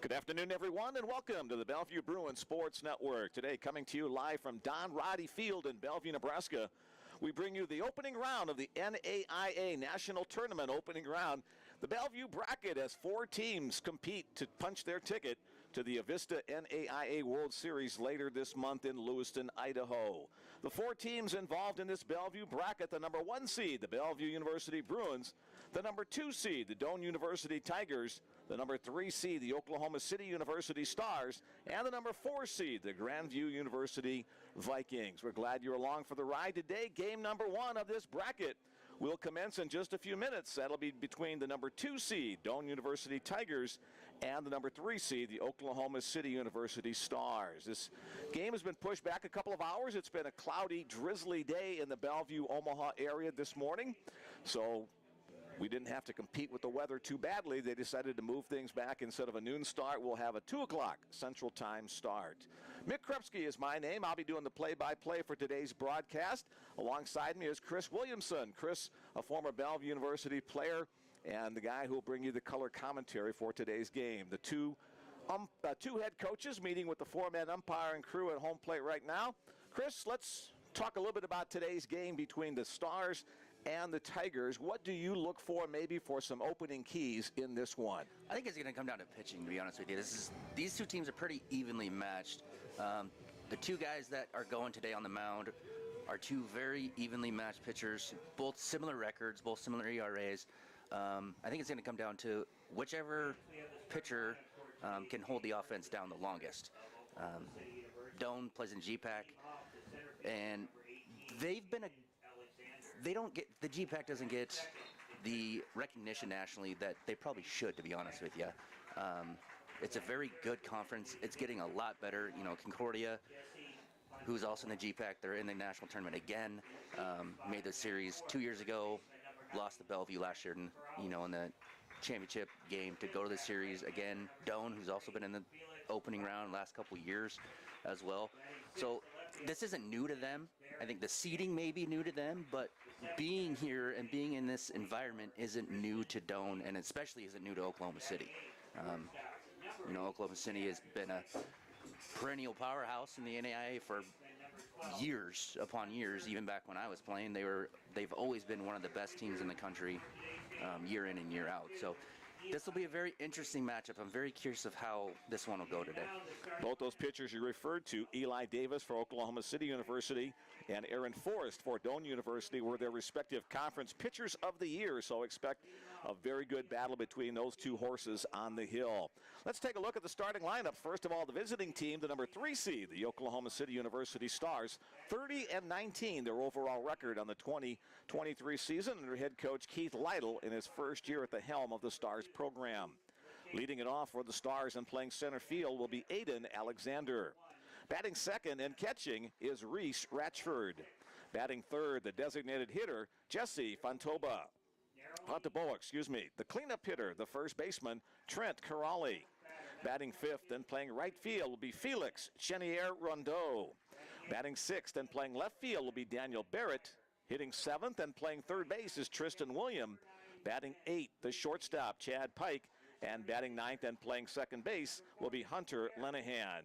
Good afternoon, everyone, and welcome to the Bellevue Bruins Sports Network. Today, coming to you live from Roddy Field in Bellevue, Nebraska, we bring you the opening round of the NAIA National Tournament opening round. The Bellevue bracket has 4 teams compete to punch their ticket to the Avista NAIA World Series later this month in Lewiston, Idaho. The 4 teams involved in this Bellevue bracket: the number 1 seed, the Bellevue University Bruins; the number 2 seed, the Doane University Tigers; the number 3 seed, the Oklahoma City University Stars; and the number 4 seed, the Grandview University Vikings. We're glad you're along for the ride today. Game number 1 of this bracket will commence in just a few minutes. That'll be between the number 2 seed, Doane University Tigers, and the number 3 seed, the Oklahoma City University Stars. This game has been pushed back a couple of hours. It's been a cloudy, drizzly day in the Bellevue, Omaha area this morning, so we didn't have to compete with the weather too badly. They decided to move things back. Instead of a noon start, we'll have a 2 o'clock Central Time start. Mick Krupski is my name. I'll be doing the play-by-play for today's broadcast. Alongside me is Chris Williamson. Chris, a former Bellevue University player, and the guy who will bring you the color commentary for today's game. The two head coaches meeting with the 4-man umpire and crew at home plate right now. Chris, let's talk a little bit about today's game between the Stars and the Tigers. What do you look for maybe for some opening keys in this one? I think it's going to come down to pitching, to be honest with you. These two teams are pretty evenly matched. The 2 guys that are going today on the mound are 2 very evenly matched pitchers, both similar records, both similar ERAs. I think it's going to come down to whichever pitcher can hold the offense down the longest. Doane plays in GPAC, and the GPAC doesn't get the recognition nationally that they probably should, to be honest with you. It's a very good conference. It's getting a lot better. You know, Concordia, who's also in the GPAC, they're in the national tournament again. Made the series 2 years ago, lost to Bellevue last year, in the championship game to go to the series again. Doane, who's also been in the opening round last couple years as well. So this isn't new to them. I think the seeding may be new to them, but being here and being in this environment isn't new to Doane, and especially isn't new to Oklahoma City. Oklahoma City has been a perennial powerhouse in the NAIA for years upon years. Even back when I was playing, they've always been one of the best teams in the country, year in and year out. So this will be a very interesting matchup. I'm very curious of how this one will go today. Both those pitchers you referred to, Eli Davis for Oklahoma City University and Aaron Forrest for Doane University, were their respective conference pitchers of the year. So expect a very good battle between those 2 horses on the hill. Let's take a look at the starting lineup. First of all, the visiting team, the number 3 seed, the Oklahoma City University Stars, 30-19, their overall record on the 2023 season under head coach Keith Lytle in his first year at the helm of the Stars program. Leading it off for the Stars and playing center field will be Aiden Alexander. Batting second and catching is Reese Ratchford. Batting third, the designated hitter, Jesse Fontoboa. The cleanup hitter, the first baseman, Trent Corrali. Batting fifth and playing right field will be Felix Chenier Rondeau. Batting sixth and playing left field will be Daniel Barrett. Hitting 7th and playing third base is Tristan William. Batting 8th, the shortstop, Chad Pike. And batting 9th and playing second base will be Hunter Lenahan.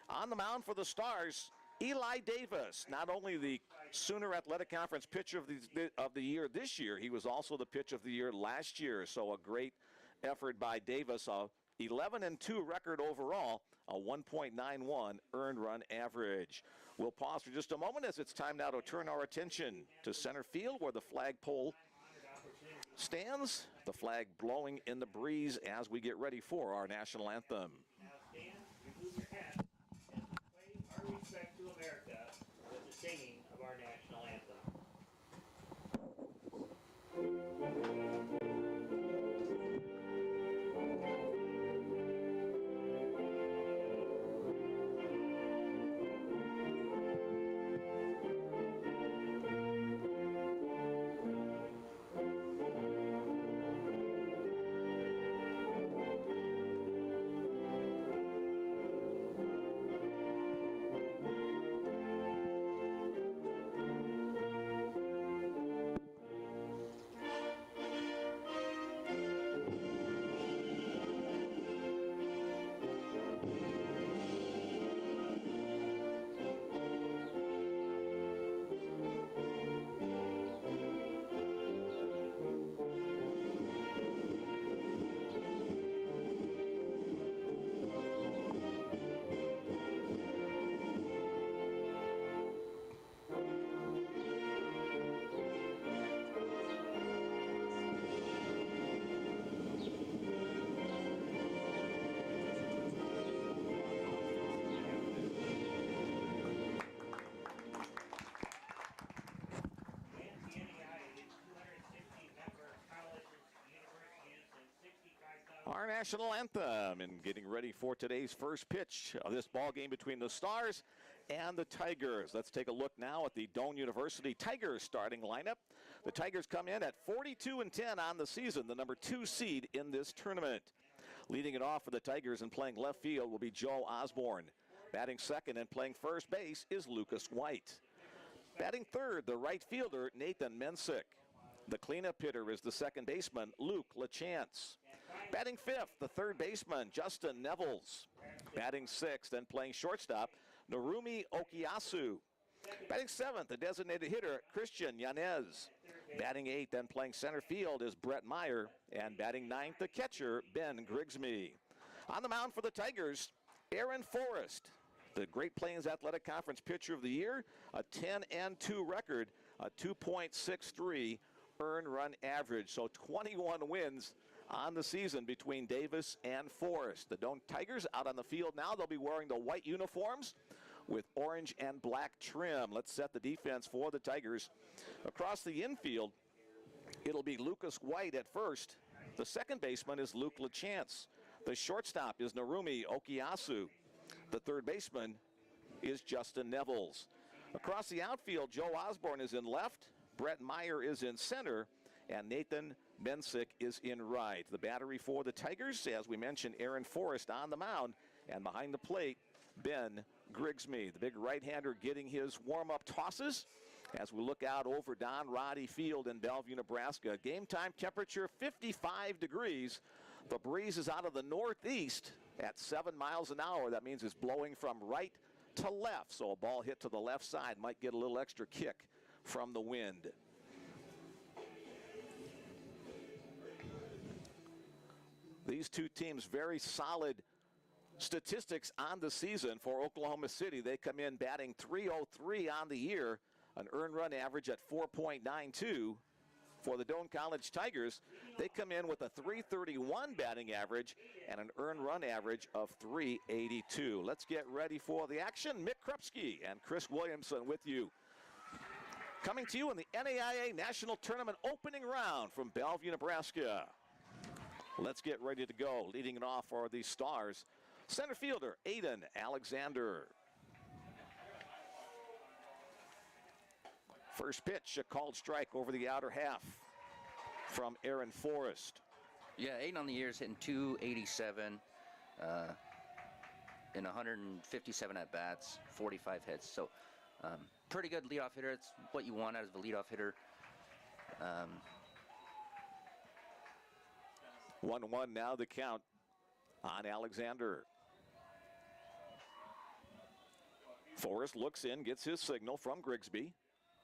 On the mound for the Stars, Eli Davis, not only the Sooner Athletic Conference pitcher of the year this year, he was also the pitcher of the year last year. So a great effort by Davis. 11-2 record overall, a 1.91 earned run average. We'll pause for just a moment as it's time now to turn our attention to center field where the flagpole stands, the flag blowing in the breeze as we get ready for our national anthem. Now stand, remove your hat, and display our respect to America with the singing of our national anthem. our national anthem and getting ready for today's first pitch of this ball game between the Stars and the Tigers. Let's take a look now at the Doane University Tigers starting lineup. The Tigers come in at 42-10 on the season, the number 2 seed in this tournament. Leading it off for the Tigers and playing left field will be Joe Osborne. Batting second and playing first base is Lucas White. Batting third, the right fielder, Nathan Mensick. The cleanup hitter is the second baseman, Luke LaChance. Batting fifth, the third baseman, Justin Nevels. Batting sixth and playing shortstop, Narumi Okiyasu. Batting seventh, the designated hitter, Christian Yanez. Batting eighth and playing center field is Brett Meyer. And batting ninth, the catcher, Ben Grigsby. On the mound for the Tigers, Aaron Forrest, the Great Plains Athletic Conference Pitcher of the Year, a 10-2 record, a 2.63 earned run average. So 21 wins on the season between Davis and Forrest. The Doane Tigers out on the field now. They'll be wearing the white uniforms with orange and black trim. Let's set the defense for the Tigers. Across the infield, it'll be Lucas White at first. The second baseman is Luke LaChance. The shortstop is Narumi Okiyasu. The third baseman is Justin Nevels. Across the outfield, Joe Osborne is in left, Brett Meyer is in center, and Nathan Mensick is in right. The battery for the Tigers, as we mentioned, Aaron Forrest on the mound, and behind the plate, Ben Grigsby, the big right-hander, getting his warm-up tosses as we look out over Don Roddy Field in Bellevue, Nebraska. Game time temperature 55 degrees. The breeze is out of the northeast at 7 miles an hour. That means it's blowing from right to left. So a ball hit to the left side might get a little extra kick from the wind. These two teams, very solid statistics on the season for Oklahoma City. They come in batting .303 on the year, an earned run average at 4.92. For the Doane College Tigers, they come in with a .331 batting average and an earned run average of .382. Let's get ready for the action. Mick Krupski and Chris Williamson with you. Coming to you in the NAIA National Tournament opening round from Bellevue, Nebraska. Let's get ready to go. Leading it off are the Stars. Center fielder, Aiden Alexander. First pitch, a called strike over the outer half from Aaron Forrest. Yeah, Aiden on the year is hitting .287 in 157 at-bats, 45 hits. So pretty good leadoff hitter. It's what you want out of a leadoff hitter. 1-1 now the count on Alexander. Forrest looks in, gets his signal from Grigsby.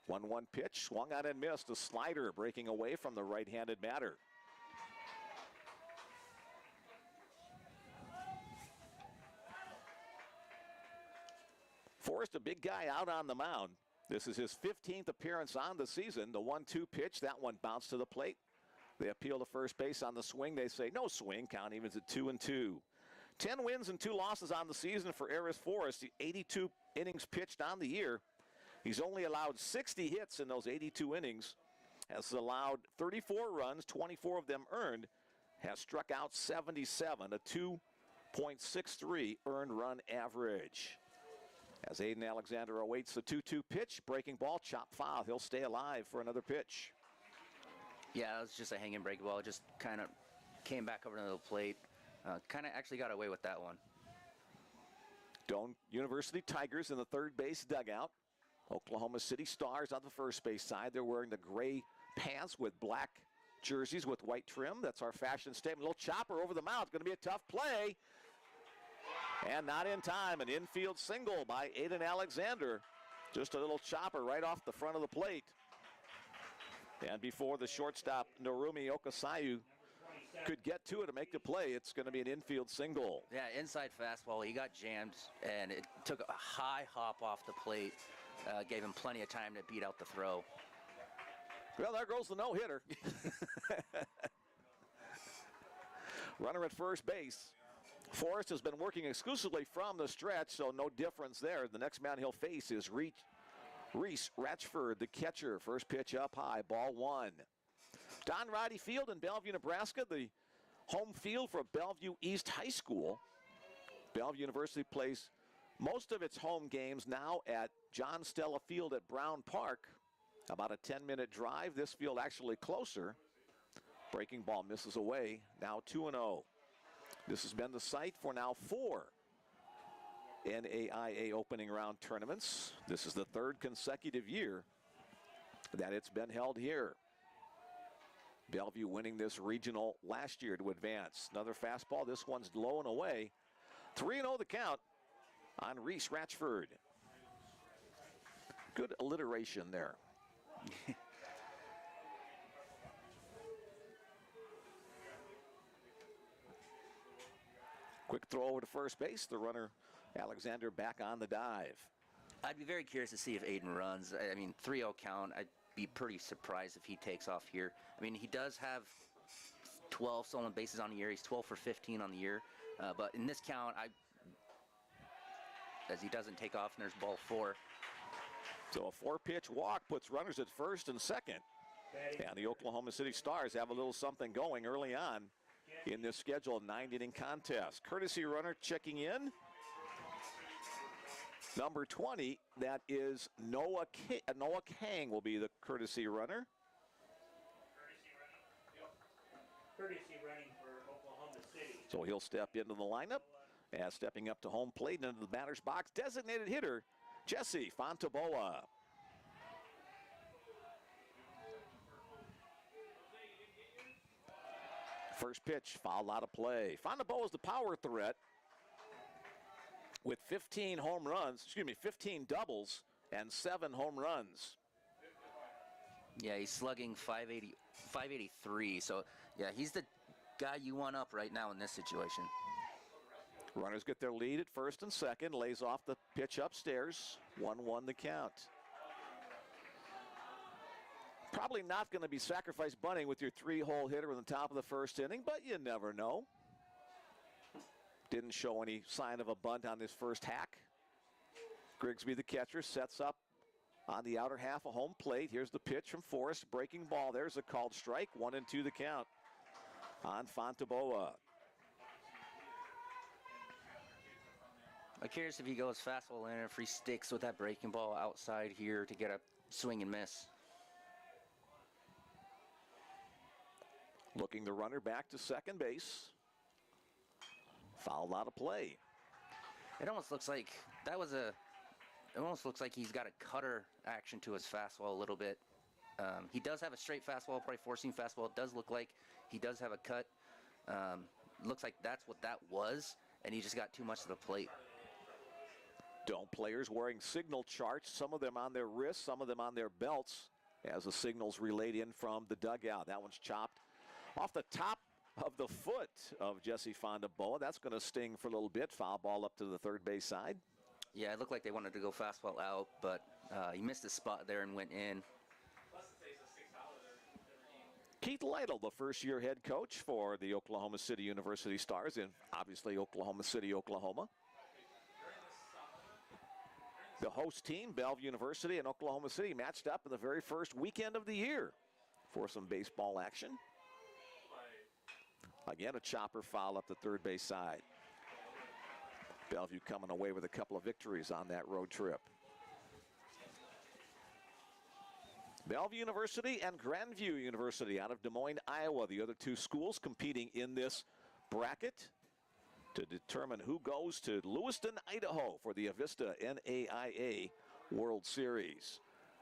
1-1 pitch, swung on and missed. A slider breaking away from the right-handed batter. Forrest, a big guy out on the mound. This is his 15th appearance on the season. The 1-2 pitch, that one bounced to the plate. They appeal to first base on the swing. They say no swing. Count evens at 2-2. 10 wins and 2 losses on the season for Aaron Forrest. The 82 innings pitched on the year. He's only allowed 60 hits in those 82 innings. Has allowed 34 runs, 24 of them earned. Has struck out 77, a 2.63 earned run average. As Aiden Alexander awaits the 2-2 pitch, breaking ball, chop foul. He'll stay alive for another pitch. Yeah, it was just a hanging breaking ball. It just kind of came back over to the plate. Kind of actually got away with that one. Doane University Tigers in the third base dugout. Oklahoma City Stars on the first base side. They're wearing the gray pants with black jerseys with white trim. That's our fashion statement. A little chopper over the mound. It's going to be a tough play. And not in time. An infield single by Aiden Alexander. Just a little chopper right off the front of the plate. And before the shortstop, Narumi Okiyasu, could get to it to make the play, it's going to be an infield single. Yeah, inside fastball. He got jammed, and it took a high hop off the plate. Gave him plenty of time to beat out the throw. Well, there goes the no-hitter. Runner at first base. Forrest has been working exclusively from the stretch, so no difference there. The next man he'll face is Reese Ratchford, the catcher. First pitch up high, ball 1. Don Roddy Field in Bellevue, Nebraska, the home field for Bellevue East High School. Bellevue University plays most of its home games now at John Stella Field at Brown Park. About a 10-minute drive. This field actually closer. Breaking ball misses away. Now 2-0. This has been the site for now 4 NAIA opening round tournaments. This is the 3rd consecutive year that it's been held here. Bellevue winning this regional last year to advance. Another fastball. This one's low and away. 3-0 the count on Reese Ratchford. Good alliteration there. Quick throw over to first base. The runner, Alexander, back on the dive. I'd be very curious to see if Aiden runs. I mean, 3-0 count. I'd be pretty surprised if he takes off here. I mean, he does have 12 stolen bases on the year. He's 12 for 15 on the year. But in this count, as he doesn't take off, and there's ball 4. So a 4-pitch walk puts runners at first and second. And the Oklahoma City Stars have a little something going early on in this scheduled 9-inning contest. Courtesy runner checking in. Number 20, that is Noah Kang will be the courtesy runner. Courtesy running for Oklahoma City. So he'll step into the lineup as stepping up to home plate and into the batter's box. Designated hitter, Jesse Fontaboa. First pitch, fouled out of play. Fontaboa is the power threat with 15 doubles and 7 home runs. Yeah, he's slugging 583. So, yeah, he's the guy you want up right now in this situation. Runners get their lead at first and second. Lays off the pitch upstairs. 1-1 the count. Probably not going to be sacrifice bunting with your 3-hole hitter in the top of the first inning, but you never know. Didn't show any sign of a bunt on this first hack. Grigsby, the catcher, sets up on the outer half of home plate. Here's the pitch from Forrest. Breaking ball. There's a called strike. 1-2 the count on Fontaboa. I'm curious if he goes fastball in, if he sticks with that breaking ball outside here to get a swing and miss. Looking the runner back to second base. Fouled out of play. It almost looks like he's got a cutter action to his fastball a little bit. He does have a straight fastball, probably four-seam fastball. It does look like he does have a cut. Looks like that's what that was, and he just got too much to the plate. Dome players wearing signal charts, some of them on their wrists, some of them on their belts, as the signals relayed in from the dugout. That one's chopped off the top of the foot of Jesse Fontaboa. That's going to sting for a little bit. Foul ball up to the third base side. Yeah, it looked like they wanted to go fastball out, but he missed his spot there and went in. Keith Lytle, the first-year head coach for the Oklahoma City University Stars in, obviously, Oklahoma City, Oklahoma. The host team, Bellevue University and Oklahoma City, matched up in the very first weekend of the year for some baseball action. Again, a chopper foul up the third base side. Bellevue coming away with a couple of victories on that road trip. Bellevue University and Grandview University out of Des Moines, Iowa, the other two schools competing in this bracket to determine who goes to Lewiston, Idaho for the Avista NAIA World Series.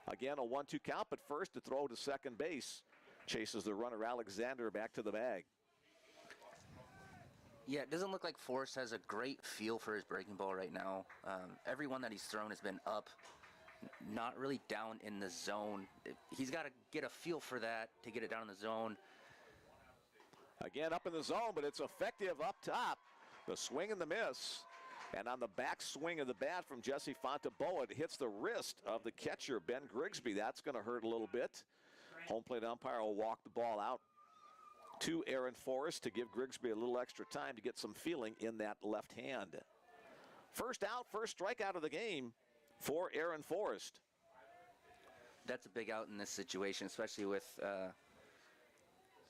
Again, a 1-2 count, but first to throw to second base. Chases the runner Alexander back to the bag. Yeah, it doesn't look like Forrest has a great feel for his breaking ball right now. Every one that he's thrown has been up, not really down in the zone. He's got to get a feel for that to get it down in the zone. Again, up in the zone, but it's effective up top. The swing and the miss. And on the back swing of the bat from Jesse Fontaboa, it hits the wrist of the catcher, Ben Grigsby. That's going to hurt a little bit. Home plate umpire will walk the ball out to Aaron Forrest to give Grigsby a little extra time to get some feeling in that left hand. First out, first strikeout of the game for Aaron Forrest. That's a big out in this situation, especially with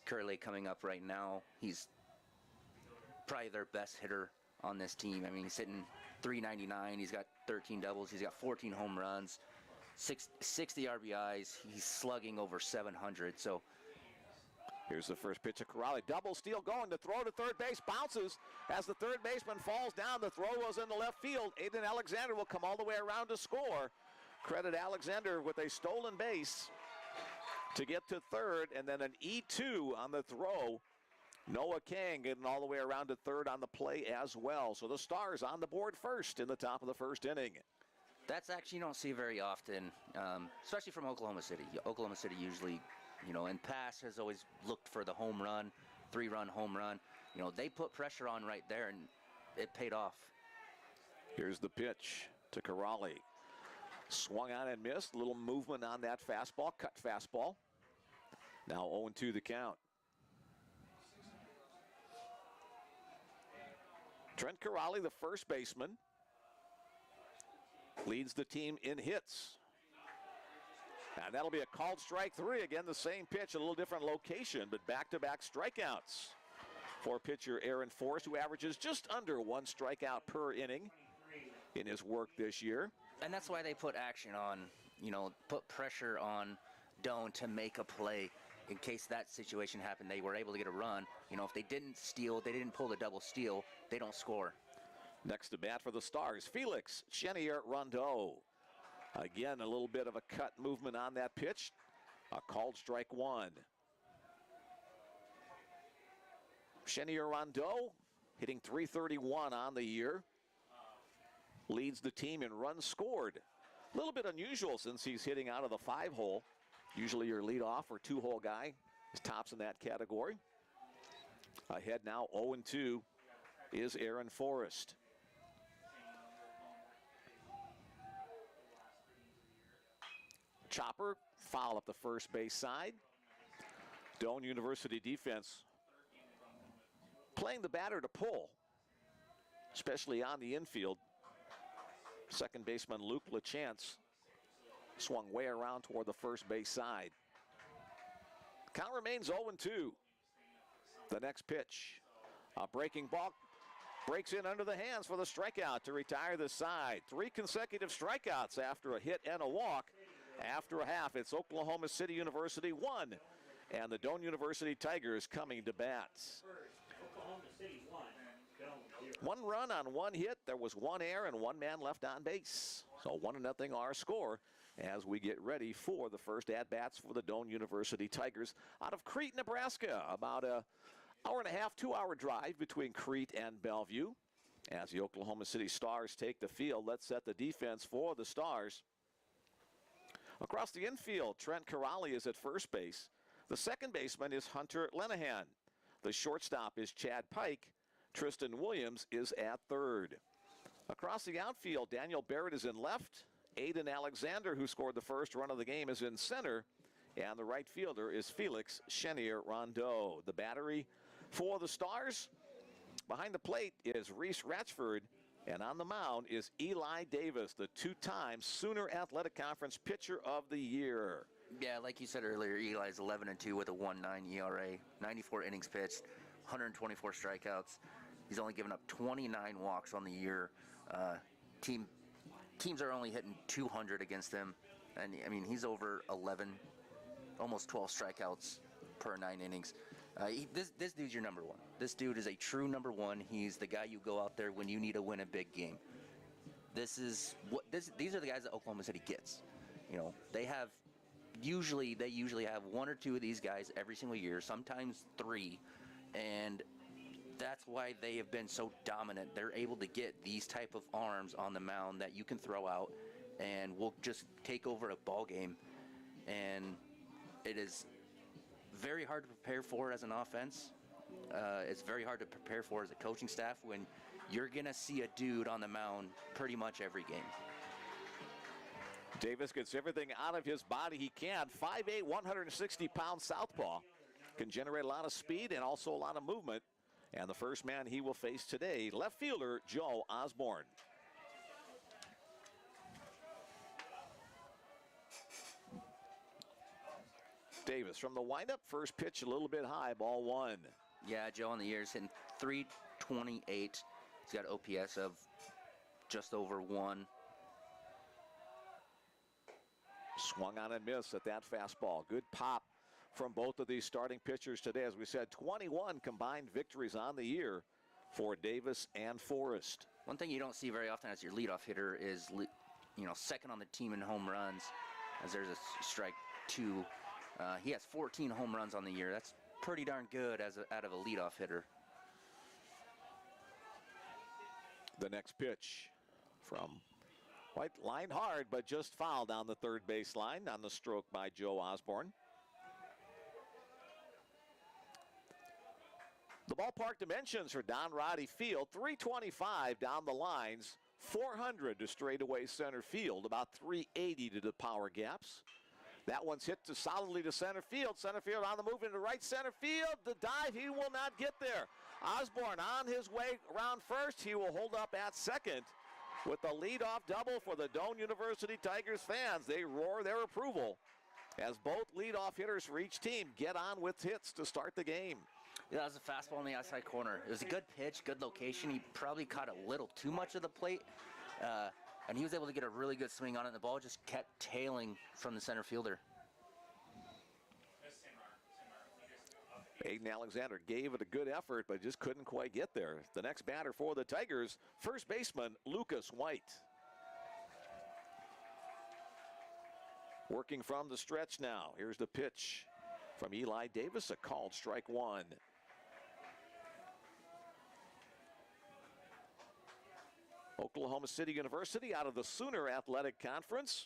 Curley coming up right now. He's probably their best hitter on this team. I mean, he's hitting .399. He's got 13 doubles. He's got 14 home runs, 60 RBIs. He's slugging over 700. So here's the first pitch of Corrali. Double steal going to throw to third base. Bounces as the third baseman falls down. The throw was in the left field. Aiden Alexander will come all the way around to score. Credit Alexander with a stolen base to get to third, and then an E2 on the throw. Noah Kang getting all the way around to third on the play as well. So the Stars on the board first in the top of the first inning. that's actually you don't see very often, especially from Oklahoma City. Oklahoma City usually, in past has always looked for the home run, 3-run home run. They put pressure on right there, and it paid off. Here's the pitch to Corrali. Swung on and missed. A little movement on that fastball, cut fastball. Now 0-2 the count. Trent Corrali, the first baseman, leads the team in hits. And that'll be a called strike 3. Again, the same pitch, a little different location, but back-to-back strikeouts for pitcher Aaron Forrest, who averages just under 1 strikeout per inning in his work this year. And that's why they put action on, put pressure on Doane to make a play in case that situation happened. They were able to get a run. If they didn't steal, they didn't pull the double steal, they don't score. Next to bat for the Stars, Felix Chenier Rondeau. Again, a little bit of a cut movement on that pitch. A called strike 1. Chenier Rondeau hitting .331 on the year. Leads the team in runs scored. A little bit unusual since he's hitting out of the 5-hole. Usually your leadoff or 2-hole guy is tops in that category. Ahead now 0-2 is Aaron Forrest. Chopper foul up the first base side. Doane University defense playing the batter to pull, especially on the infield. Second baseman Luke LaChance swung way around toward the first base side. Count remains 0-2. The next pitch, a breaking ball, breaks in under the hands for the strikeout to retire the side. 3 consecutive strikeouts after a hit and a walk. After a half, it's Oklahoma City University 1, and the Doane University Tigers coming to bat. Oklahoma City 1, Doane 0. 1 run on 1 hit. There was 1 error and 1 man left on base. So 1-0 our score as we get ready for the first at-bats for the Doane University Tigers out of Crete, Nebraska. About a hour and a half, 2-hour drive between Crete and Bellevue. As the Oklahoma City Stars take the field, let's set the defense for the Stars. Across the infield, Trent Corrali is at first base. The second baseman is Hunter Lenahan. The shortstop is Chad Pike. Tristan Williams is at third. Across the outfield, Daniel Barrett is in left. Aiden Alexander, who scored the first run of the game, is in center. And the right fielder is Felix Chenier Rondeau. The battery for the Stars, behind the plate is Reese Ratchford. And on the mound is Eli Davis, the 2-time Sooner Athletic Conference Pitcher of the Year. Yeah, like you said earlier, Eli's 11-2 with a 1.9 ERA, 94 innings pitched, 124 strikeouts. He's only given up 29 walks on the year. Teams are only hitting 200 against him. And, he's over 11, almost 12 strikeouts per 9 innings. This dude's your number 1. This dude is a true number 1. He's the guy you go out there when you need to win a big game. These are the guys that Oklahoma City gets. They usually have 1 or 2 of these guys every single year, sometimes 3, and that's why they have been so dominant. They're able to get these type of arms on the mound that you can throw out and will just take over a ball game. And it is very hard to prepare for as an offense. It's very hard to prepare for as a coaching staff when you're going to see a dude on the mound pretty much every game. Davis gets everything out of his body he can. 5'8", 160-pound southpaw. Can generate a lot of speed and also a lot of movement. And the first man he will face today, left fielder Joe Osborne. Davis from the windup, first pitch a little bit high, ball 1. Yeah, Joe on the year is hitting .28. He's got OPS of just over 1. Swung on and missed at that fastball. Good pop from both of these starting pitchers today. As we said, 21 combined victories on the year for Davis and Forrest. One thing you don't see very often as your leadoff hitter is, second on the team in home runs, as there's a strike 2. He has 14 home runs on the year. That's pretty darn good out of a leadoff hitter. The next pitch from White, line hard, but just fouled down the third base line on the stroke by Joe Osborne. The ballpark dimensions for Don Roddy Field, 325 down the lines, 400 to straightaway center field, about 380 to the power gaps. That one's hit solidly to center field. Center field on the move into right center field. The dive, he will not get there. Osborne on his way around first. He will hold up at second with the leadoff double for the Doane University Tigers fans. They roar their approval as both leadoff hitters for each team get on with hits to start the game. Yeah, that was a fastball in the outside corner. It was a good pitch, good location. He probably caught a little too much of the plate, and he was able to get a really good swing on it. And the ball just kept tailing from the center fielder. Aiden Alexander gave it a good effort, but just couldn't quite get there. The next batter for the Tigers, first baseman Lucas White. Working from the stretch now. Here's the pitch from Eli Davis, a called strike 1. Oklahoma City University out of the Sooner Athletic Conference.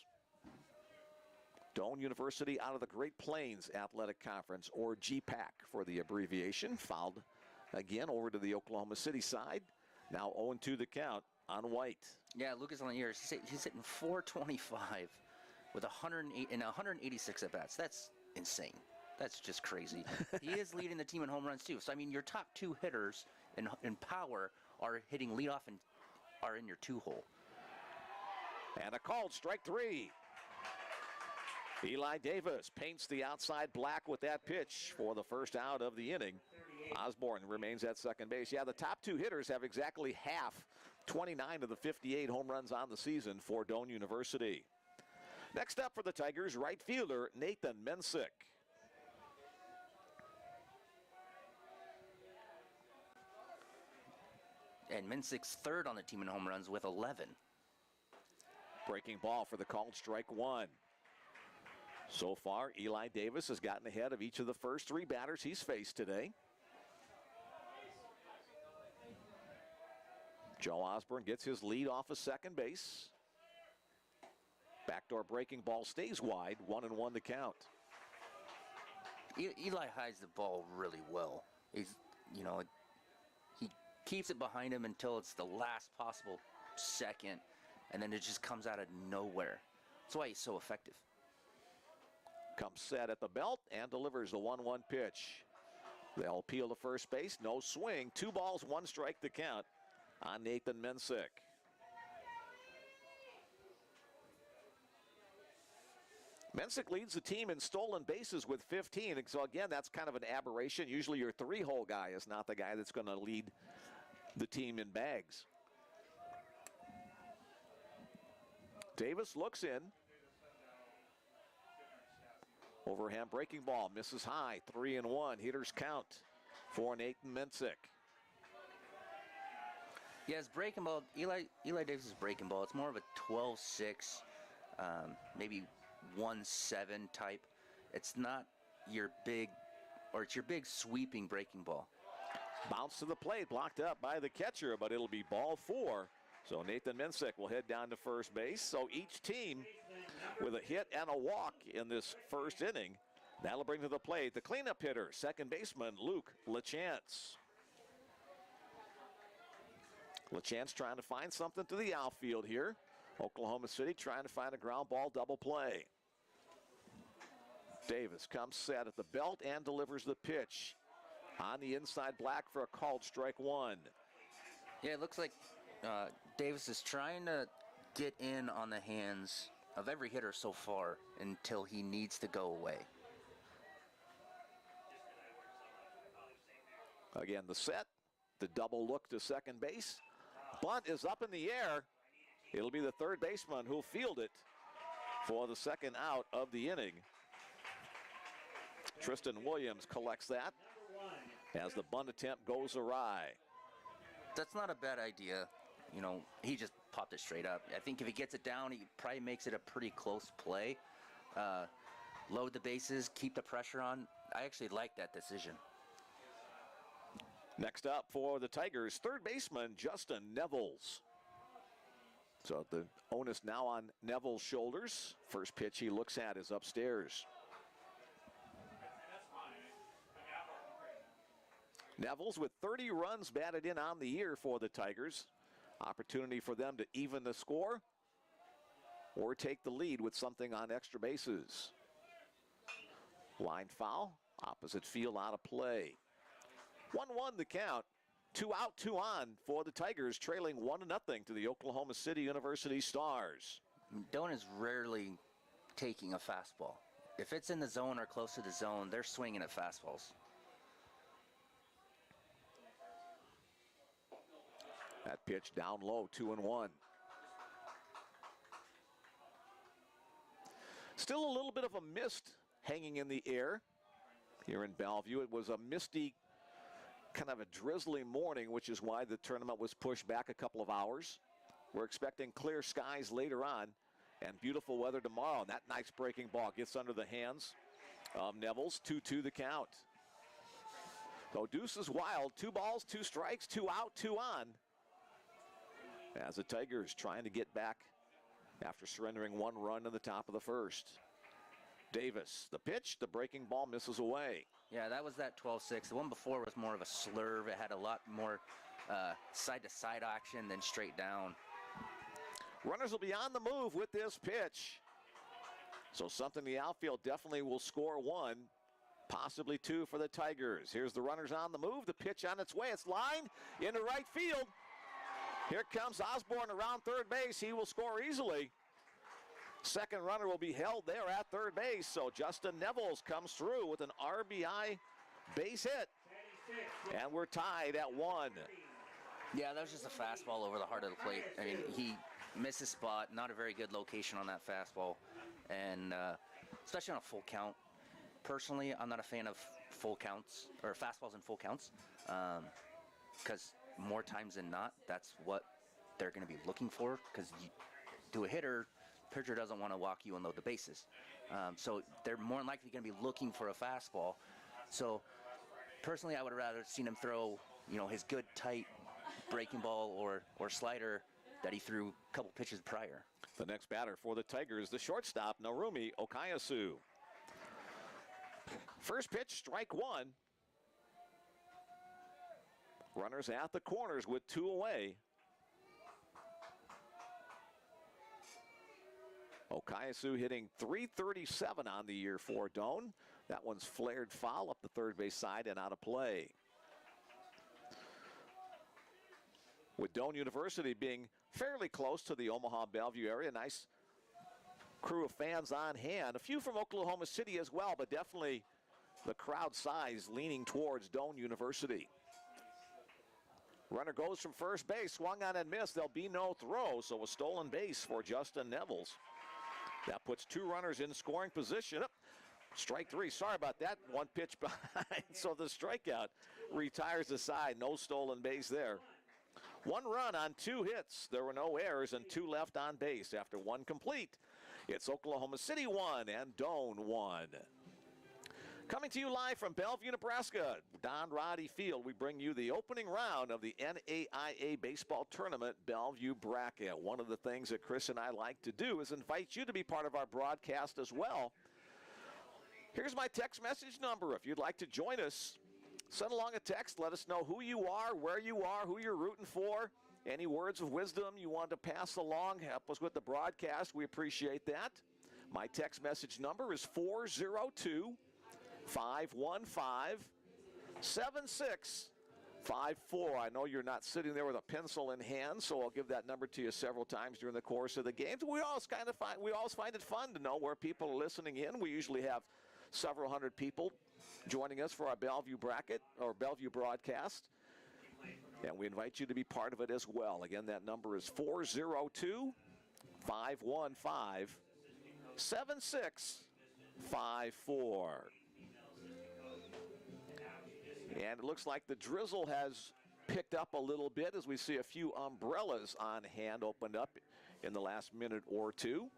Doane University out of the Great Plains Athletic Conference, or GPAC for the abbreviation. Fouled again over to the Oklahoma City side. Now 0-2 the count on White. Yeah, Lucas on the year, he's hitting .425 with 186 at-bats. That's insane. That's just crazy. He is leading the team in home runs, too. So, I mean, your top 2 hitters in power are hitting leadoff and are in your 2-hole. And a called strike 3. Eli Davis paints the outside black with that pitch for the first out of the inning. Osborne remains at second base. Yeah, the top 2 hitters have exactly half, 29 of the 58 home runs on the season for Doane University. Next up for the Tigers, right fielder Nathan Mensick. And Mensick's third on the team in home runs with 11. Breaking ball for the called strike 1. So far, Eli Davis has gotten ahead of each of the first 3 batters he's faced today. Joe Osborne gets his lead off of second base. Backdoor breaking ball stays wide, 1-1 the count. Eli hides the ball really well. He keeps it behind him until it's the last possible second, and then it just comes out of nowhere. That's why he's so effective. Comes set at the belt and delivers the 1-1 pitch. They'll peel to first base, no swing. 2 balls, 1 strike to count on Nathan Mensick. Mensick leads the team in stolen bases with 15. So again, that's kind of an aberration. Usually your 3-hole guy is not the guy that's going to lead the team in bags. Davis looks in. Overhand breaking ball, misses high, 3-1. Hitters count for Nathan Mensick. Yeah, his breaking ball, Eli Davis' breaking ball, it's more of a 12-6, maybe 1-7 type. It's not your big, or it's your big sweeping breaking ball. Bounce to the plate, blocked up by the catcher, but it'll be ball 4. So Nathan Mensick will head down to first base. So each team with a hit and a walk in this first inning. That'll bring to the plate the cleanup hitter, second baseman Luke LaChance. LaChance trying to find something to the outfield here. Oklahoma City trying to find a ground ball double play. Davis comes set at the belt and delivers the pitch on the inside black for a called strike 1. Yeah, it looks like Davis is trying to get in on the hands of every hitter so far until he needs to go away. Again, the set, The double look to second base. Bunt is up in the air. It'll be the third baseman who'll field it for the second out of the inning. Tristan Williams collects that as the bunt attempt goes awry. That's not a bad idea. You know, he just popped it straight up. I think if he gets it down, he probably makes it a pretty close play. Load the bases, keep the pressure on. I actually like that decision. Next up for the Tigers, third baseman Justin Nevels. So the onus now on Nevels' shoulders. First pitch he looks at is upstairs. Nevels with 30 runs batted in on the year for the Tigers. Opportunity for them to even the score or take the lead with something on extra bases. Line foul, opposite field out of play. 1-1 the count. 2 out, 2 on for the Tigers, trailing 1-0 to the Oklahoma City University Stars. Doane is rarely taking a fastball. If it's in the zone or close to the zone, they're swinging at fastballs. That pitch down low, 2-1. Still a little bit of a mist hanging in the air here in Bellevue. It was a misty, kind of a drizzly morning, which is why the tournament was pushed back a couple of hours. We're expecting clear skies later on and beautiful weather tomorrow. And that nice breaking ball gets under the hands of Nevels. 2-2 the count. So deuce is wild. 2 balls, 2 strikes, 2 out, 2 on. As the Tigers trying to get back after surrendering 1 run in the top of the first. Davis, the pitch, the breaking ball misses away. Yeah, that was that 12-6. The one before was more of a slurve. It had a lot more side-to-side action than straight down. Runners will be on the move with this pitch. So something the outfield definitely will score 1, possibly 2 for the Tigers. Here's the runners on the move. The pitch on its way. It's lined into right field. Here comes Osborne around third base. He will score easily. Second runner will be held there at third base. So Justin Nevels comes through with an RBI base hit. And we're tied at 1. Yeah, that was just a fastball over the heart of the plate. I mean, he missed his spot. Not a very good location on that fastball. And especially on a full count. Personally, I'm not a fan of full counts or fastballs in full counts. Because more times than not, that's what they're going to be looking for. Because to a hitter, pitcher doesn't want to walk you and load the bases. So they're more than likely going to be looking for a fastball. So personally, I would have rather seen him throw, you know, his good tight breaking ball or slider that he threw a couple pitches prior. The next batter for the Tigers, the shortstop, Narumi Okayasu. First pitch, strike 1. Runners at the corners with 2 away. Okayasu hitting .337 on the year for Doane. That one's flared foul up the third base side and out of play. With Doane University being fairly close to the Omaha Bellevue area, nice crew of fans on hand. A few from Oklahoma City as well, but definitely the crowd size leaning towards Doane University. Runner goes from first base, swung on and missed. There'll be no throw, so a stolen base for Justin Nevels. That puts 2 runners in scoring position. Strike 3, sorry about that, 1 pitch behind. So the strikeout retires the side, no stolen base there. 1 run on 2 hits. There were no errors and 2 left on base after 1 complete. It's Oklahoma City 1 and Doane 1. Coming to you live from Bellevue, Nebraska, Don Roddy Field, we bring you the opening round of the NAIA Baseball Tournament Bellevue Bracket. One of the things that Chris and I like to do is invite you to be part of our broadcast as well. Here's my text message number. If you'd like to join us, send along a text. Let us know who you are, where you are, who you're rooting for. Any words of wisdom you want to pass along, help us with the broadcast. We appreciate that. My text message number is 402-515-7654. I know you're not sitting there with a pencil in hand, so I'll give that number to you several times during the course of the games. We always find it fun to know where people are listening in. We usually have several hundred people joining us for our Bellevue bracket or Bellevue broadcast. And we invite you to be part of it as well. Again, that number is 402 515 7654. And it looks like the drizzle has picked up a little bit as we see a few umbrellas on hand opened up in the last minute or two.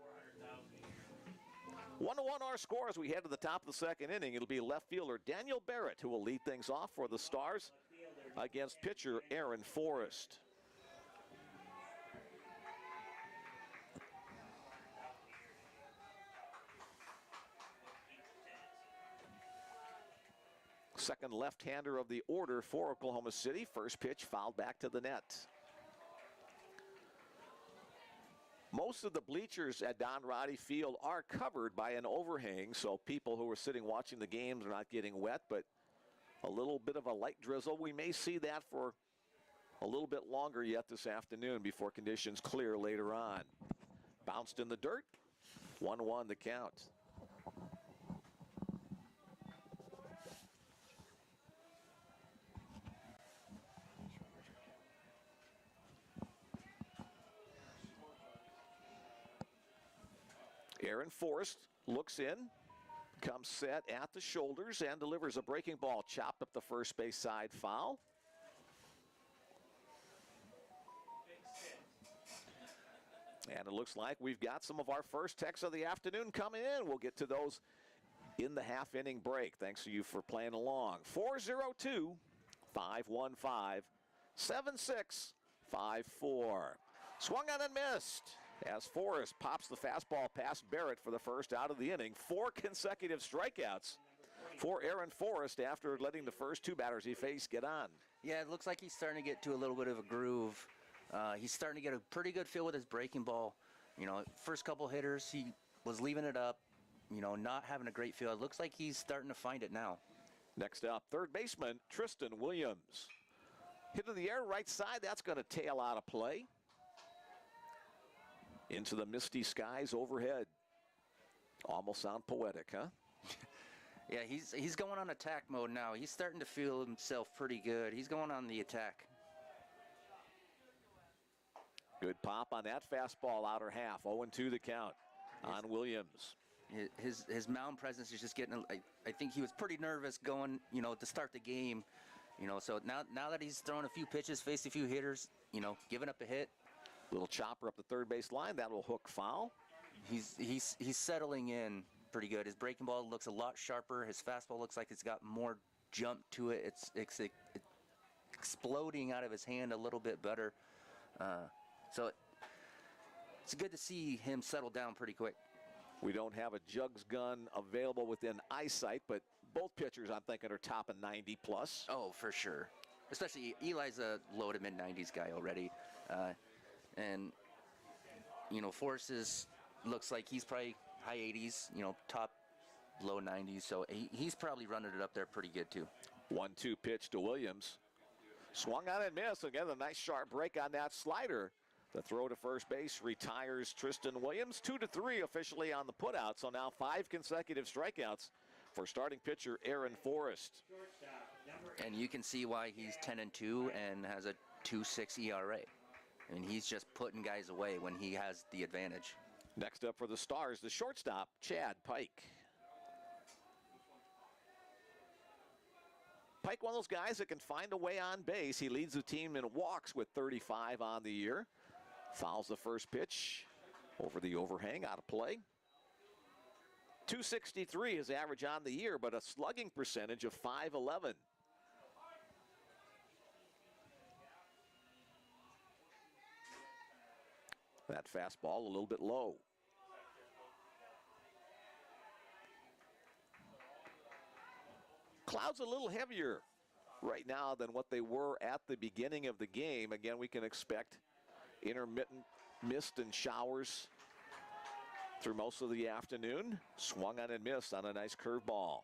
1-1 our score as we head to the top of the second inning. It'll be left fielder Daniel Barrett who will lead things off for the Stars against pitcher Aaron Forrest. Second left-hander of the order for Oklahoma City. First pitch fouled back to the net. Most of the bleachers at Don Roddy Field are covered by an overhang, so people who are sitting watching the games are not getting wet, but a little bit of a light drizzle. We may see that for a little bit longer yet this afternoon before conditions clear later on. Bounced in the dirt. 1-1 the count. Aaron Forrest looks in, comes set at the shoulders, and delivers a breaking ball chopped up the first base side foul. And it looks like we've got some of our first texts of the afternoon coming in. We'll get to those in the half inning break. Thanks to you for playing along. 402 515 7654. Swung on and missed as Forrest pops the fastball past Barrett for the first out of the inning. 4 consecutive strikeouts for Aaron Forrest after letting the first 2 batters he faced get on. Yeah, it looks like he's starting to get to a little bit of a groove. He's starting to get a pretty good feel with his breaking ball. You know, first couple hitters, he was leaving it up, you know, not having a great feel. It looks like he's starting to find it now. Next up, third baseman Tristan Williams. Hit to the air right side, that's going to tail out of play. Into the misty skies overhead. Almost sound poetic, huh? Yeah, he's going on attack mode now. He's starting to feel himself pretty good. He's going on the attack. Good pop on that fastball, outer half. 0-2 the count on Williams. His mound presence is just getting, I think he was pretty nervous going, you know, to start the game. You know, so now that he's thrown a few pitches, faced a few hitters, you know, giving up a hit. Little chopper up the third base line. That will hook foul. He's settling in pretty good. His breaking ball looks a lot sharper. His fastball looks like it's got more jump to it. It's exploding out of his hand a little bit better. So it's good to see him settle down pretty quick. We don't have a jugs gun available within eyesight, but both pitchers, I'm thinking, are topping 90 plus. Oh, for sure. Especially Eli's a low to mid 90s guy already. And, you know, Forrest looks like he's probably high 80s, you know, top low 90s. So he's probably running it up there pretty good, too. 1-2 pitch to Williams. Swung on and missed. Again, a nice sharp break on that slider. The throw to first base retires Tristan Williams. 2-3 officially on the putout. So now 5 consecutive strikeouts for starting pitcher Aaron Forrest. And you can see why he's 10-2 and has a 2.6 ERA. I mean, he's just putting guys away when he has the advantage. Next up for the Stars, the shortstop, Chad Pike. Pike, one of those guys that can find a way on base. He leads the team in walks with 35 on the year. Fouls the first pitch over the overhang, out of play. 263 is average on the year, but a slugging percentage of .511. That fastball a little bit low. Clouds a little heavier right now than what they were at the beginning of the game. Again, we can expect intermittent mist and showers through most of the afternoon. Swung on and missed on a nice curveball.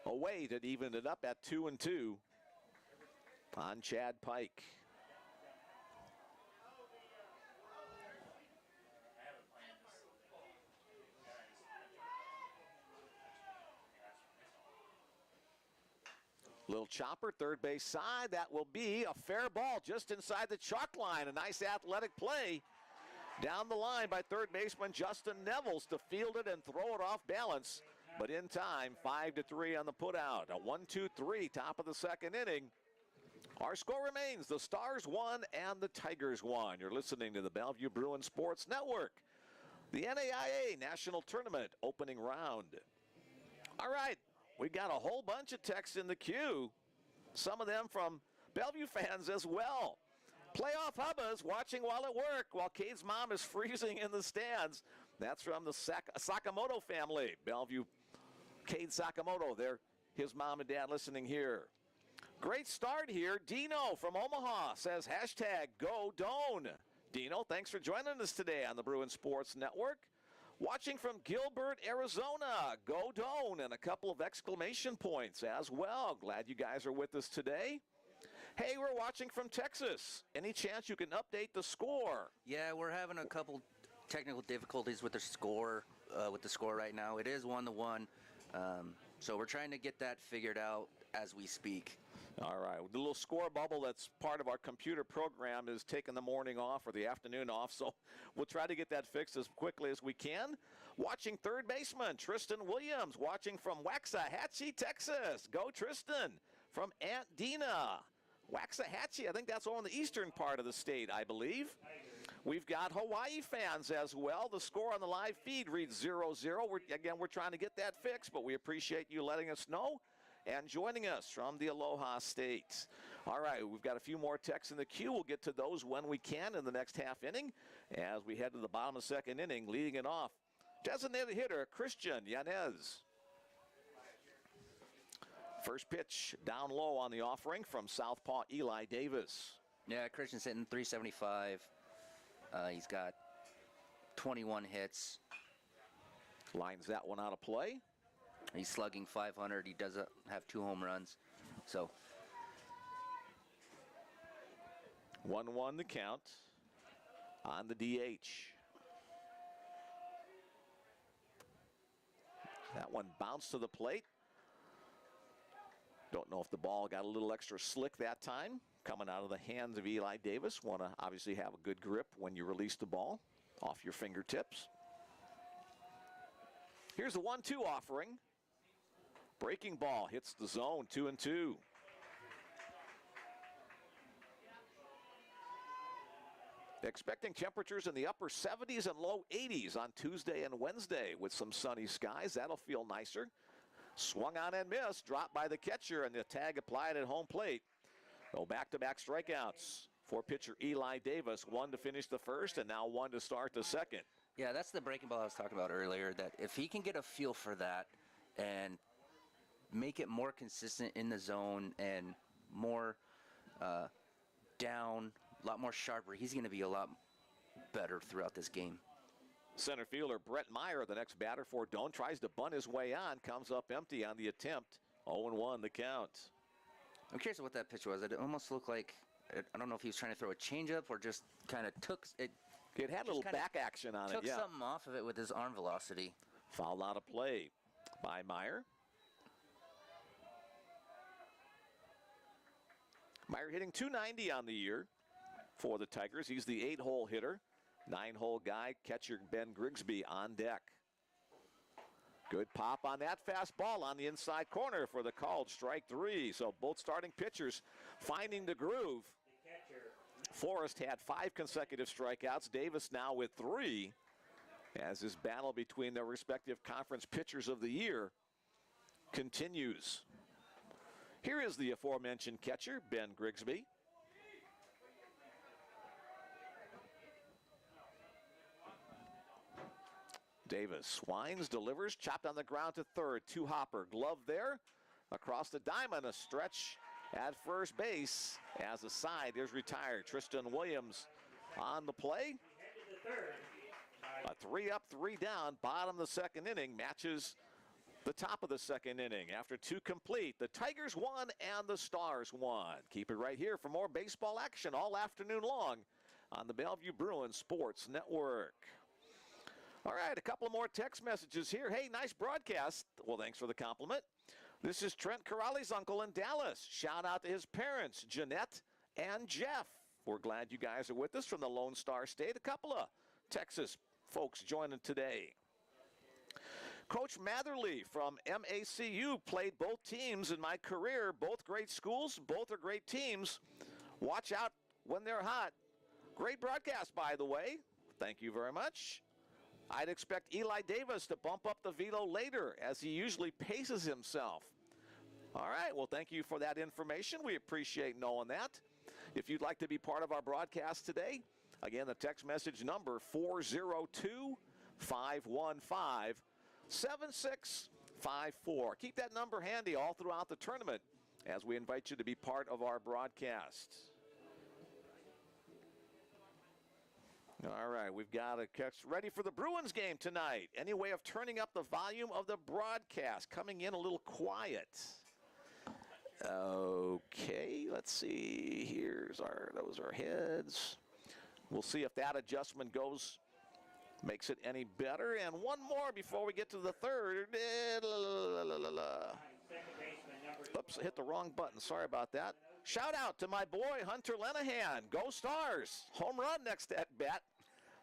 Away to even it up at 2-2 on Chad Pike. Little chopper, third base side. That will be a fair ball just inside the chalk line. A nice athletic play down the line by third baseman Justin Nevels to field it and throw it off balance. But in time, 5-3 on the putout. A 1-2-3, top of the second inning. Our score remains the Stars 1 and the Tigers 1. You're listening to the Bellevue Bruin Sports Network. The NAIA National Tournament opening round. All right, we got a whole bunch of texts in the queue. Some of them from Bellevue fans as well. Playoff Hubbas watching while at work while Cade's mom is freezing in the stands. That's from the Sakamoto family. Bellevue, Cade Sakamoto, they're his mom and dad listening here. Great start here. Dino from Omaha says hashtag go Doane. Dino, thanks for joining us today on the Bruin Sports Network. Watching from Gilbert, Arizona, go Doane, and a couple of exclamation points as well. Glad you guys are with us today. Hey, we're watching from Texas. Any chance you can update the score? Yeah, we're having a couple technical difficulties with the score right now. It is 1-1, so we're trying to get that figured out as we speak. All right, the little score bubble that's part of our computer program is taking the morning off or the afternoon off, so we'll try to get that fixed as quickly as we can. Watching third baseman Tristan Williams, watching from Waxahachie, Texas. Go Tristan. From Aunt Dina. Waxahachie, I think that's on the eastern part of the state, I believe. We've got Hawaii fans as well. The score on the live feed reads 0-0. We're trying to get that fixed, but we appreciate you letting us know and joining us from the Aloha State. All right, we've got a few more texts in the queue. We'll get to those when we can in the next half inning as we head to the bottom of the second inning, leading it off. Designated hitter, Christian Yanez. First pitch down low on the offering from southpaw Eli Davis. Yeah, Christian's hitting 375. He's got 21 hits. Lines that one out of play. He's slugging 500. He does have 2 home runs. So 1-1 the count on the DH. That one bounced to the plate. Don't know if the ball got a little extra slick that time. Coming out of the hands of Eli Davis. Want to obviously have a good grip when you release the ball off your fingertips. Here's the 1-2 offering. Breaking ball hits the zone, 2-2. Expecting temperatures in the upper 70s and low 80s on Tuesday and Wednesday with some sunny skies. That'll feel nicer. Swung on and missed, dropped by the catcher, and the tag applied at home plate. So back-to-back strikeouts for pitcher Eli Davis. 1 to finish the first and now 1 to start the second. yeah, that's the breaking ball I was talking about earlier, that if he can get a feel for that and make it more consistent in the zone and more down, a lot more sharper, he's going to be a lot better throughout this game. Center fielder Brett Meyer, the next batter for Doane, tries to bunt his way on, comes up empty on the attempt. 0-1 the count. I'm curious what that pitch was. It almost looked like, I don't know if he was trying to throw a changeup or just kind of took it. It had a little back action on it, Took something off of it with his arm velocity. Fouled out of play by Meyer. Meyer hitting .290 on the year for the Tigers. He's the 8-hole hitter. 9-hole guy, catcher Ben Grigsby on deck. Good pop on that fastball on the inside corner for the called strike 3. So both starting pitchers finding the groove. Forrest had 5 consecutive strikeouts. Davis now with 3 as his battle between their respective conference pitchers of the year continues. Here is the aforementioned catcher, Ben Grigsby. Davis winds, delivers, chopped on the ground to third. Two-hopper, glove there. Across the diamond, a stretch at first base as the side is retired. Tristan Williams on the play. A 3-up, 3-down, bottom of the second inning matches the top of the second inning. After 2 complete, the Tigers won and the Stars won. Keep it right here for more baseball action all afternoon long on the Bellevue Bruin Sports Network. All right, a couple of more text messages here. Hey, nice broadcast. Well, thanks for the compliment. This is Trent Corrali's uncle in Dallas. Shout out to his parents, Jeanette and Jeff. We're glad you guys are with us from the Lone Star State. A couple of Texas folks joining today. Coach Matherly from MACU played both teams in my career. Both great schools, both are great teams. Watch out when they're hot. Great broadcast, by the way. Thank you very much. I'd expect Eli Davis to bump up the velo later, as he usually paces himself. All right, well, thank you for that information. We appreciate knowing that. If you'd like to be part of our broadcast today, again, the text message number 402-515-7654. Keep that number handy all throughout the tournament as we invite you to be part of our broadcast. All right, we've got a catch ready for the Bruins game tonight. Any way of turning up the volume of the broadcast? Coming in a little quiet. Okay, let's see. Those are heads. We'll see if that adjustment makes it any better. And one more before we get to the third. Oops, I hit the wrong button. Sorry about that. Shout out to my boy, Hunter Lenahan. Go Stars. Home run next at bat.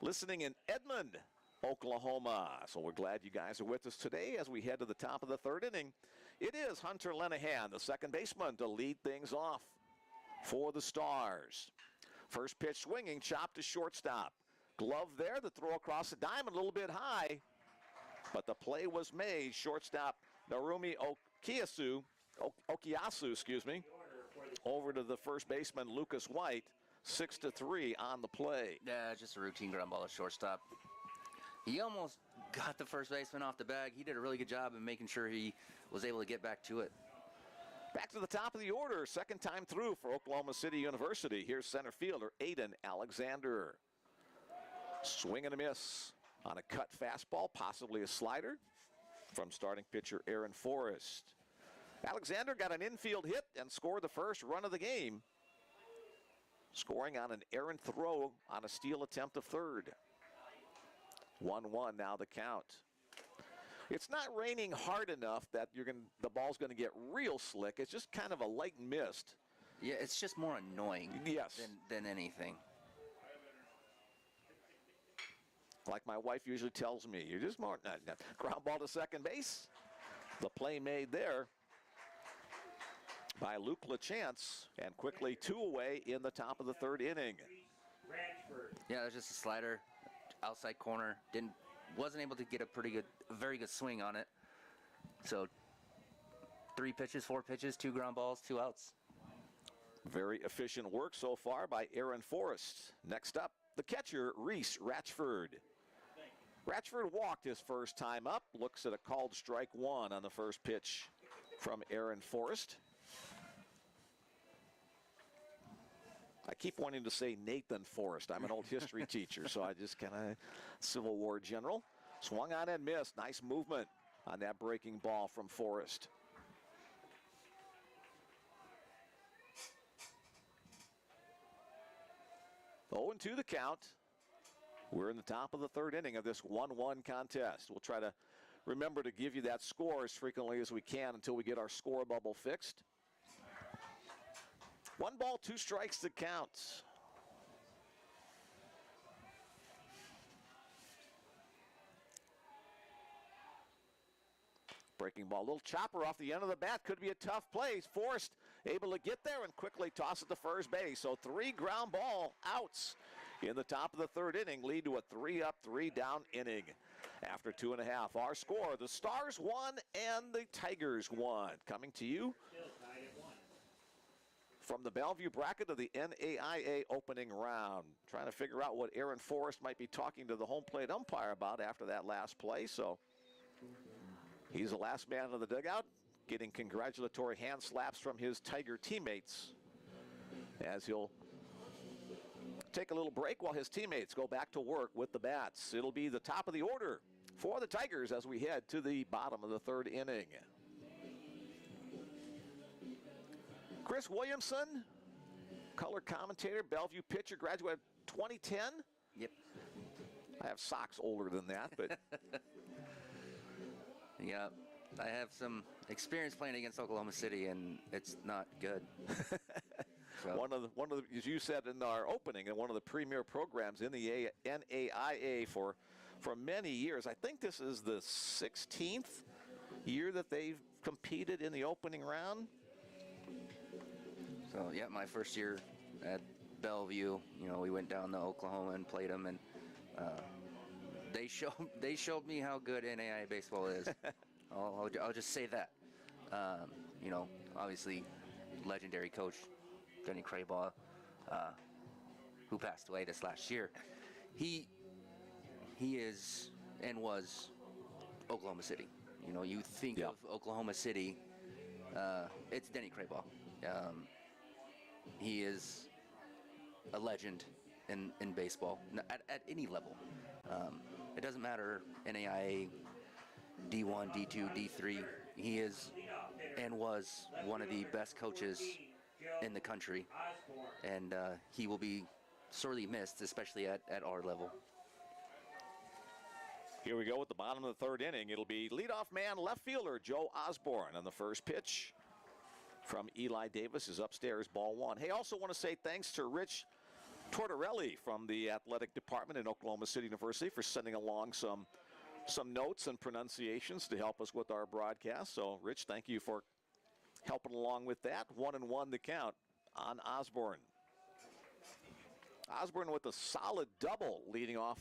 Listening in Edmond, Oklahoma. So we're glad you guys are with us today as we head to the top of the third inning. It is Hunter Lenahan, the second baseman, to lead things off for the Stars. First pitch swinging, chopped to shortstop. Glove there, the throw across the diamond a little bit high, but the play was made. Shortstop Narumi Okiyasu, over to the first baseman Lucas White, 6-3 on the play. Yeah, just a routine ground ball to shortstop. He almost got the first baseman off the bag. He did a really good job in making sure he was able to get back to it. Back to the top of the order, second time through for Oklahoma City University. Here's center fielder Aiden Alexander. Swing and a miss on a cut fastball, possibly a slider from starting pitcher Aaron Forrest. Alexander got an infield hit and scored the first run of the game, scoring on an errant throw on a steal attempt of third. 1-1 now the count. It's not raining hard enough that the ball's going to get real slick. It's just kind of a light mist. Yeah, it's just more annoying than anything. Like my wife usually tells me, you're just more ground ball to second base. The play made there by Luke LaChance, and quickly 2 away in the top of the third inning. Yeah, it was just a slider, outside corner. Wasn't able to get a very good swing on it. So 3 pitches, 4 pitches, 2 ground balls, 2 outs. Very efficient work so far by Aaron Forrest. Next up, the catcher, Reese Ratchford. Ratchford walked his first time up. Looks at a called strike 1 on the first pitch from Aaron Forrest. I keep wanting to say Nathan Forrest. I'm an old history teacher, so I just kind of Civil War general. Swung on and missed. Nice movement on that breaking ball from Forrest. Oh, 0-2 the count. We're in the top of the third inning of this 1-1 contest. We'll try to remember to give you that score as frequently as we can until we get our score bubble fixed. 1 ball, 2 strikes to count. Breaking ball, a little chopper off the end of the bat. Could be a tough play. Forrest able to get there and quickly toss it to first base. So 3 ground ball outs in the top of the third inning lead to a 3-up, 3-down inning. After 2.5, our score, the Stars won and the Tigers won. Coming to you from the Bellevue bracket of the NAIA opening round. Trying to figure out what Aaron Forrest might be talking to the home plate umpire about after that last play. So he's the last man of the dugout, getting congratulatory hand slaps from his Tiger teammates as he'll take a little break while his teammates go back to work with the bats. It'll be the top of the order for the Tigers as we head to the bottom of the third inning. Chris Williamson, color commentator, Bellevue pitcher, graduated 2010. Yep. I have socks older than that, but yeah, I have some experience playing against Oklahoma City, and it's not good. So. One of the, as you said in our opening, and one of the premier programs in the NAIA for many years. I think this is the 16th year that they've competed in the opening round. So yeah, my first year at Bellevue, we went down to Oklahoma and played them, and they showed me how good NAIA baseball is. I'll just say that. Obviously, legendary coach Doane who passed away this last year. He is and was Oklahoma City. You think of Oklahoma City, it's Denny Craybaugh. He is a legend in baseball at any level. It doesn't matter NAIA, D1, D2, D3. He is and was one of the best coaches in the country, and he will be sorely missed, especially at our level. Here we go with the bottom of the third inning. It'll be leadoff man, left fielder Joe Osborne on the first pitch from Eli Davis is upstairs, ball one. Hey, also want to say thanks to Rich Tortorelli from the athletic department in Oklahoma City University for sending along some notes and pronunciations to help us with our broadcast. So, Rich, thank you for helping along with that. 1-1 the count on Osborne. Osborne with a solid double leading off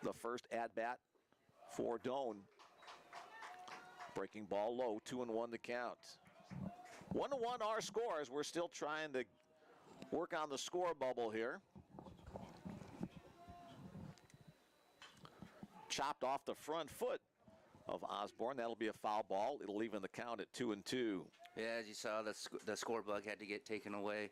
the first at-bat for Doane. Breaking ball low, 2-1 the count. 1-1 our scores. We're still trying to work on the score bubble here. Chopped off the front foot of Osborne. That'll be a foul ball. It'll even the count at 2-2. Yeah, as you saw, the score bug had to get taken away.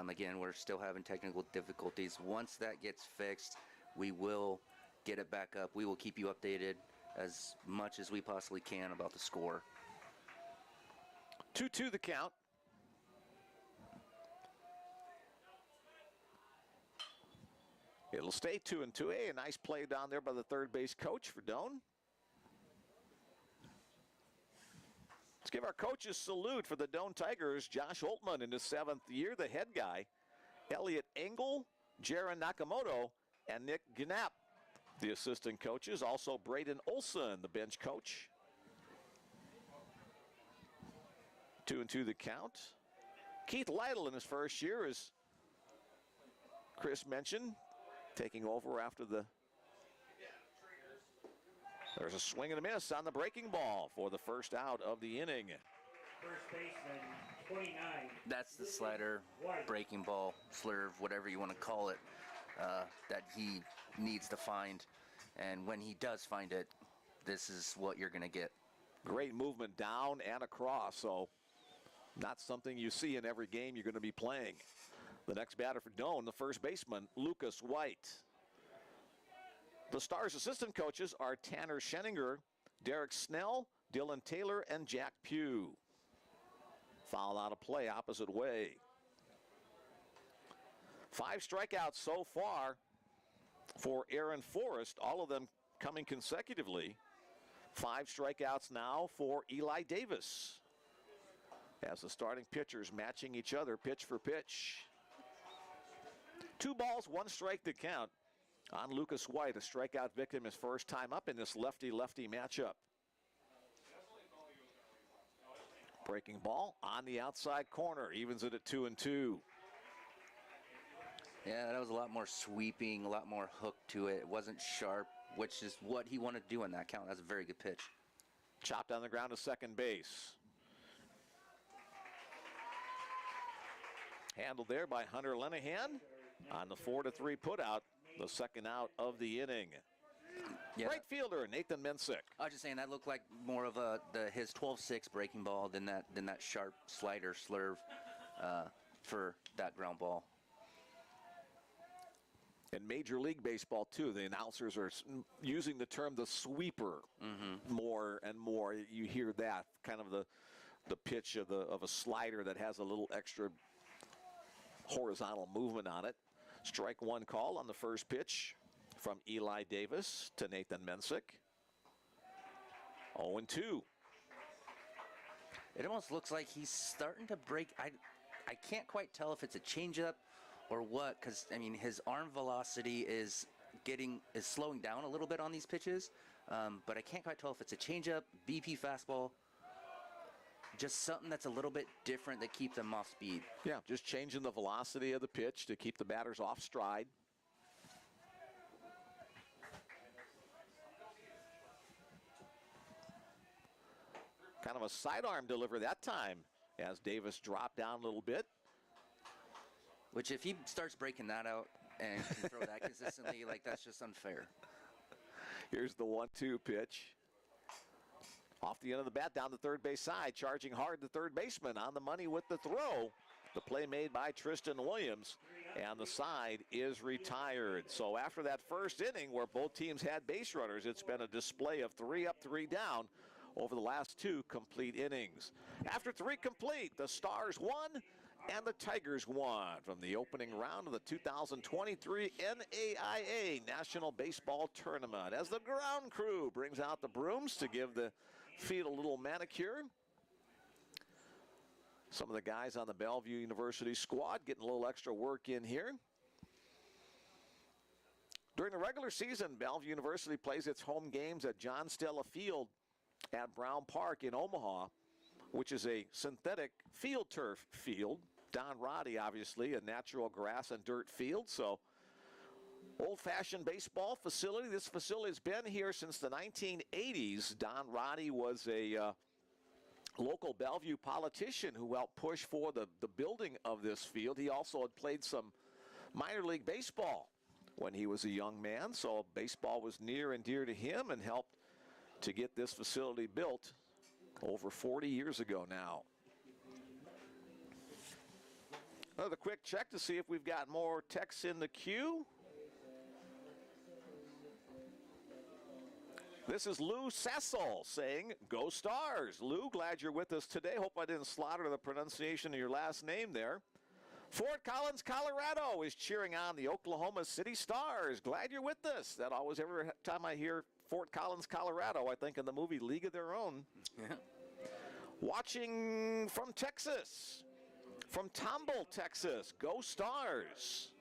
Again, we're still having technical difficulties. Once that gets fixed, we will get it back up. We will keep you updated as much as we possibly can about the score. 2-2 the count. It'll stay 2-2. Hey, a nice play down there by the third base coach for Doane. Let's give our coaches salute for the Doane Tigers. Josh Holtman in his 7th year, the head guy. Elliot Engel, Jaron Nakamoto, and Nick Gnapp, the assistant coaches. Also Braden Olson, the bench coach. 2-2 the count. Keith Lytle in his first year, as Chris mentioned, taking over after there's a swing and a miss on the breaking ball for the first out of the inning. First baseman, 29. That's the slider, breaking ball, slurve, whatever you want to call it, that he needs to find. And when he does find it, this is what you're going to get. Great movement down and across, so not something you see in every game you're going to be playing. The next batter for Doane, the first baseman, Lucas White. The Stars' assistant coaches are Tanner Scheninger, Derek Snell, Dylan Taylor, and Jack Pugh. Foul out of play, opposite way. 5 strikeouts so far for Aaron Forrest, all of them coming consecutively. 5 strikeouts now for Eli Davis, as the starting pitchers matching each other pitch for pitch. 2 balls, 1 strike to count on Lucas White, a strikeout victim his first time up in this lefty-lefty matchup. Breaking ball on the outside corner, evens it at 2-2. Yeah, that was a lot more sweeping, a lot more hook to it. It wasn't sharp, which is what he wanted to do in that count. That's a very good pitch. Chopped on the ground to second base. Handled there by Hunter Lenahan on the 4-3 putout, the second out of the inning. Yeah. Right fielder Nathan Mensick. I was just saying that looked like more of his 12-6 breaking ball than that sharp slider slurve for that ground ball. In Major League Baseball, too, the announcers are using the term the sweeper more and more. You hear that, kind of the pitch of a slider that has a little extra horizontal movement on it. Strike one call on the first pitch from Eli Davis to Nathan Mensick. 0-2. It almost looks like he's starting to break. I can't quite tell if it's a changeup or what, because I mean his arm velocity is slowing down a little bit on these pitches, but I can't quite tell if it's a changeup, BP fastball, just something that's a little bit different that keeps them off speed. Yeah, just changing the velocity of the pitch to keep the batters off stride. Kind of a sidearm delivery that time as Davis dropped down a little bit. Which if he starts breaking that out and can throw that consistently, like that's just unfair. Here's the 1-2 pitch. Off the end of the bat, down the third base side, charging hard the third baseman on the money with the throw. The play made by Tristan Williams, and the side is retired. So after that first inning where both teams had base runners, it's been a display of 3 up, 3 down over the last 2 complete innings. After 3 complete, the Stars won and the Tigers won from the opening round of the 2023 NAIA National Baseball Tournament as the ground crew brings out the brooms to give the field a little manicure. Some of the guys on the Bellevue University squad getting a little extra work in here. During the regular season, Bellevue University plays its home games at John Stella Field at Brown Park in Omaha, which is a synthetic field turf field. Don Roddy, obviously, a natural grass and dirt field. So old-fashioned baseball facility. This facility has been here since the 1980s. Don Roddy was a local Bellevue politician who helped push for the building of this field. He also had played some minor league baseball when he was a young man. So baseball was near and dear to him and helped to get this facility built over 40 years ago now. Another quick check to see if we've got more texts in the queue. This is Lou Sassel saying, "Go Stars." Lou, glad you're with us today. Hope I didn't slaughter the pronunciation of your last name there. Fort Collins, Colorado is cheering on the Oklahoma City Stars. Glad you're with us. That always, every time I hear Fort Collins, Colorado, I think of the movie League of Their Own. Yeah. Watching from Texas, from Tomball, Texas, Go Stars.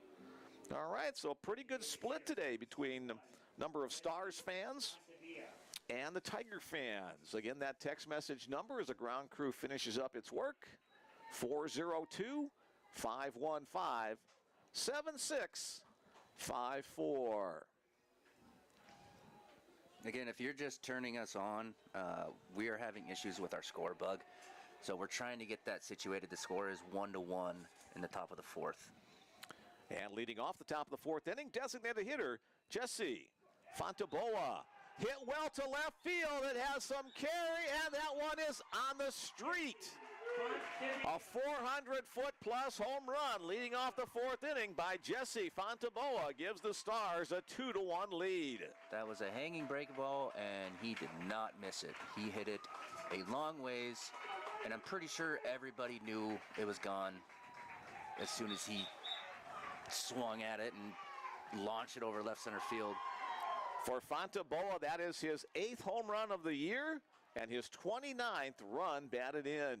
All right, so a pretty good split today between the number of Stars fans and the Tiger fans. Again, that text message number as the ground crew finishes up its work, 402-515-7654. Again, if you're just turning us on, we are having issues with our score bug. So we're trying to get that situated. The score is 1-1 in the top of the 4th. And leading off the top of the 4th inning, designated hitter Jesse Fontaboa. Hit well to left field. It has some carry, and that one is on the street. A 400-foot-plus home run leading off the 4th inning by Jesse Fontaboa gives the Stars a 2-1 lead. That was a hanging break ball, and he did not miss it. He hit it a long ways, and I'm pretty sure everybody knew it was gone as soon as he swung at it and launched it over left center field. For Fontaboa, that is his 8th home run of the year and his 29th run batted in.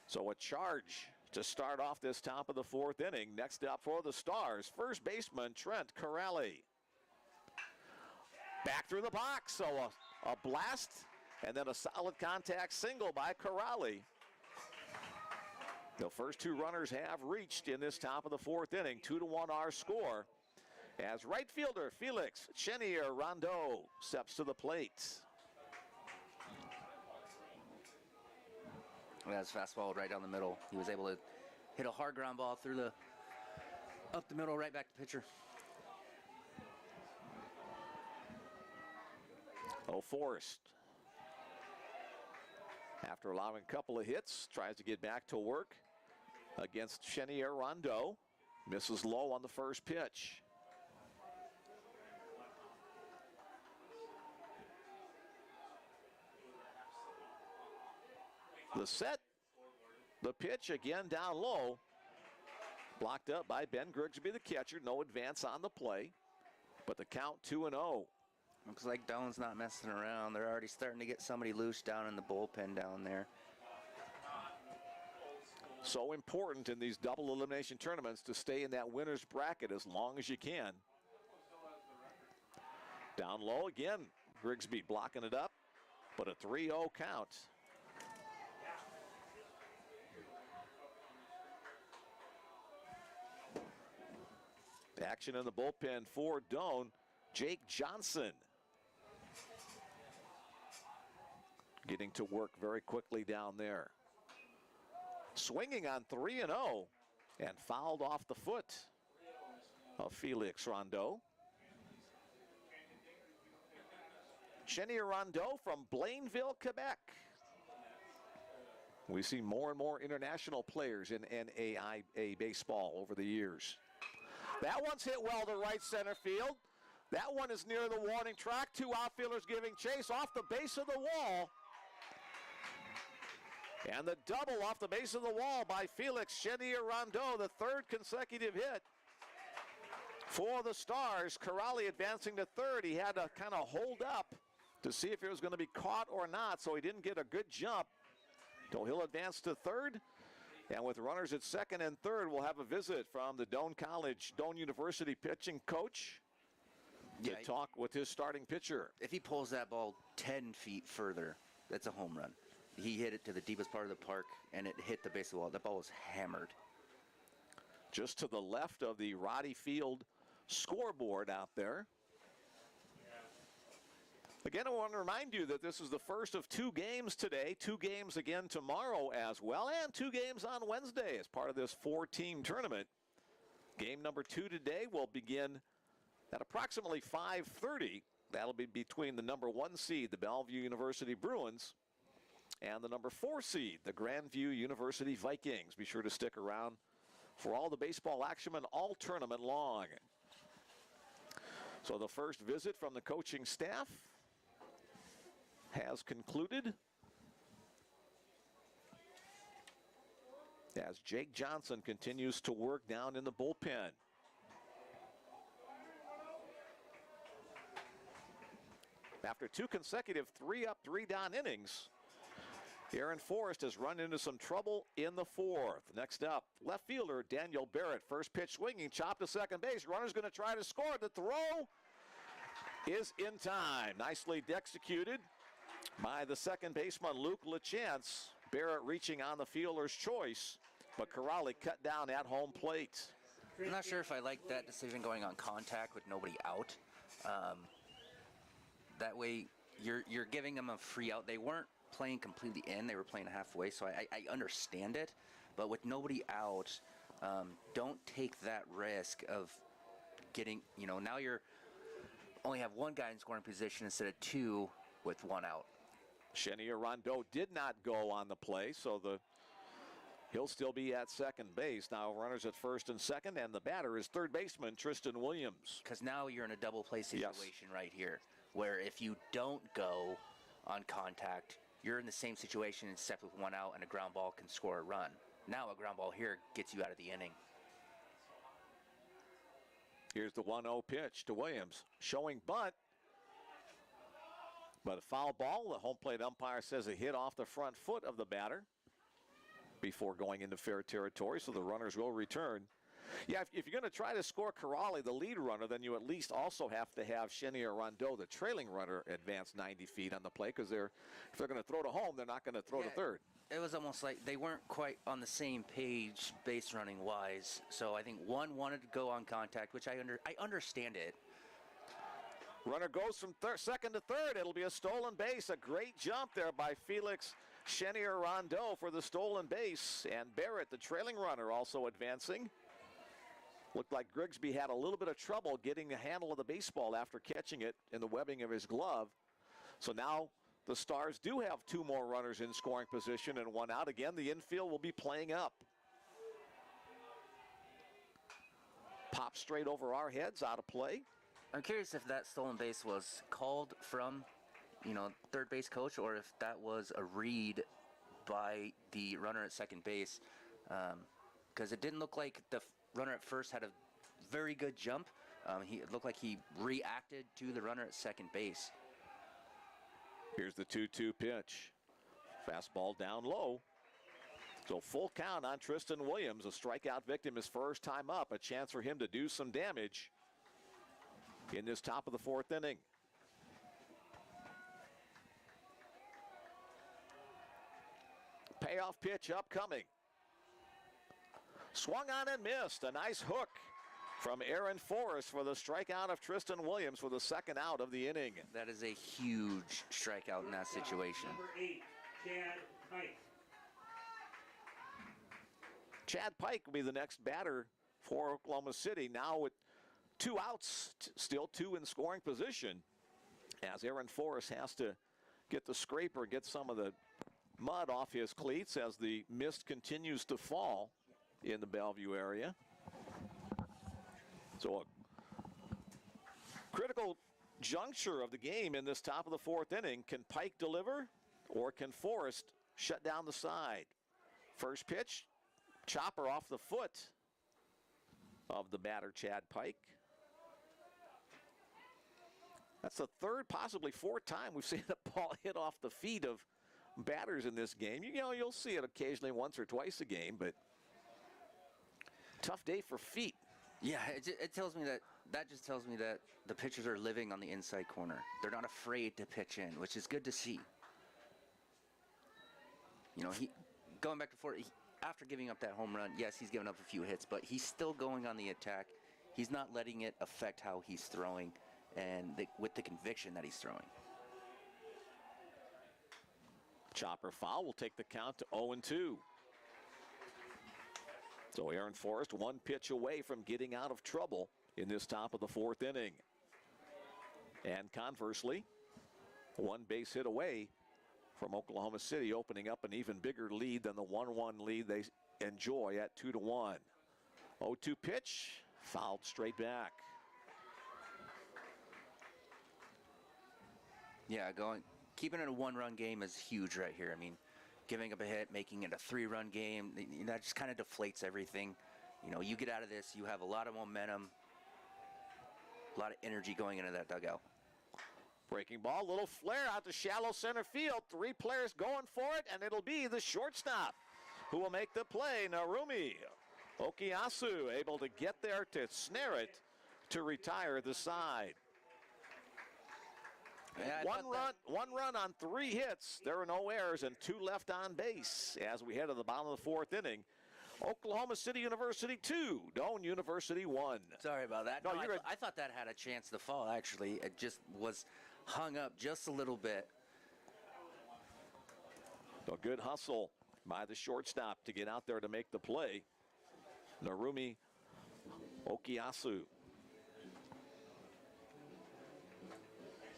So a charge to start off this top of the 4th inning. Next up for the Stars, first baseman Trent Corrali. Back through the box, so a blast and then a solid contact single by Corrali. The first 2 runners have reached in this top of the 4th inning. 2-1 our score as right fielder Felix Chenier-Rondeau steps to the plate. That's fastball right down the middle. He was able to hit a hard ground ball through the up the middle, right back to pitcher. Forrest, after allowing a couple of hits, tries to get back to work against Chenier-Rondeau. Misses low on the first pitch. The set, the pitch again down low. Blocked up by Ben Grigsby, the catcher. No advance on the play, but the count 2-0. Looks like Doane's not messing around. They're already starting to get somebody loose down in the bullpen down there. So important in these double elimination tournaments to stay in that winner's bracket as long as you can. Down low again, Grigsby blocking it up, but a 3-0 count. Action in the bullpen for Doane, Jake Johnson. Getting to work very quickly down there. Swinging on 3-0 and fouled off the foot of Felix Rondeau. Chenier Rondeau from Blainville, Quebec. We see more and more international players in NAIA baseball over the years. That one's hit well to right center field. That one is near the warning track. Two outfielders giving chase off the base of the wall. And the double off the base of the wall by Felix Chenier Rondeau, the third consecutive hit for the Stars. Corrali advancing to third. He had to kind of hold up to see if it was going to be caught or not, so he didn't get a good jump. So he'll advance to third. And with runners at second and third, we'll have a visit from the Doane University pitching coach to talk with his starting pitcher. If he pulls that ball 10 feet further, that's a home run. He hit it to the deepest part of the park, and it hit the base of the wall. The ball was hammered. Just to the left of the Roddy Field scoreboard out there. Again, I want to remind you that this is the first of 2 games today, 2 games again tomorrow as well, and 2 games on Wednesday as part of this 4-team tournament. Game number 2 today will begin at approximately 5:30. That'll be between the number 1 seed, the Bellevue University Bruins, and the number 4 seed, the Grandview University Vikings. Be sure to stick around for all the baseball action all tournament long. So the first visit from the coaching staff has concluded as Jake Johnson continues to work down in the bullpen. After 2 consecutive 3-up, 3-down innings, Aaron Forrest has run into some trouble in the 4th. Next up, left fielder Daniel Barrett. First pitch swinging, chopped to second base. Runner's going to try to score. The throw is in time. Nicely executed by the second baseman, Luke LaChance. Barrett reaching on the fielder's choice, but Corrali cut down at home plate. I'm not sure if I like that decision going on contact with nobody out. That way, you're giving them a free out. They weren't playing completely in. They were playing halfway, so I understand it. But with nobody out, don't take that risk of getting, now you're only have 1 guy in scoring position instead of 2 with 1 out. Chenier Rondeau did not go on the play, so he'll still be at second base. Now runners at first and second, and the batter is third baseman Tristan Williams. Because now you're in a double play situation right here, where if you don't go on contact, you're in the same situation except with 1 out and a ground ball can score a run. Now a ground ball here gets you out of the inning. Here's the 1-0 pitch to Williams, showing bunt. But a foul ball, the home plate umpire says a hit off the front foot of the batter before going into fair territory, so the runners will return. Yeah, if you're going to try to score Corrali, the lead runner, then you at least also have to have Chenier Rondeau, the trailing runner, advance 90 feet on the play, because if they're going to throw to home, they're not going to throw to third. It was almost like they weren't quite on the same page base running wise, so I think one wanted to go on contact, which I understand it. Runner goes from second to third. It'll be a stolen base. A great jump there by Felix Chenier Rondeau for the stolen base. And Barrett, the trailing runner, also advancing. Looked like Grigsby had a little bit of trouble getting the handle of the baseball after catching it in the webbing of his glove. So now the Stars do have 2 more runners in scoring position and 1 out. Again, the infield will be playing up. Pop straight over our heads, out of play. I'm curious if that stolen base was called from, third base coach, or if that was a read by the runner at second base, because it didn't look like the runner at first had a very good jump. It looked like he reacted to the runner at second base. Here's the 2-2 pitch. Fastball down low. So full count on Tristan Williams, a strikeout victim his first time up. A chance for him to do some damage in this top of the fourth inning. Payoff pitch upcoming. Swung on and missed. A nice hook from Aaron Forrest for the strikeout of Tristan Williams for the second out of the inning. That is a huge strikeout in that situation. Number 8, Chad Pike. Chad Pike will be the next batter for Oklahoma City. Now with 2 outs, still 2 in scoring position, as Aaron Forrest has to get the scraper, get some of the mud off his cleats as the mist continues to fall in the Bellevue area. So a critical juncture of the game in this top of the fourth inning. Can Pike deliver, or can Forrest shut down the side? First pitch, chopper off the foot of the batter, Chad Pike. That's the third, possibly fourth time we've seen the ball hit off the feet of batters in this game. You know, you'll see it occasionally once or twice a game, but tough day for feet. Yeah, it tells me that just tells me that the pitchers are living on the inside corner. They're not afraid to pitch in, which is good to see. You know, going back to Ford, after giving up that home run, yes, he's given up a few hits, but he's still going on the attack. He's not letting it affect how he's throwing and with the conviction that he's throwing. Chopper foul will take the count to 0-2. So Aaron Forrest 1 pitch away from getting out of trouble in this top of the fourth inning. And conversely, 1 base hit away from Oklahoma City, opening up an even bigger lead than the 1-1 lead they enjoy at 2-1. 0-2 pitch, fouled straight back. Yeah, keeping it a 1-run game is huge right here. I mean, giving up a hit, making it a 3-run game, that just kind of deflates everything. You know, you get out of this, you have a lot of momentum, a lot of energy going into that dugout. Breaking ball, little flare out to shallow center field. 3 players going for it, and it'll be the shortstop who will make the play. Narumi Okiasu able to get there to snare it to retire the side. Yeah, one run on 3 hits. There are no errors and 2 left on base as we head to the bottom of the fourth inning. Oklahoma City University 2, Doane University 1. Sorry about that. No, I thought that had a chance to fall, actually. It just was hung up just a little bit. A good hustle by the shortstop to get out there to make the play. Narumi Okiasu.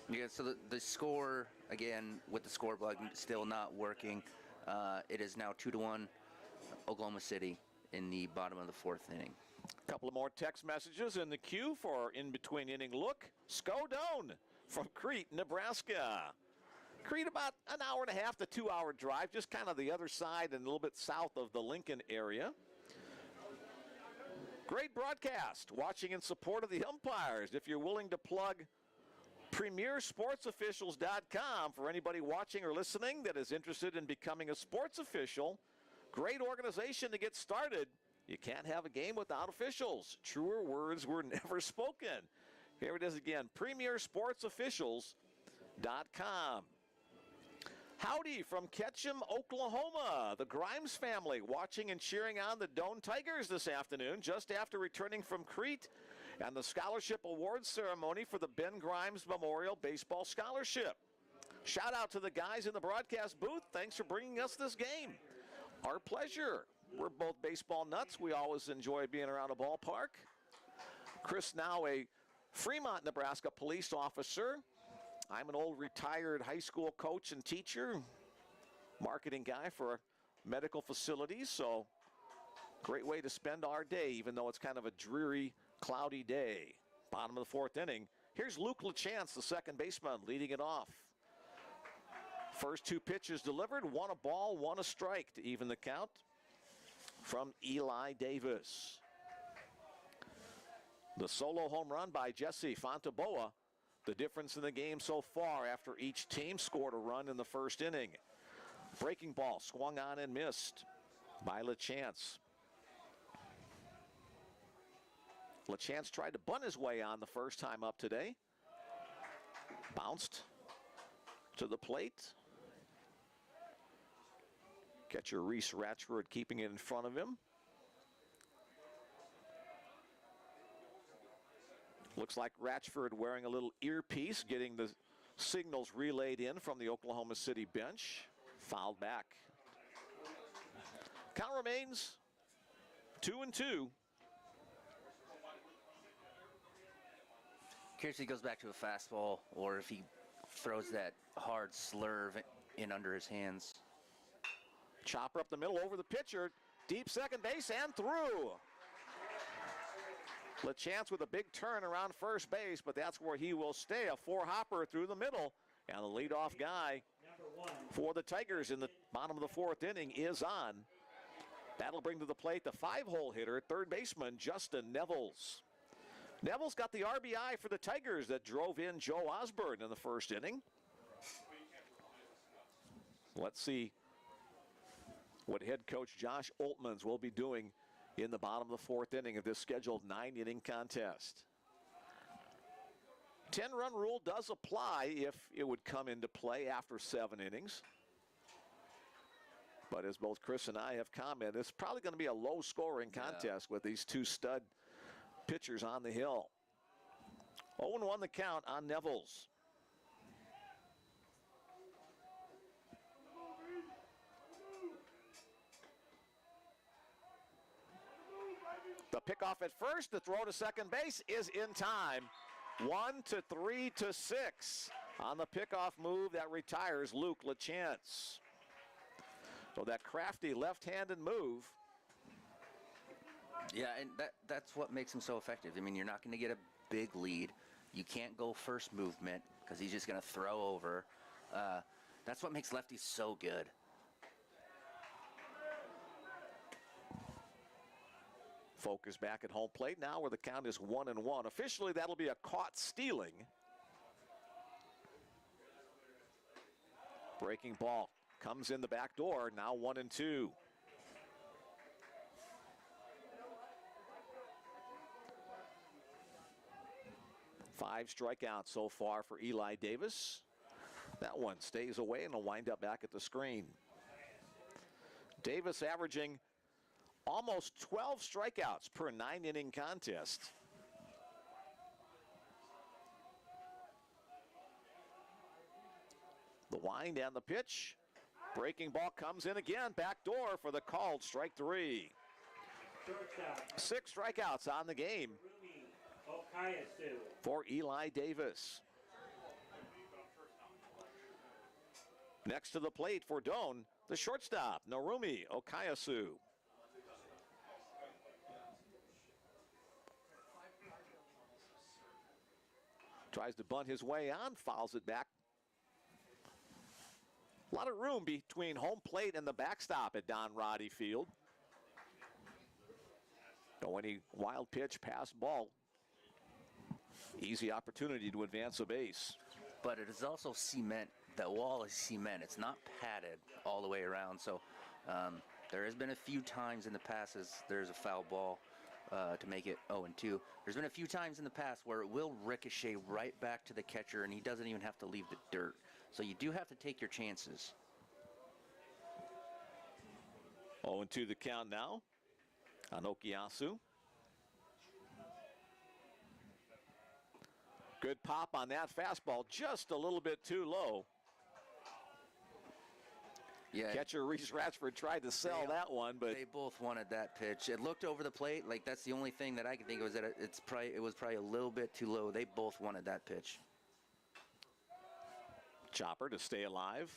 Yeah, so the score, again, with the score bug still not working, it is now 2-1 Oklahoma City in the bottom of the fourth inning. A couple of more text messages in the queue for our in-between inning look. Doane from Crete, Nebraska. Crete about an hour and a half to 2-hour drive, just kind of the other side and a little bit south of the Lincoln area. Great broadcast, watching in support of the umpires. If you're willing to plug PremierSportsOfficials.com for anybody watching or listening that is interested in becoming a sports official. Great organization to get started. You can't have a game without officials. Truer words were never spoken. Here it is again, PremierSportsOfficials.com. Howdy from Ketchum, Oklahoma. The Grimes family watching and cheering on the Doane Tigers this afternoon just after returning from Crete and the scholarship awards ceremony for the Ben Grimes Memorial Baseball Scholarship. Shout out to the guys in the broadcast booth. Thanks for bringing us this game. Our pleasure. We're both baseball nuts. We always enjoy being around a ballpark. Chris, now a Fremont, Nebraska police officer. I'm an old retired high school coach and teacher, marketing guy for medical facilities, so great way to spend our day, even though it's kind of a dreary, cloudy day. Bottom of the fourth inning. Here's Luke LaChance, the second baseman, leading it off. First 2 pitches delivered, 1 a ball, 1 a strike to even the count from Eli Davis. The solo home run by Jesse Fontaboa, the difference in the game so far after each team scored a run in the first inning. Breaking ball swung on and missed by LaChance. LaChance tried to bunt his way on the first time up today. Bounced to the plate. Catcher Reese Ratchford keeping it in front of him. Looks like Ratchford wearing a little earpiece, getting the signals relayed in from the Oklahoma City bench. Fouled back. Count remains 2-2. Curious if he goes back to a fastball or if he throws that hard slurve in under his hands. Chopper up the middle over the pitcher. Deep second base and through. LaChance with a big turn around first base, but that's where he will stay. A four-hopper through the middle. And the leadoff guy for the Tigers in the bottom of the fourth inning is on. That'll bring to the plate the five-hole hitter, third baseman Justin Nevels. Nevels got the RBI for the Tigers that drove in Joe Osborne in the first inning. Let's see what head coach Josh Oltmans will be doing in the bottom of the fourth inning of this scheduled 9-inning contest. 10-run rule does apply if it would come into play after 7 innings. But as both Chris and I have commented, it's probably going to be a low-scoring contest with these two stud pitchers on the hill. 0-1 the count on Nevels. The pickoff at first, the throw to second base is in time. 1-3-6 on the pickoff move that retires Luke LaChance. So that crafty left-handed move. Yeah, and that's what makes him so effective. I mean, you're not going to get a big lead. You can't go first movement because he's just going to throw over. That's what makes lefties so good. Focus back at home plate now where the count is 1-1. Officially, that'll be a caught stealing. Breaking ball comes in the back door, now 1-2. Five strikeouts so far for Eli Davis. That one stays away and will wind up back at the screen. Davis averaging almost 12 strikeouts per 9-inning contest. The wind and the pitch. Breaking ball comes in again. Back door for the called strike 3. 6 strikeouts on the game for Eli Davis. Next to the plate for Doane, the shortstop, Narumi Okayasu. Tries to bunt his way on, fouls it back. A lot of room between home plate and the backstop at Don Roddy Field. Doane wild pitch, pass ball. Easy opportunity to advance a base. But it is also cement. The wall is cement. It's not padded all the way around. So there has been a few times in the past as there's a foul ball to make it 0-2. There's been a few times in the past where it will ricochet right back to the catcher and he doesn't even have to leave the dirt. So you do have to take your chances. 0-2 the count now on Okayasu. Good pop on that fastball, just a little bit too low. Yeah, catcher Reese Ratchford tried to sell that one, but they both wanted that pitch. It looked over the plate, like that's the only thing that I can think of was that it was probably a little bit too low. They both wanted that pitch. Chopper to stay alive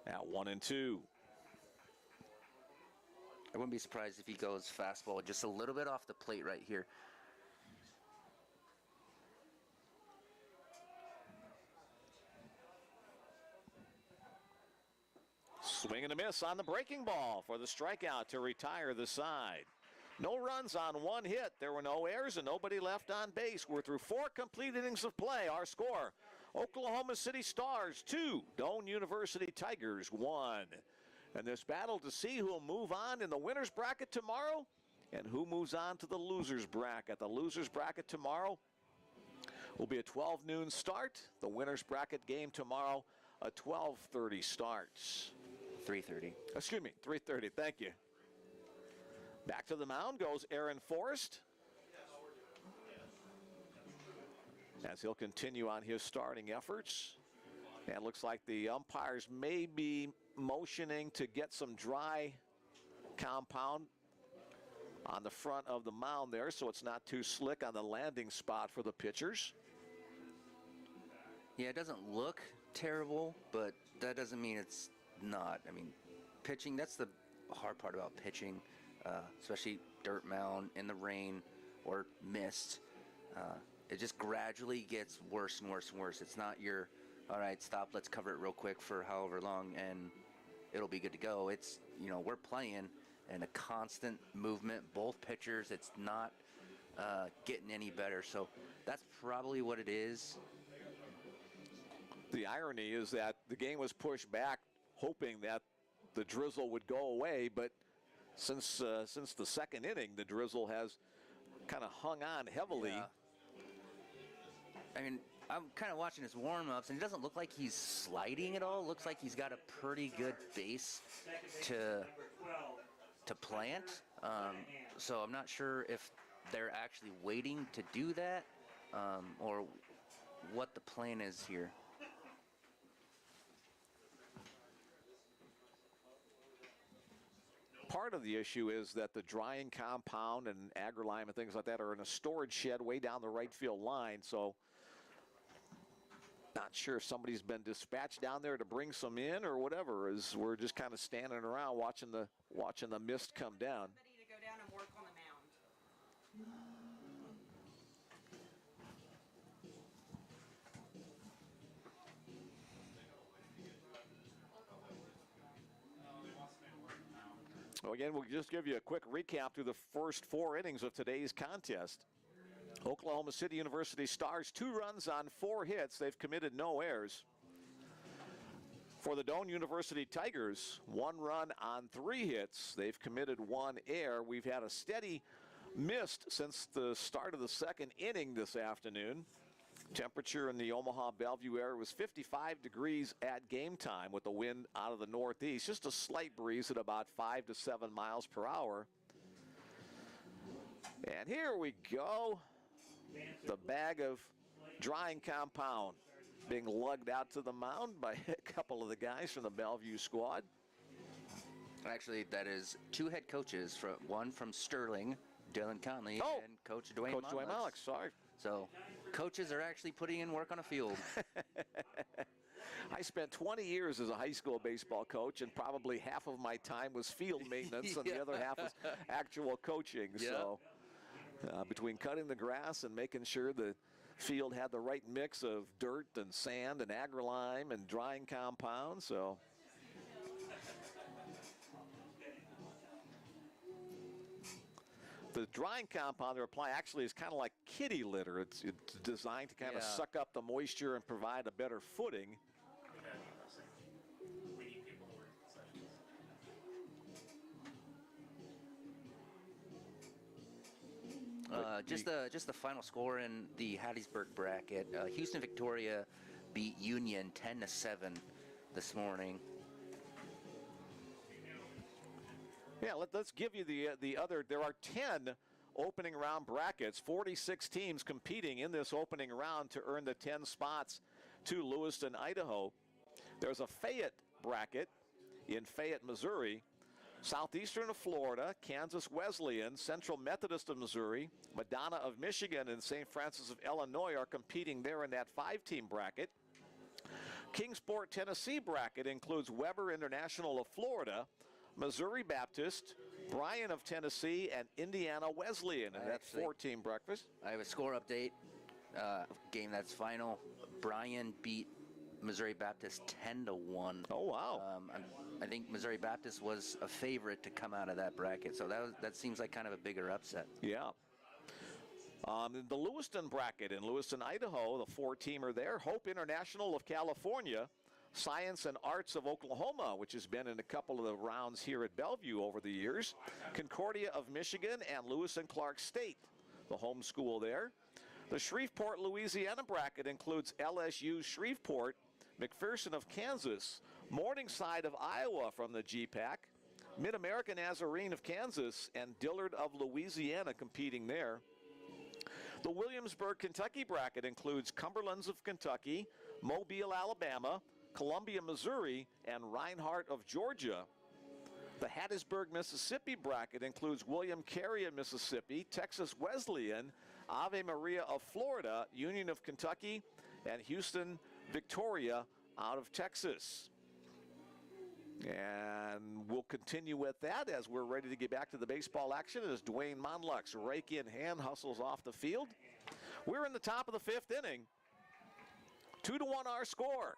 at 1-2. I wouldn't be surprised if he goes fastball just a little bit off the plate right here. Swing and a miss on the breaking ball for the strikeout to retire the side. No runs on one hit. There were no errors and nobody left on base. We're through 4 complete innings of play. Our score, Oklahoma City Stars 2, Doane University Tigers 1. And this battle to see who will move on in the winner's bracket tomorrow and who moves on to the loser's bracket. The loser's bracket tomorrow will be a 12 noon start. The winner's bracket game tomorrow, a 12:30 starts. 3:30. Excuse me, 3:30. Thank you. Back to the mound goes Aaron Forrest, as he'll continue on his starting efforts. And it looks like the umpires may be motioning to get some dry compound on the front of the mound there, so it's not too slick on the landing spot for the pitchers. Yeah, it doesn't look terrible, but that doesn't mean it's not. I mean, pitching, that's the hard part about pitching, especially dirt mound in the rain or mist. It just gradually gets worse and worse and worse. It's not your, all right, stop, let's cover it real quick for however long and it'll be good to go. It's, you know, we're playing in a constant movement, both pitchers. It's not getting any better. So that's probably what it is. The irony is that the game was pushed back hoping that the drizzle would go away, but since the second inning, the drizzle has kind of hung on heavily. Yeah. I mean, I'm kind of watching his warm-ups, and it doesn't look like he's sliding at all. It looks like he's got a pretty good base to plant. So I'm not sure if they're actually waiting to do that or what the plan is here. Part of the issue is that the drying compound and agrolime and things like that are in a storage shed way down the right field line, so not sure if somebody's been dispatched down there to bring some in or whatever, as we're just kind of standing around watching the mist come down. To go down and work on the mound. Well, again, we'll just give you a quick recap through the first 4 innings of today's contest. Oklahoma City University Stars 2 runs on 4 hits. They've committed no errors. For the Doane University Tigers, 1 run on 3 hits. They've committed 1 error. We've had a steady mist since the start of the second inning this afternoon. Temperature in the Omaha Bellevue area was 55 degrees at game time with the wind out of the northeast. Just a slight breeze at about 5 to 7 miles per hour. And here we go. The bag of drying compound being lugged out to the mound by a couple of the guys from the Bellevue squad. Actually, that is 2 head coaches, one from Sterling, Dylan Conley, and Coach Doane Malik. Sorry. So coaches are actually putting in work on a field. I spent 20 years as a high school baseball coach, and probably half of my time was field maintenance and the other half was actual coaching. Yeah. So between cutting the grass and making sure the field had the right mix of dirt and sand and agrolime and drying compound. So the drying compound they apply actually is kind of like kitty litter. It's designed to kind of suck up the moisture and provide a better footing. Just the final score in the Hattiesburg bracket. Houston Victoria beat Union 10-7 this morning. Yeah, let's give you the other. There are 10 opening round brackets, 46 teams competing in this opening round to earn the 10 spots to Lewiston, Idaho. There's a Fayette bracket in Fayette, Missouri. Southeastern of Florida, Kansas Wesleyan, Central Methodist of Missouri, Madonna of Michigan, and St. Francis of Illinois are competing there in that 5-team bracket. Kingsport, Tennessee bracket includes Weber International of Florida, Missouri Baptist, Bryan of Tennessee, and Indiana Wesleyan in that 4-team breakfast. I have a score update. Game that's final. Bryan beat Missouri Baptist 10-1. Oh, wow. I think Missouri Baptist was a favorite to come out of that bracket, so that seems like kind of a bigger upset. Yeah. In the Lewiston bracket in Lewiston, Idaho, the 4-teamer there, Hope International of California, Science and Arts of Oklahoma, which has been in a couple of the rounds here at Bellevue over the years, Concordia of Michigan, and Lewis and Clark State, the home school there. The Shreveport, Louisiana bracket includes LSU Shreveport, McPherson of Kansas, Morningside of Iowa from the GPAC, Mid-American Nazarene of Kansas, and Dillard of Louisiana competing there. The Williamsburg, Kentucky bracket includes Cumberlands of Kentucky, Mobile, Alabama, Columbia, Missouri, and Reinhardt of Georgia. The Hattiesburg, Mississippi bracket includes William Carey of Mississippi, Texas Wesleyan, Ave Maria of Florida, Union of Kentucky, and Houston Victoria out of Texas. And we'll continue with that as we're ready to get back to the baseball action as Doane Monlux, rake in hand, hustles off the field. We're in the top of the 5th inning. 2-1 our score.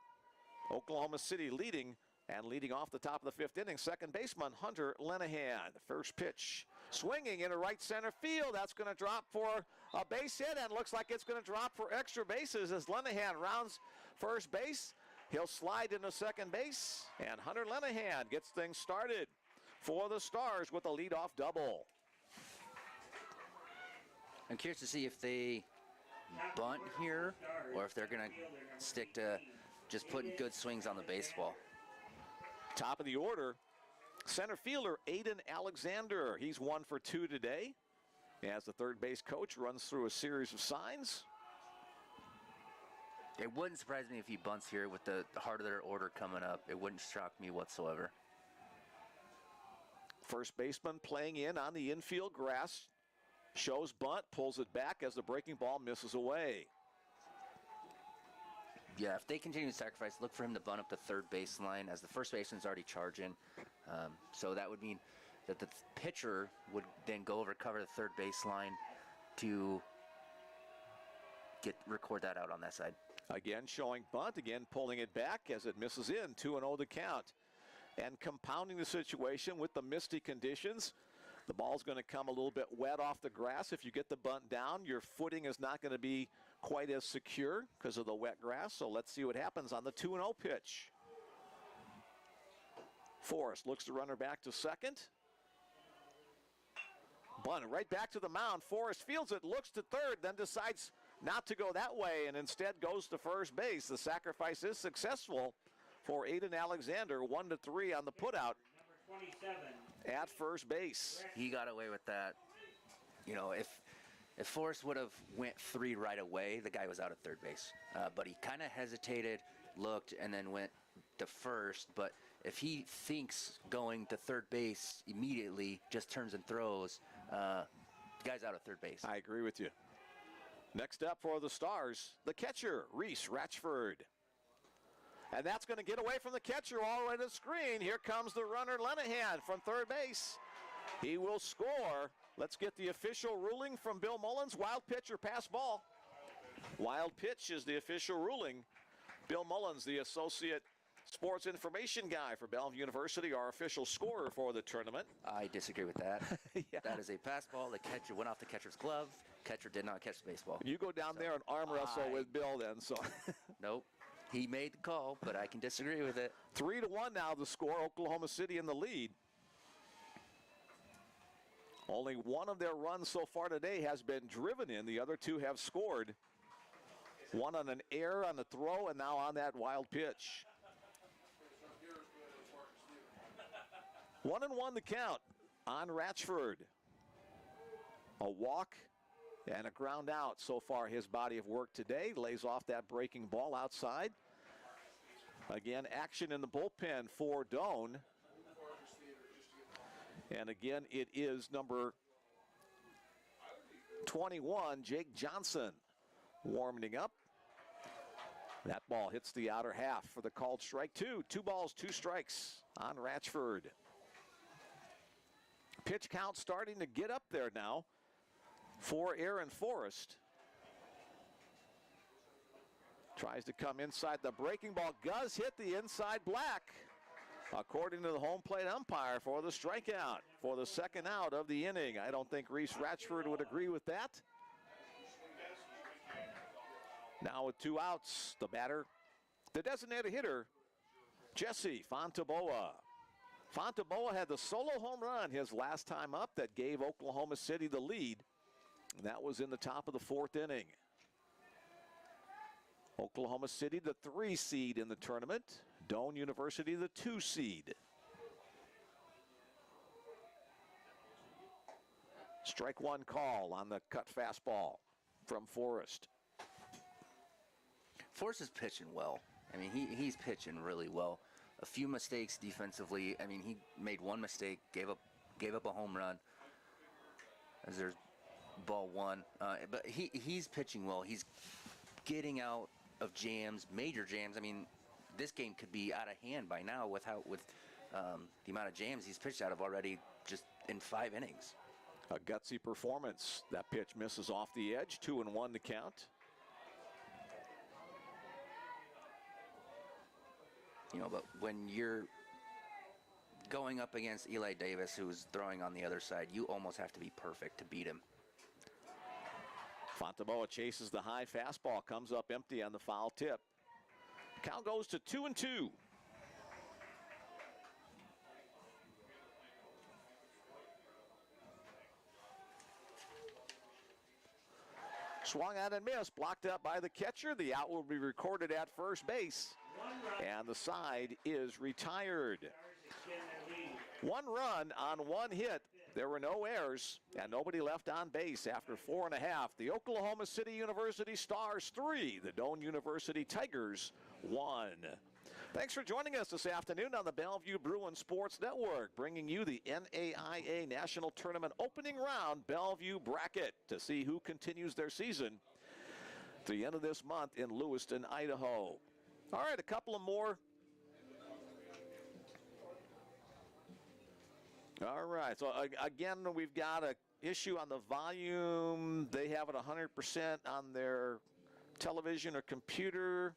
Oklahoma City leading, and leading off the top of the 5th inning, second baseman Hunter Lenahan. First pitch swinging into right center field. That's going to drop for a base hit, and looks like it's going to drop for extra bases as Lenahan rounds first base. He'll slide into second base, and Hunter Lenahan gets things started for the Stars with a leadoff double. I'm curious to see if they bunt here or if they're going to stick to just putting good swings on the baseball. Top of the order, center fielder Aiden Alexander. He's 1 for 2 today as the third base coach runs through a series of signs. It wouldn't surprise me if he bunts here with the heart of their order coming up. It wouldn't shock me whatsoever. First baseman playing in on the infield grass. Shows bunt, pulls it back as the breaking ball misses away. Yeah, if they continue to sacrifice, look for him to bunt up the third baseline as the first baseman's already charging. So that would mean that the pitcher would then go over, cover the third baseline to record that out on that side. Again showing bunt, again pulling it back as it misses in, 2-0 to count. And compounding the situation with the misty conditions, the ball's going to come a little bit wet off the grass. If you get the bunt down, your footing is not going to be quite as secure because of the wet grass. So let's see what happens on the 2-0 pitch. Forrest looks the runner back to second. Bunt right back to the mound. Forrest fields it, looks to third, then decides not to go that way and instead goes to first base. The sacrifice is successful for Aiden Alexander, 1-3 on the putout at first base. He got away with that. You know, if Forrest would have went 3 right away, the guy was out at third base. But he kind of hesitated, looked, and then went to first. But if he thinks going to third base immediately, just turns and throws, the guy's out at third base. I agree with you. Next up for the Stars, the catcher, Reese Ratchford. And that's going to get away from the catcher all the way to the screen. Here comes the runner, Lenahan, from third base. He will score. Let's get the official ruling from Bill Mullins. Wild pitch or pass ball? Wild pitch is the official ruling. Bill Mullins, the associate sports information guy for Bellevue University, our official scorer for the tournament. I disagree with that. Yeah. That is a pass ball. The catcher went off the catcher's glove. Catcher did not catch the baseball. You go down there and arm wrestle with Bill then. So Nope. He made the call, but I can disagree with it. 3-1 now the score. Oklahoma City in the lead. Only one of their runs so far today has been driven in. The other two have scored. One on an error on the throw and now on that wild pitch. 1-1 the count on Ratchford. A walk and a ground out so far his body of work today. Lays off that breaking ball outside. Again, action in the bullpen for Doane. And again, it is number 21, Jake Johnson, warming up. That ball hits the outer half for the called strike 2. 2 balls, 2 strikes on Ratchford. Pitch count starting to get up there now for Aaron Forrest. Tries to come inside. The breaking ball does hit the inside black, according to the home plate umpire, for the strikeout, for the second out of the inning. I don't think Reese Ratchford would agree with that. Now with 2 outs, the batter, the designated hitter, Jesse Fontaboa. Fontaboa had the solo home run his last time up that gave Oklahoma City the lead. And that was in the top of the 4th inning. Oklahoma City, the 3 seed in the tournament. Doane University, the 2 seed. Strike 1 call on the cut fastball from Forrest. Forrest is pitching well. I mean, he's pitching really well. A few mistakes defensively. I mean, he made one mistake, gave up a home run as there's ball 1. But he's pitching well. He's getting out of jams, major jams. I mean, this game could be out of hand by now with the amount of jams he's pitched out of already just in 5 innings. A gutsy performance. That pitch misses off the edge. 2-1 to count. You know, but when you're going up against Eli Davis, who's throwing on the other side, you almost have to be perfect to beat him. Fontaboa chases the high fastball, comes up empty on the foul tip. Count goes to 2-2. Swung on and missed, blocked up by the catcher. The out will be recorded at first base, and the side is retired. 1 run on 1 hit. There were no errors and nobody left on base after 4.5. The Oklahoma City University Stars 3, the Doane University Tigers 1. Thanks for joining us this afternoon on the Bellevue Bruin Sports Network, bringing you the NAIA National Tournament opening round Bellevue bracket to see who continues their season to the end of this month in Lewiston, Idaho. All right, a couple of more. All right, so again, we've got an issue on the volume. They have it 100% on their television or computer.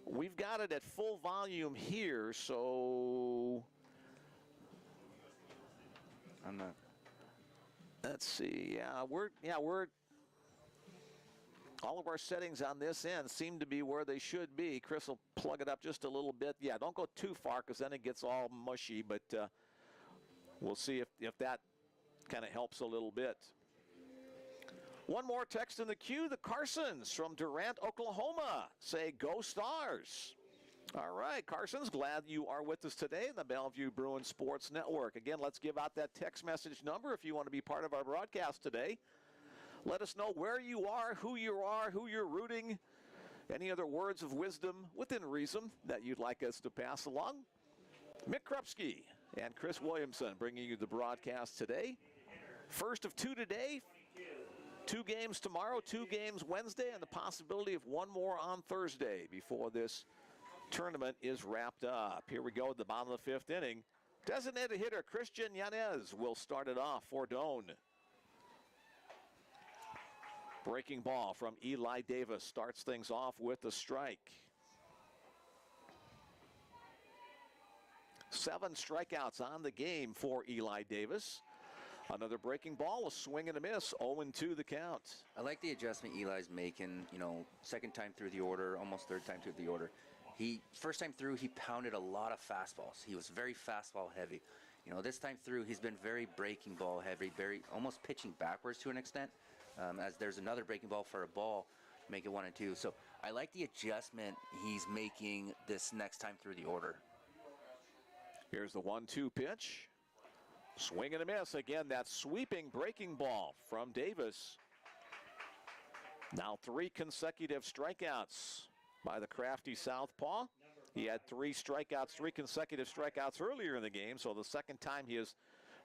We've got it at full volume here, so I'm not. Let's see. We're all of our settings on this end seem to be where they should be. Chris will plug it up just a little bit. Yeah, don't go too far because then it gets all mushy, but we'll see if that kind of helps a little bit. One more text in the queue. The Carsons from Durant, Oklahoma say, "Go Stars." All right, Carsons, glad you are with us today in the Bellevue Bruin Sports Network. Again, let's give out that text message number if you want to be part of our broadcast today. Let us know where you are, who you're rooting, any other words of wisdom within reason that you'd like us to pass along. Mick Krupski and Chris Williamson bringing you the broadcast today. First of 2 today. 2 games tomorrow, 2 games Wednesday, and the possibility of 1 more on Thursday before this tournament is wrapped up. Here we go at the bottom of the 5th inning. Designated hitter Christian Yanez will start it off for Doane. Breaking ball from Eli Davis starts things off with a strike. 7 strikeouts on the game for Eli Davis. Another breaking ball, a swing and a miss, 0-2 the count. I like the adjustment Eli's making, you know, second time through the order, almost third time through the order. First time through, he pounded a lot of fastballs. He was very fastball heavy. You know, this time through, he's been very breaking ball heavy, very almost pitching backwards to an extent, as there's another breaking ball for a ball, make it 1-2. So I like the adjustment he's making this next time through the order. Here's the 1-2 pitch. Swing and a miss. Again, that sweeping breaking ball from Davis. Now 3 consecutive strikeouts by the crafty southpaw. He had 3 consecutive strikeouts earlier in the game, so the second time he has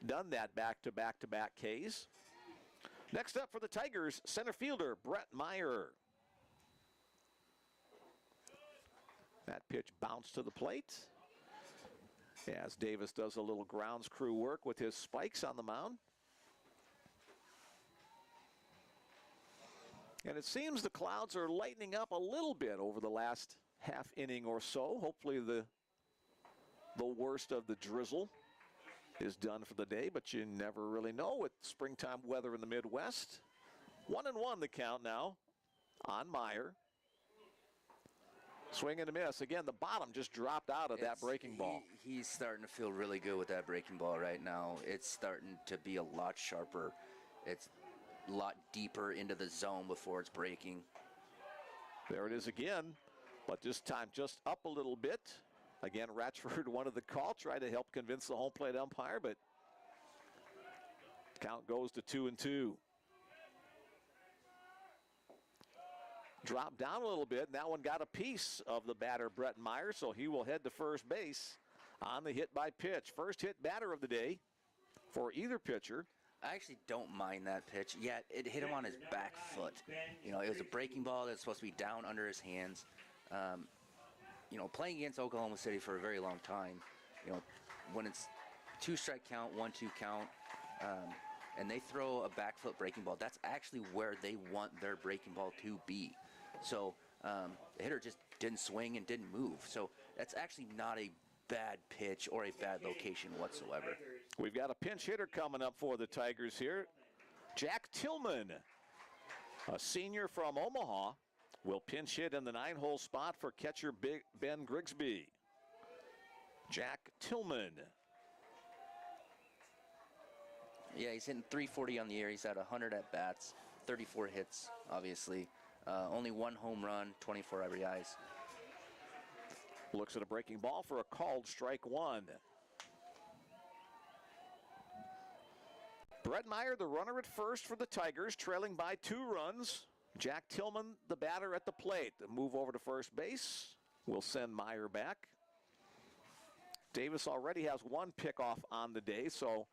done that back-to-back Ks. Next up for the Tigers, center fielder Brett Meyer. That pitch bounced to the plate as Davis does a little grounds crew work with his spikes on the mound. And it seems the clouds are lightening up a little bit over the last half inning or so. Hopefully the worst of the drizzle is done for the day, but you never really know with springtime weather in the Midwest. 1-1 the count now on Meyer. Swing and a miss. Again, the bottom just dropped out of that breaking ball. He's starting to feel really good with that breaking ball right now. It's starting to be a lot sharper. It's a lot deeper into the zone before it's breaking. There it is again, but this time just up a little bit. Again, Ratchford wanted the call, tried to help convince the home plate umpire, but count goes to 2-2. Dropped down a little bit, and that one got a piece of the batter, Brett Meyer, so he will head to first base on the hit by pitch. First hit batter of the day for either pitcher. I actually don't mind that pitch. Yeah, it hit him on his back foot. You know, it was a breaking ball that's supposed to be down under his hands. You know, playing against Oklahoma City for a very long time, you know, when it's 2-strike count, 1-2 count, and they throw a back foot breaking ball, that's actually where they want their breaking ball to be. So the hitter just didn't swing and didn't move. So that's actually not a bad pitch or a bad location whatsoever. We've got a pinch hitter coming up for the Tigers here. Jack Tillman, a senior from Omaha, will pinch hit in the 9-hole spot for catcher Ben Grigsby. Jack Tillman. Yeah, he's hitting 340 on the year. He's had 100 at-bats, 34 hits, obviously. Only 1 home run, 24 RBIs. Looks at a breaking ball for a called strike 1. Brett Meyer, the runner at first for the Tigers, trailing by 2 runs. Jack Tillman, the batter at the plate. The move over to first base will send Meyer back. Davis already has 1 pickoff on the day, so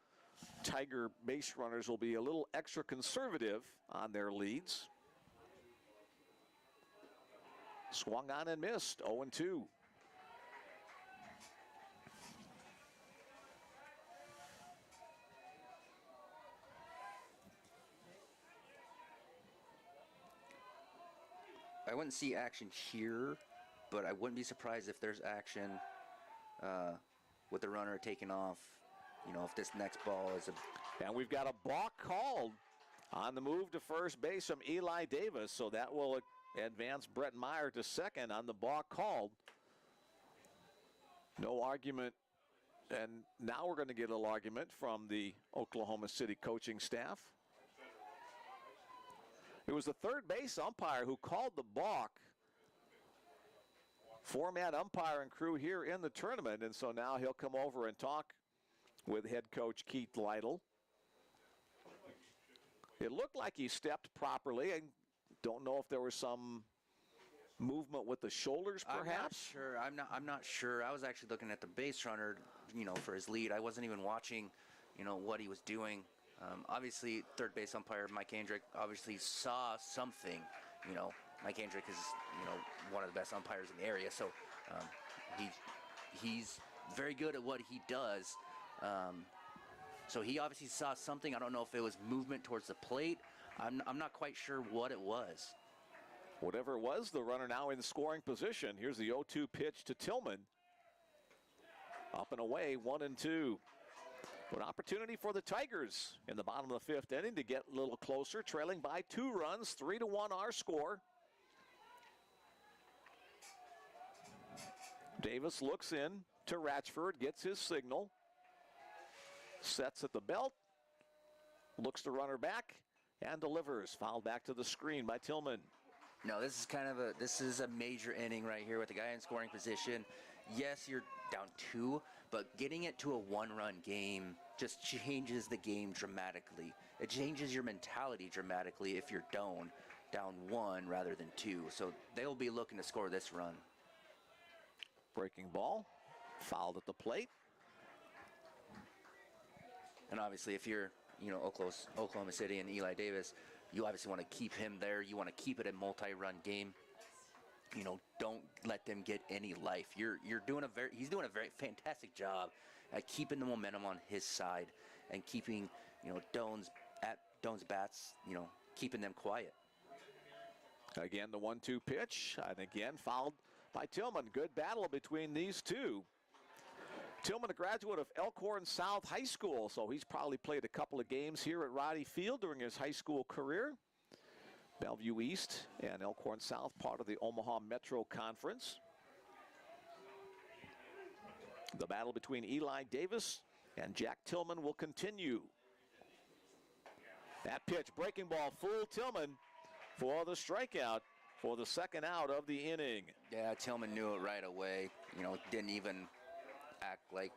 Tiger base runners will be a little extra conservative on their leads. Swung on and missed, 0-2. I wouldn't see action here, but I wouldn't be surprised if there's action with the runner taking off. You know, if this next ball is a... And we've got a balk called on the move to first base from Eli Davis, so that will advance Brett Meyer to second on the balk called. No argument, and now we're going to get a little argument from the Oklahoma City coaching staff. It was the third base umpire who called the balk. Four-man umpire and crew here in the tournament, and so now he'll come over and talk with head coach Keith Lytle. It looked like he stepped properly. I don't know if there was some movement with the shoulders, perhaps. I'm not sure. I was actually looking at the base runner, you know, for his lead. I wasn't even watching, you know, what he was doing. Obviously, third base umpire Mike Andrick obviously saw something. You know, Mike Andrick is, you know, one of the best umpires in the area, so he's very good at what he does. So he obviously saw something. I don't know if it was movement towards the plate. I'm not quite sure what it was. Whatever it was, the runner now in scoring position. Here's the 0-2 pitch to Tillman. Up and away, 1-2. An opportunity for the Tigers in the bottom of the 5th inning to get a little closer, trailing by 2 runs, 3-1 our score. Davis looks in to Ratchford, gets his signal, sets at the belt, looks the runner back, and delivers. Fouled back to the screen by Tillman. No, this is a major inning right here with the guy in scoring position. Yes, you're down 2, but getting it to a 1-run game just changes the game dramatically. It changes your mentality dramatically if you're down 1 rather than 2. So they'll be looking to score this run. Breaking ball, fouled at the plate. And obviously, if you're, you know, Oklahoma City and Eli Davis, you obviously want to keep him there. You want to keep it a multi-run game. You know, don't let them get any life. He's doing a very fantastic job at keeping the momentum on his side and keeping, you know, Doane's bats, you know, keeping them quiet. Again, the 1-2 pitch, and again fouled by Tillman. Good battle between these two. Tillman, a graduate of Elkhorn South High School, so he's probably played a couple of games here at Roddy Field during his high school career. Bellevue East and Elkhorn South, part of the Omaha Metro Conference. The battle between Eli Davis and Jack Tillman will continue. That pitch, breaking ball, fooled Tillman for the strikeout for the second out of the inning. Yeah, Tillman knew it right away. You know, didn't even act like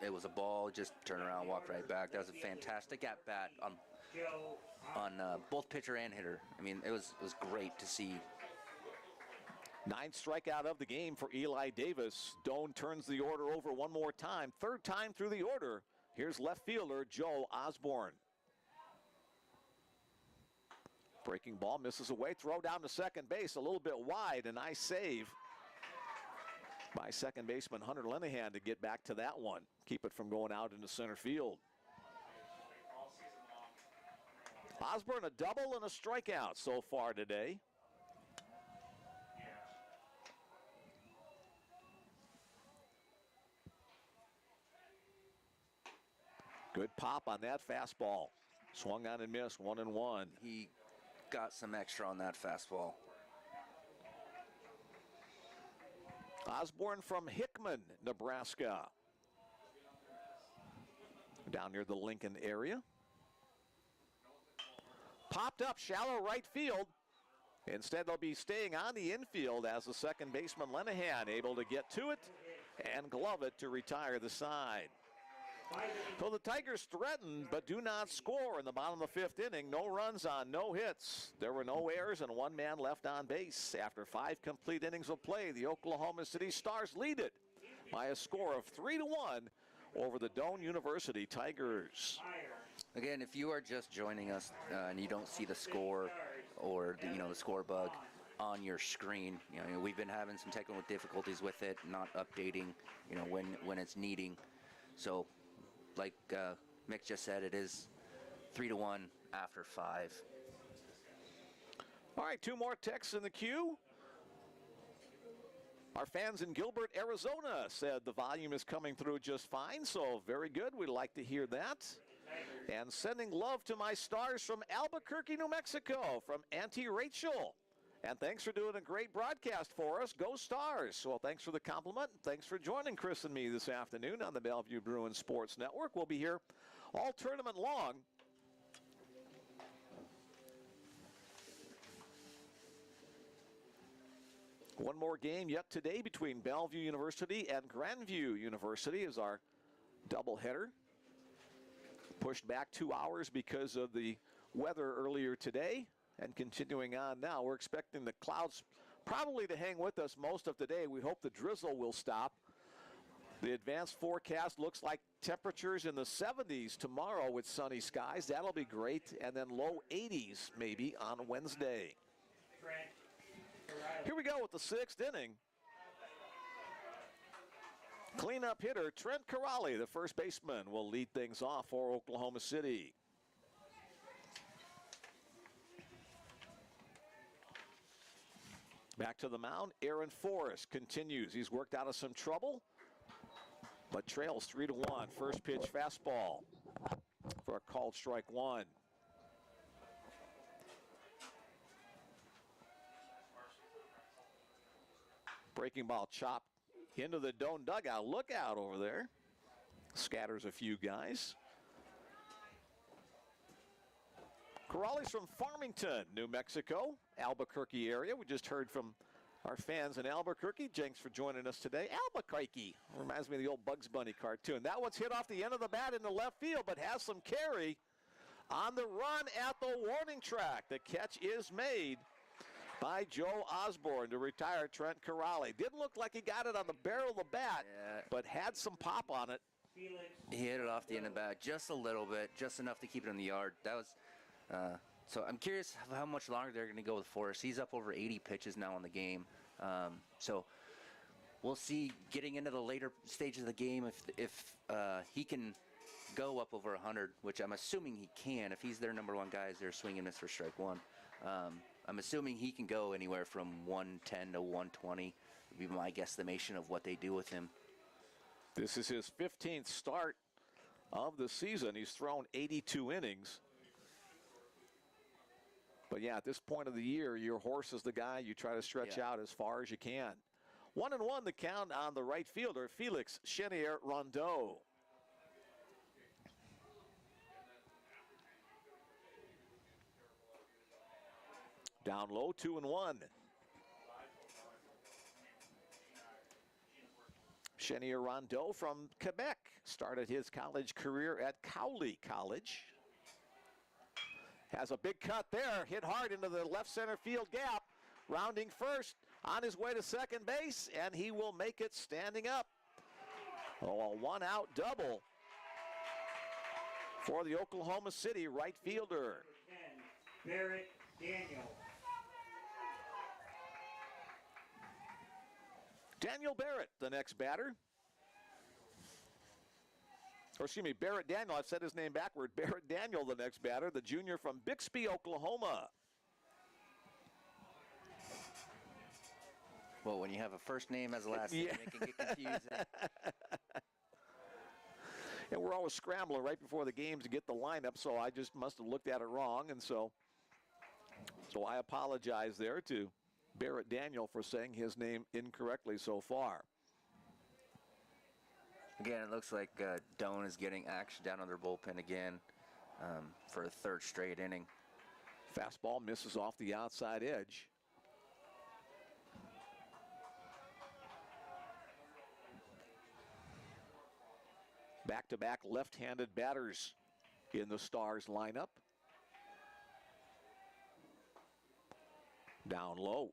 it was a ball, just turned around, walked right back. That was a fantastic at-bat on both pitcher and hitter. I mean, it was great to see. 9th strikeout of the game for Eli Davis. Doane turns the order over one more time. 3rd time through the order. Here's left fielder Joe Osborne. Breaking ball, misses away. Throw down to second base, a little bit wide. A nice save by second baseman Hunter Linehan to get back to that one. Keep it from going out into center field. Osborne, a double and a strikeout so far today. Good pop on that fastball. Swung on and missed, 1-1. He got some extra on that fastball. Osborne from Hickman, Nebraska. Down near the Lincoln area. Popped up shallow right field. Instead, they'll be staying on the infield as the second baseman Linehan able to get to it and glove it to retire the side. So the Tigers threaten but do not score in the bottom of the 5th inning. No runs on no hits. There were no errors and one man left on base. After 5 complete innings of play, the Oklahoma City Stars lead it by a score of 3-1 over the Doane University Tigers. Again, if you are just joining us and you don't see the score or the score bug on your screen, we've been having some technical difficulties with it, not updating, when it's needing. So, like Mick just said, it is 3-1 after 5. All right, 2 more texts in the queue. Our fans in Gilbert, Arizona said the volume is coming through just fine, so very good. We'd like to hear that. And sending love to my stars from Albuquerque, New Mexico, from Auntie Rachel. And thanks for doing a great broadcast for us. Go Stars. Well, thanks for the compliment. Thanks for joining Chris and me this afternoon on the Bellevue Bruins Sports Network. We'll be here all tournament long. One more game yet today between Bellevue University and Grandview University is our doubleheader. Pushed back 2 hours because of the weather earlier today. And continuing on now, we're expecting the clouds probably to hang with us most of today. We hope the drizzle will stop. The advanced forecast looks like temperatures in the 70s tomorrow with sunny skies. That'll be great. And then low 80s maybe on Wednesday. Here we go with the 6th inning. Cleanup hitter Trent Corrali, the first baseman, will lead things off for Oklahoma City. Back to the mound, Aaron Forrest continues. He's worked out of some trouble, but trails 3-1. First pitch fastball for a called strike 1. Breaking ball chopped into the Doane dugout. Look out over there. Scatters a few guys. Corrali's from Farmington, New Mexico, Albuquerque area. We just heard from our fans in Albuquerque. Thanks for joining us today. Albuquerque reminds me of the old Bugs Bunny cartoon. That one's hit off the end of the bat into left field, but has some carry on the run at the warning track. The catch is made by Joe Osborne to retire Trent Corrali. Didn't look like he got it on the barrel of the bat, but had some pop on it. He hit it off the end of the bat just a little bit, just enough to keep it in the yard. That was, so I'm curious how much longer they're going to go with Forrest. He's up over 80 pitches now in the game. So we'll see getting into the later stages of the game if he can go up over 100, which I'm assuming he can. If he's their number one guy as they're swinging this for strike 1. I'm assuming he can go anywhere from 110 to 120. Would be my guesstimation of what they do with him. This is his 15th start of the season. He's thrown 82 innings. But yeah, at this point of the year, your horse is the guy you try to stretch out as far as you can. 1-1 the count on the right fielder, Felix Chenier-Rondeau. Down low, 2-1. Chenier-Rondeau from Quebec started his college career at Cowley College. Has a big cut there, hit hard into the left center field gap. Rounding first, on his way to second base, and he will make it standing up. Oh, a one-out double for the Oklahoma City right fielder. 10, Barrett Daniel. Daniel Barrett, the next batter. Or excuse me, Barrett Daniel. I've said his name backward. Barrett Daniel, the next batter, the junior from Bixby, Oklahoma. Well, when you have a first name as a last name, it can get confusing. And we're always scrambling right before the game to get the lineup, so I just must have looked at it wrong, and so I apologize there to Barrett Daniel for saying his name incorrectly so far. Again, it looks like Doane is getting action down on their bullpen again for a third straight inning. Fastball misses off the outside edge. Back-to-back left-handed batters in the Stars lineup. Down low.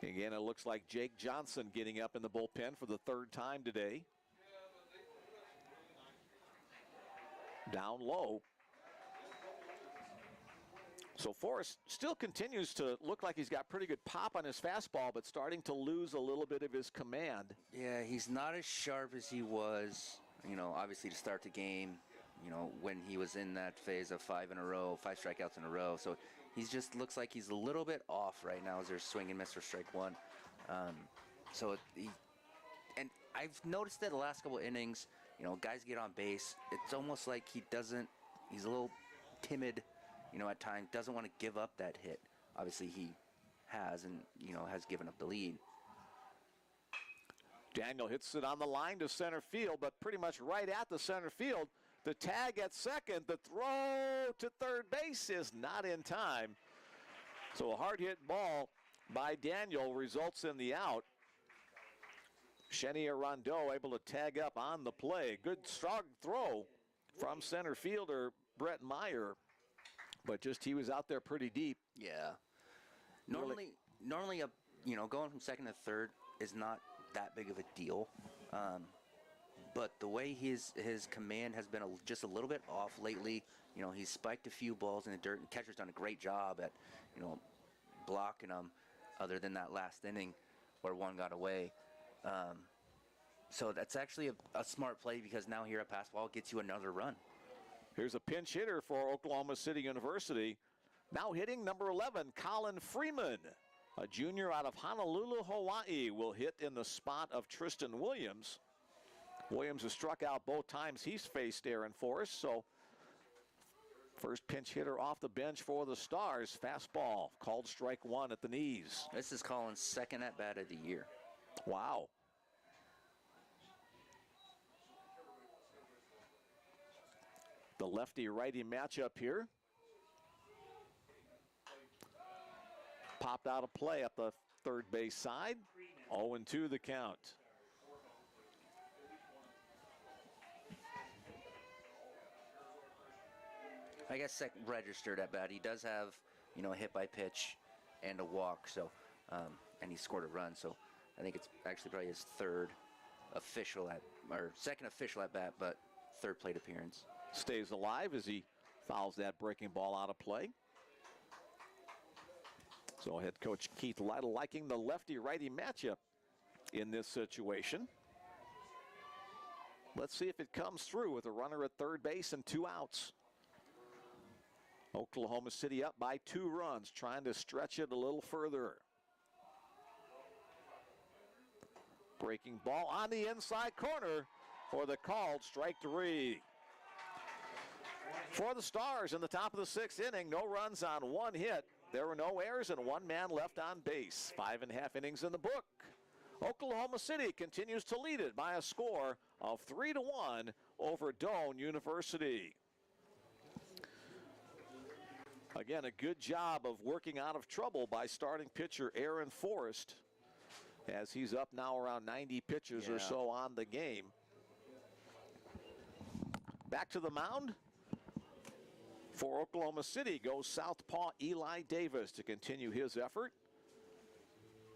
Again, it looks like Jake Johnson getting up in the bullpen for the third time today. Down low. So Forrest still continues to look like he's got pretty good pop on his fastball, but starting to lose a little bit of his command. Yeah, he's not as sharp as he was, obviously to start the game, when he was in that phase of 5 strikeouts in a row. So he just looks like he's a little bit off right now as they're swinging Mr. Strike One. And I've noticed that the last couple innings, guys get on base. It's almost like he's a little timid, at times, doesn't want to give up that hit. Obviously he has and, has given up the lead. Daniel hits it on the line to center field, but pretty much right at the center field. The tag at second, the throw to third base is not in time. So a hard hit ball by Daniel results in the out. Chenier-Rondeau able to tag up on the play. Good strong throw from center fielder Brett Meyer, but just he was out there pretty deep. Yeah. Normally, going from second to third is not that big of a deal. But the way his command has been just a little bit off lately, he's spiked a few balls in the dirt, and catcher's done a great job at, blocking them, other than that last inning where one got away. So that's actually a smart play, because now here at pass ball gets you another run. Here's a pinch hitter for Oklahoma City University. Now hitting number 11, Colin Freeman, a junior out of Honolulu, Hawaii, will hit in the spot of Tristan Williams. Williams has struck out both times he's faced Aaron Forrest, so first pinch hitter off the bench for the Stars. Fastball, called strike one at the knees. This is Colin's second at-bat of the year. Wow. The lefty-righty matchup here. Popped out of play up the third base side. 0-2 the count. I guess second registered at bat. He does have, a hit by pitch and a walk, so and he scored a run. So I think it's actually probably his second official at bat, but third plate appearance. Stays alive as he fouls that breaking ball out of play. So head coach Keith Lytle liking the lefty-righty matchup in this situation. Let's see if it comes through with a runner at third base and 2 outs. Oklahoma City up by 2 runs, trying to stretch it a little further. Breaking ball on the inside corner for the called strike 3. For the Stars in the top of the 6th inning, no runs on 1 hit. There were no errors and 1 man left on base. 5.5 innings in the book. Oklahoma City continues to lead it by a score of 3-1 over Doane University. Again, a good job of working out of trouble by starting pitcher Aaron Forrest, as he's up now around 90 pitches or so on the game. Back to the mound for Oklahoma City goes southpaw Eli Davis to continue his effort.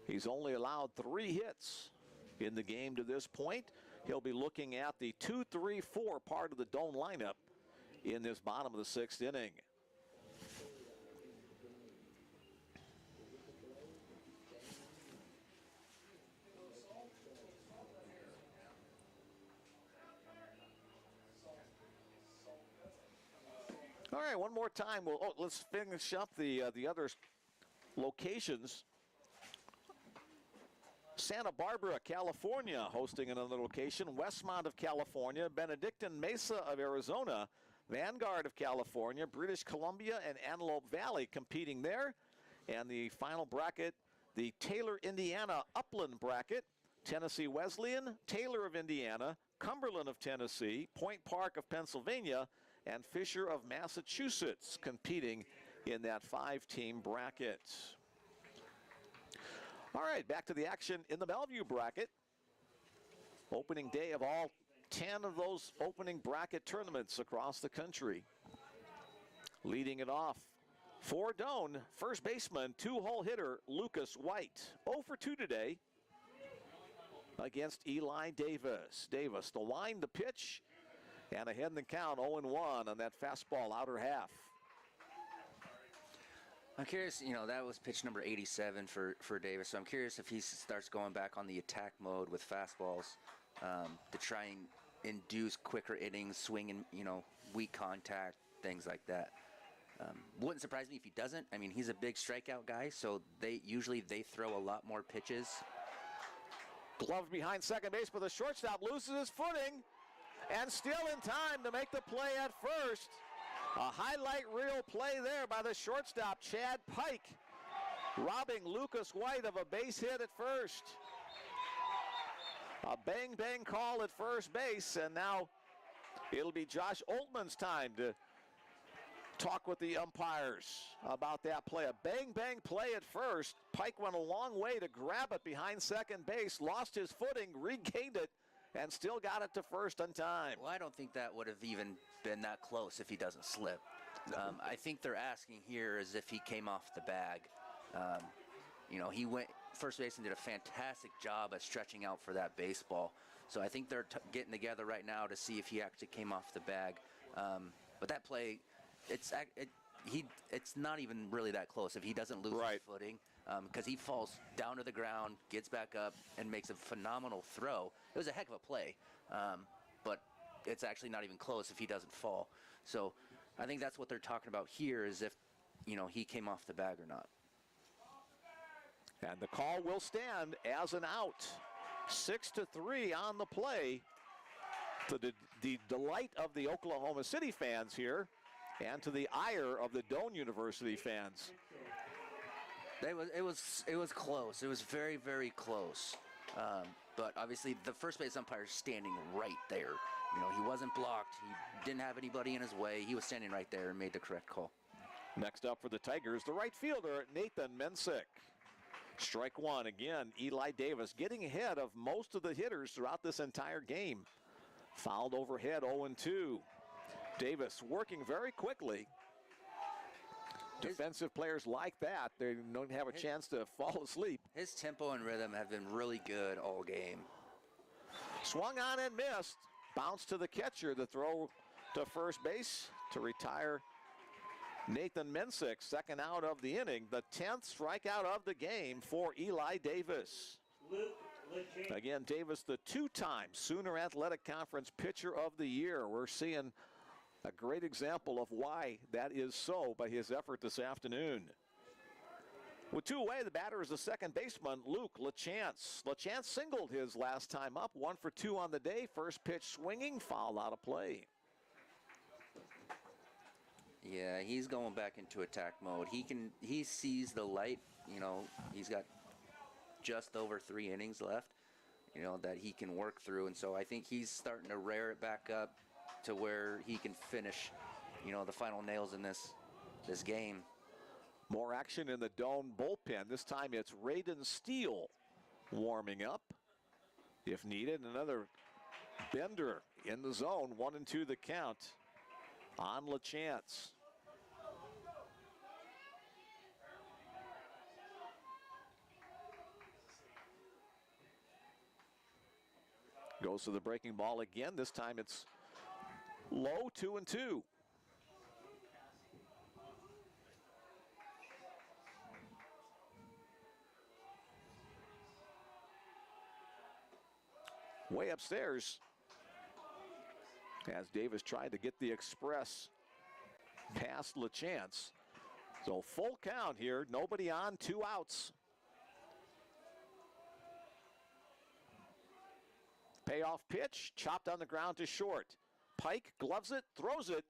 He's only allowed 3 hits in the game to this point. He'll be looking at the 2-3-4 part of the Doane lineup in this bottom of the 6th inning. All right, one more time. Let's finish up the other locations. Santa Barbara, California, hosting another location. Westmont of California, Benedictine Mesa of Arizona, Vanguard of California, British Columbia, and Antelope Valley competing there. And the final bracket, the Taylor, Indiana Upland bracket, Tennessee Wesleyan, Taylor of Indiana, Cumberland of Tennessee, Point Park of Pennsylvania, and Fisher of Massachusetts competing in that 5-team bracket. All right, back to the action in the Bellevue bracket. Opening day of all 10 of those opening bracket tournaments across the country. Leading it off for Doane, first baseman, 2-hole hitter Lucas White. 0 for 2 today against Eli Davis. Davis, the line, the pitch, and ahead in the count, 0-1 on that fastball outer half. I'm curious, that was pitch number 87 for Davis, so I'm curious if he starts going back on the attack mode with fastballs to try and induce quicker innings, swinging, weak contact, things like that. Wouldn't surprise me if he doesn't. I mean, he's a big strikeout guy, so they throw a lot more pitches. Glove behind second base, but the shortstop loses his footing and still in time to make the play at first. A highlight reel play there by the shortstop, Chad Pike, robbing Lucas White of a base hit at first. A bang-bang call at first base, and now it'll be Josh Oltman's time to talk with the umpires about that play. A bang-bang play at first. Pike went a long way to grab it behind second base, lost his footing, regained it, and still got it to first on time. Well, I don't think that would have even been that close if he doesn't slip. I think they're asking here as if he came off the bag. He went first base and did a fantastic job at stretching out for that baseball. So I think they're getting together right now to see if he actually came off the bag. But that play, it's not even really that close if he doesn't lose his footing, because he falls down to the ground, gets back up, and makes a phenomenal throw. It was a heck of a play, but it's actually not even close if he doesn't fall. So I think that's what they're talking about here, is if he came off the bag or not. And the call will stand as an out. 6-3 on the play, to the delight of the Oklahoma City fans here, and to the ire of the Doane University fans. It was close. It was very, very close. But obviously the first base umpire is standing right there. He wasn't blocked. He didn't have anybody in his way. He was standing right there and made the correct call. Next up for the Tigers, the right fielder, Nathan Mensick. Strike one again. Eli Davis getting ahead of most of the hitters throughout this entire game. Fouled overhead, 0-2. Davis working very quickly. Defensive players like that, they don't have a chance to fall asleep. His tempo and rhythm have been really good all game. Swung on and missed. Bounce to the catcher. The throw to first base to retire Nathan Mensick, second out of the inning. The 10th strikeout of the game for Eli Davis. Luke Again, Davis, the two-time Sooner Athletic Conference Pitcher of the Year. We're seeing a great example of why that is so by his effort this afternoon. With two away, the batter is the second baseman, Luke LaChance. LaChance singled his last time up, 1 for 2 on the day. First pitch swinging, foul out of play. Yeah, he's going back into attack mode. He sees the light. You know, he's got just over 3 innings left, you know, that he can work through. And so I think he's starting to rear it back up to where he can finish, you know, the final nails in this game. More action in the Doane bullpen. This time it's Raiden Steele warming up. If needed, another bender in the zone. 1-2 the count on LaChance. Goes to the breaking ball again. This time it's low, 2-2. Way upstairs as Davis tried to get the express past LaChance. So full count here, nobody on, 2 outs. Payoff pitch, chopped on the ground to short. Pike gloves it, throws it,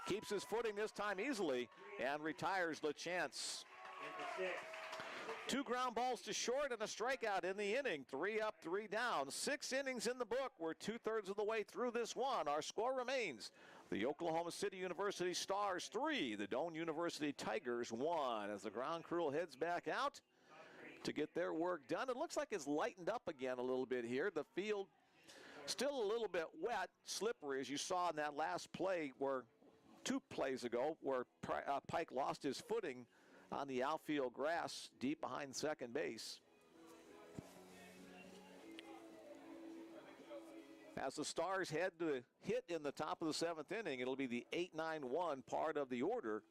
keeps his footing this time easily, and retires LaChance. 2 ground balls to short and a strikeout in the inning. 3 up, 3 down. 6 innings in the book. We're 2/3 of the way through this one. Our score remains the Oklahoma City University Stars 3, the Doane University Tigers 1. As the ground crew heads back out to get their work done. It looks like it's lightened up again a little bit here. The field still a little bit wet, slippery, as you saw in that last play where 2 plays ago where Pike lost his footing on the outfield grass deep behind second base. As the Stars head to hit in the top of the 7th inning, it'll be the 8-9-1 part of the order.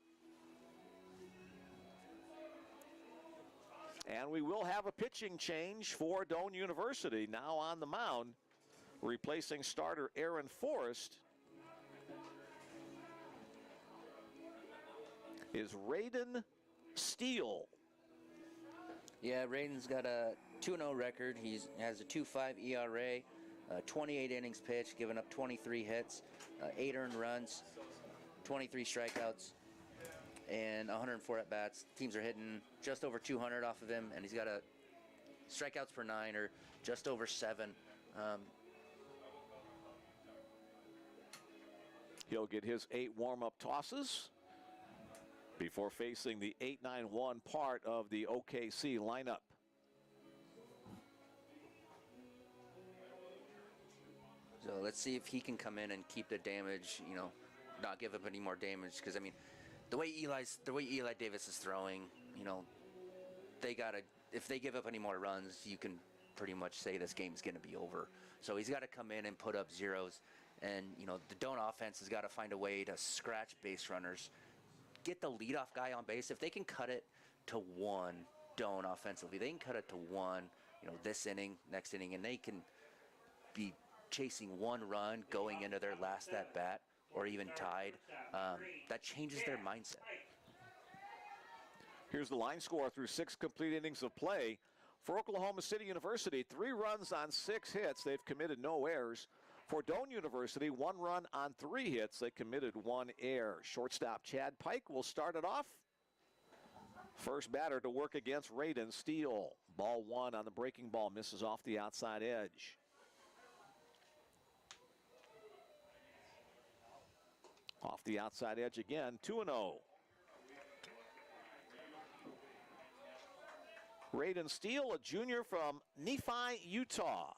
And we will have a pitching change for Doane University. Now on the mound, replacing starter Aaron Forrest is Raiden Steele. Yeah, Raiden's got a 2-0 record. He has a 2.5 ERA, 28 innings pitched, giving up 23 hits, 8 earned runs, 23 strikeouts, and 104 at-bats. Teams are hitting just over 200 off of him, and he's got a strikeouts per 9 or just over 7. He'll get his 8 warm-up tosses before facing the 8-9-1 part of the OKC lineup. So let's see if he can come in and keep the damage, you know, not give up any more damage. Because, I mean, the way Eli Davis is throwing, you know, if they give up any more runs, you can pretty much say this game's going to be over. So he's got to come in and put up zeros. And, you know, the Doane offense has got to find a way to scratch base runners, get the leadoff guy on base. If they can cut it to 1 Doane offensively, they can cut it to 1, you know, this inning, next inning, and they can be chasing 1 run going into their last at bat or even tied. That changes their mindset. Here's the line score through 6 complete innings of play. For Oklahoma City University, 3 runs on 6 hits. They've committed no errors. For Doane University, 1 run on 3 hits. They committed 1 error. Shortstop Chad Pike will start it off. First batter to work against Raiden Steele. Ball 1 on the breaking ball, misses off the outside edge. Off the outside edge again, 2-0. Raiden Steele, a junior from Nephi, Utah.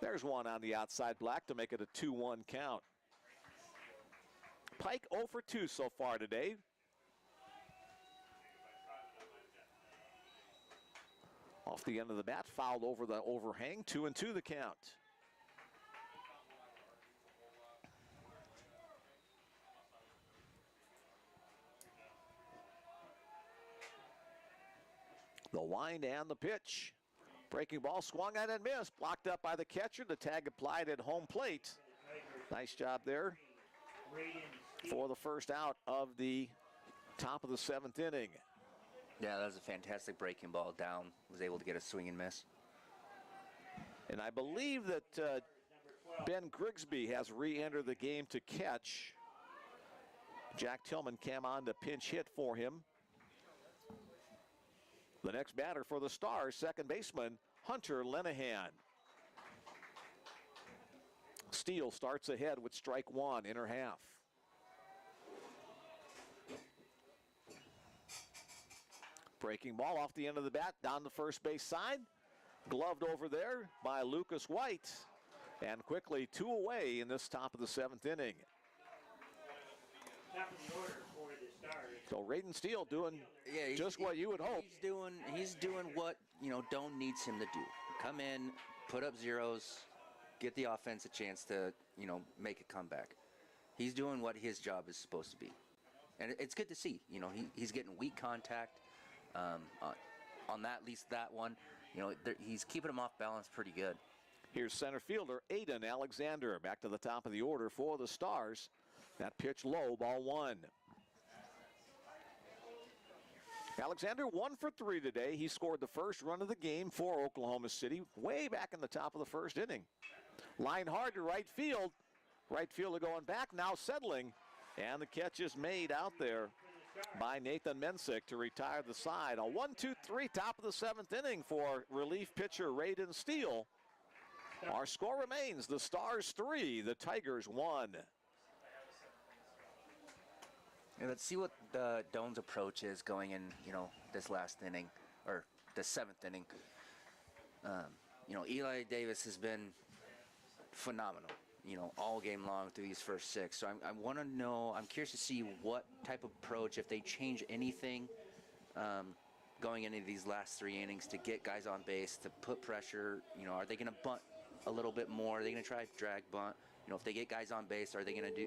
There's one on the outside black to make it a 2-1 count. Pike 0 for 2 so far today. Off the end of the bat, fouled over the overhang, 2-2 the count. The wind and the pitch. Breaking ball swung at and missed. Blocked up by the catcher. The tag applied at home plate. Nice job there for the first out of the top of the 7th inning. Yeah, that was a fantastic breaking ball down. Was able to get a swing and miss. And I believe that Ben Grigsby has re-entered the game to catch. Jack Tillman came on to pinch hit for him. The next batter for the Stars, second baseman Hunter Lenahan. Steele starts ahead with strike one, inner half. Breaking ball off the end of the bat, down the first base side. Gloved over there by Lucas White. And quickly 2 away in this top of the 7th inning. Top of the order for the Stars. So Raiden Steele doing just what you would hope. He's doing what, Doane needs him to do. Come in, put up zeros, get the offense a chance to, make a comeback. He's doing what his job is supposed to be. And it's good to see. He's getting weak contact on that, at least that one. He's keeping him off balance pretty good. Here's center fielder Aiden Alexander back to the top of the order for the Stars. That pitch low, ball one. Alexander 1 for 3 today. He scored the first run of the game for Oklahoma City way back in the top of the first inning. Line hard to right field. Right fielder going back, now settling. And the catch is made out there by Nathan Mensick to retire the side. A 1-2-3 top of the 7th inning for relief pitcher Raiden Steele. Our score remains the Stars 3, the Tigers 1. And let's see what Doane's approach is going in, this last inning, or the 7th inning. Eli Davis has been phenomenal, all game long through these first 6. So I want to know, I'm curious to see what type of approach, if they change anything going into these last 3 innings to get guys on base, to put pressure. Are they going to bunt a little bit more? Are they going to try drag bunt? If they get guys on base, are they going to do,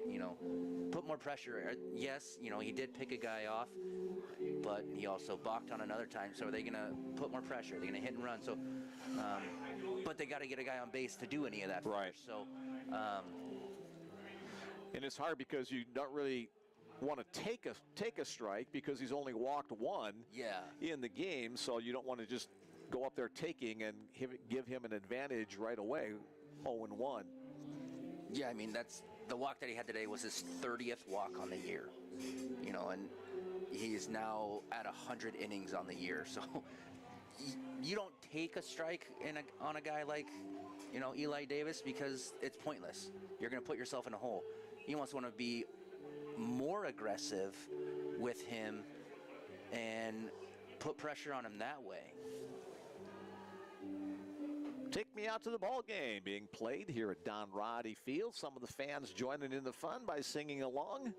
put more pressure? Yes, he did pick a guy off, but he also balked on another time. So are they going to put more pressure? Are they going to hit and run? So, but they got to get a guy on base to do any of that. Right. First. So, and it's hard because you don't really want to take a strike because he's only walked 1 in the game. So you don't want to just go up there taking and give him an advantage right away, 0-1. Yeah, I mean, that's the walk that he had today was his 30th walk on the year, and he is now at 100 innings on the year. So you don't take a strike on a guy like, Eli Davis, because it's pointless. You're going to put yourself in a hole. You almost want to be more aggressive with him and put pressure on him that way. Take Me Out to the Ball Game being played here at Don Roddy Field. Some of the fans joining in the fun by singing along.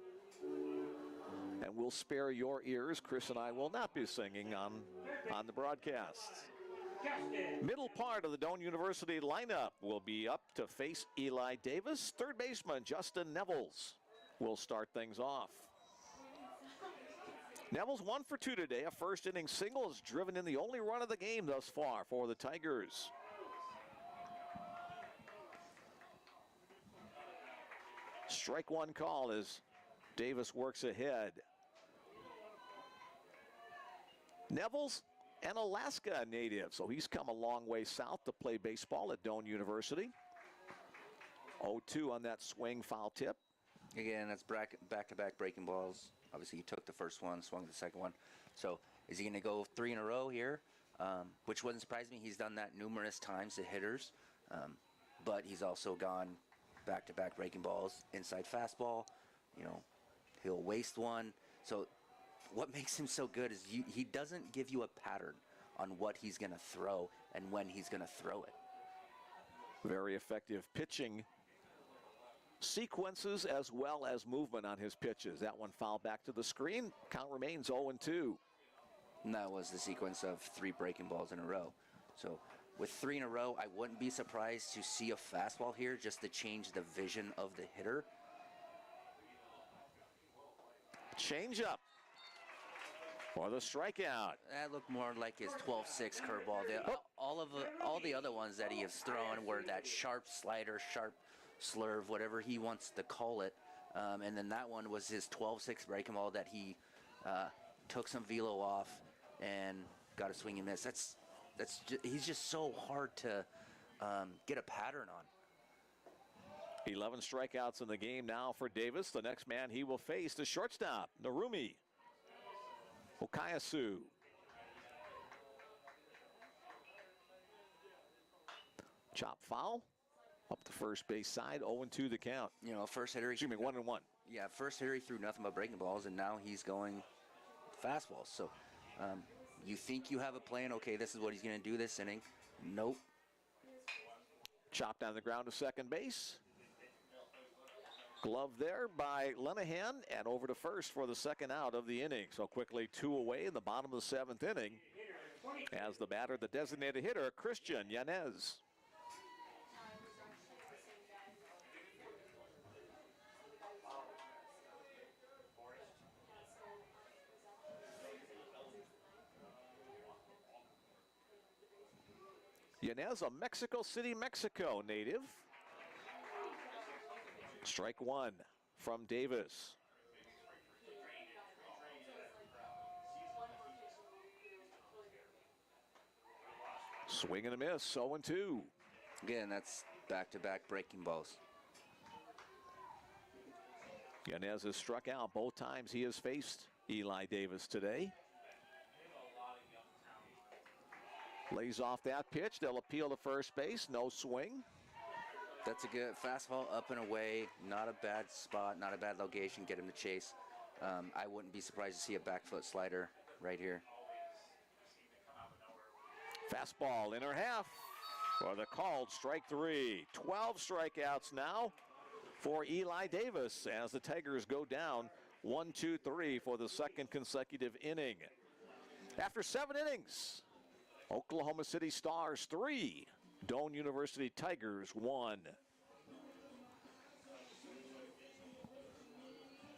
And we'll spare your ears. Chris and I will not be singing on the broadcast. Middle part of the Doane University lineup will be up to face Eli Davis. Third baseman Justin Nevels will start things off. Nevels 1 for 2 today. A first inning single has driven in the only run of the game thus far for the Tigers. Strike one call as Davis works ahead. Nevels, an Alaska native, so he's come a long way south to play baseball at Doane University. 0-2 on that swing foul tip. Again, that's back-to-back breaking balls. Obviously, he took the first one, swung the second one. So is he going to go 3 in a row here? Which wouldn't surprise me. He's done that numerous times to hitters. But he's also gone back-to-back breaking balls, inside fastball. He'll waste one. So what makes him so good is he doesn't give you a pattern on what he's going to throw and when he's going to throw it. Very effective pitching sequences as well as movement on his pitches. That one fouled back to the screen. Count remains 0-2. And that was the sequence of 3 breaking balls in a row. So with 3 in a row, I wouldn't be surprised to see a fastball here just to change the vision of the hitter. Change up. for the strikeout. That looked more like his 12-6 curveball. All the other ones that he has thrown were that sharp slider, sharp slurve, whatever he wants to call it. And then that one was his 12-6 breaking ball that he took some velo off and got a swing and miss. He's just so hard to get a pattern on. 11 strikeouts in the game now for Davis. The next man he will face, the shortstop, Narumi Okayasu. Chop foul. Up the first base side, 0-2 the count. You know, first hitter. Excuse me, 1-1. Yeah, first hitter he threw nothing but breaking balls, and now he's going fastballs. So you think you have a plan. Okay, this is what he's going to do this inning. Nope. Chopped on the ground to second base. Glove there by Lenahan, and over to first for the second out of the inning. So quickly 2 away in the bottom of the 7th inning as the batter, the designated hitter, Christian Yanez. Yanez, a Mexico City, Mexico native. Strike one from Davis. Swing and a miss, 0-2. Again, that's back-to-back breaking balls. Yanez has struck out both times he has faced Eli Davis today. Lays off that pitch. They'll appeal to first base. No swing. That's a good fastball up and away. Not a bad spot, not a bad location. Get him to chase. I wouldn't be surprised to see a back foot slider right here. Fastball inner half for the called strike three. 12 strikeouts now for Eli Davis as the Tigers go down 1-2-3 for the second consecutive inning. After 7 innings, Oklahoma City Stars 3, Doane University Tigers 1.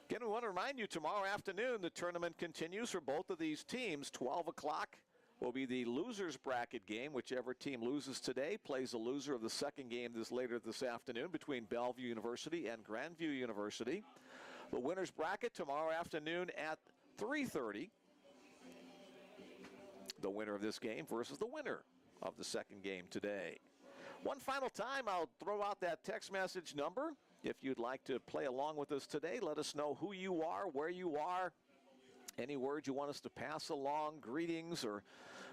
Again, we want to remind you, tomorrow afternoon the tournament continues for both of these teams. 12 o'clock will be the losers bracket game. Whichever team loses today plays the loser of the second game later this afternoon between Bellevue University and Grandview University. The winners bracket tomorrow afternoon at 3:30. The winner of this game versus the winner of the second game today. One final time, I'll throw out that text message number. If you'd like to play along with us today, let us know who you are, where you are, any words you want us to pass along, greetings or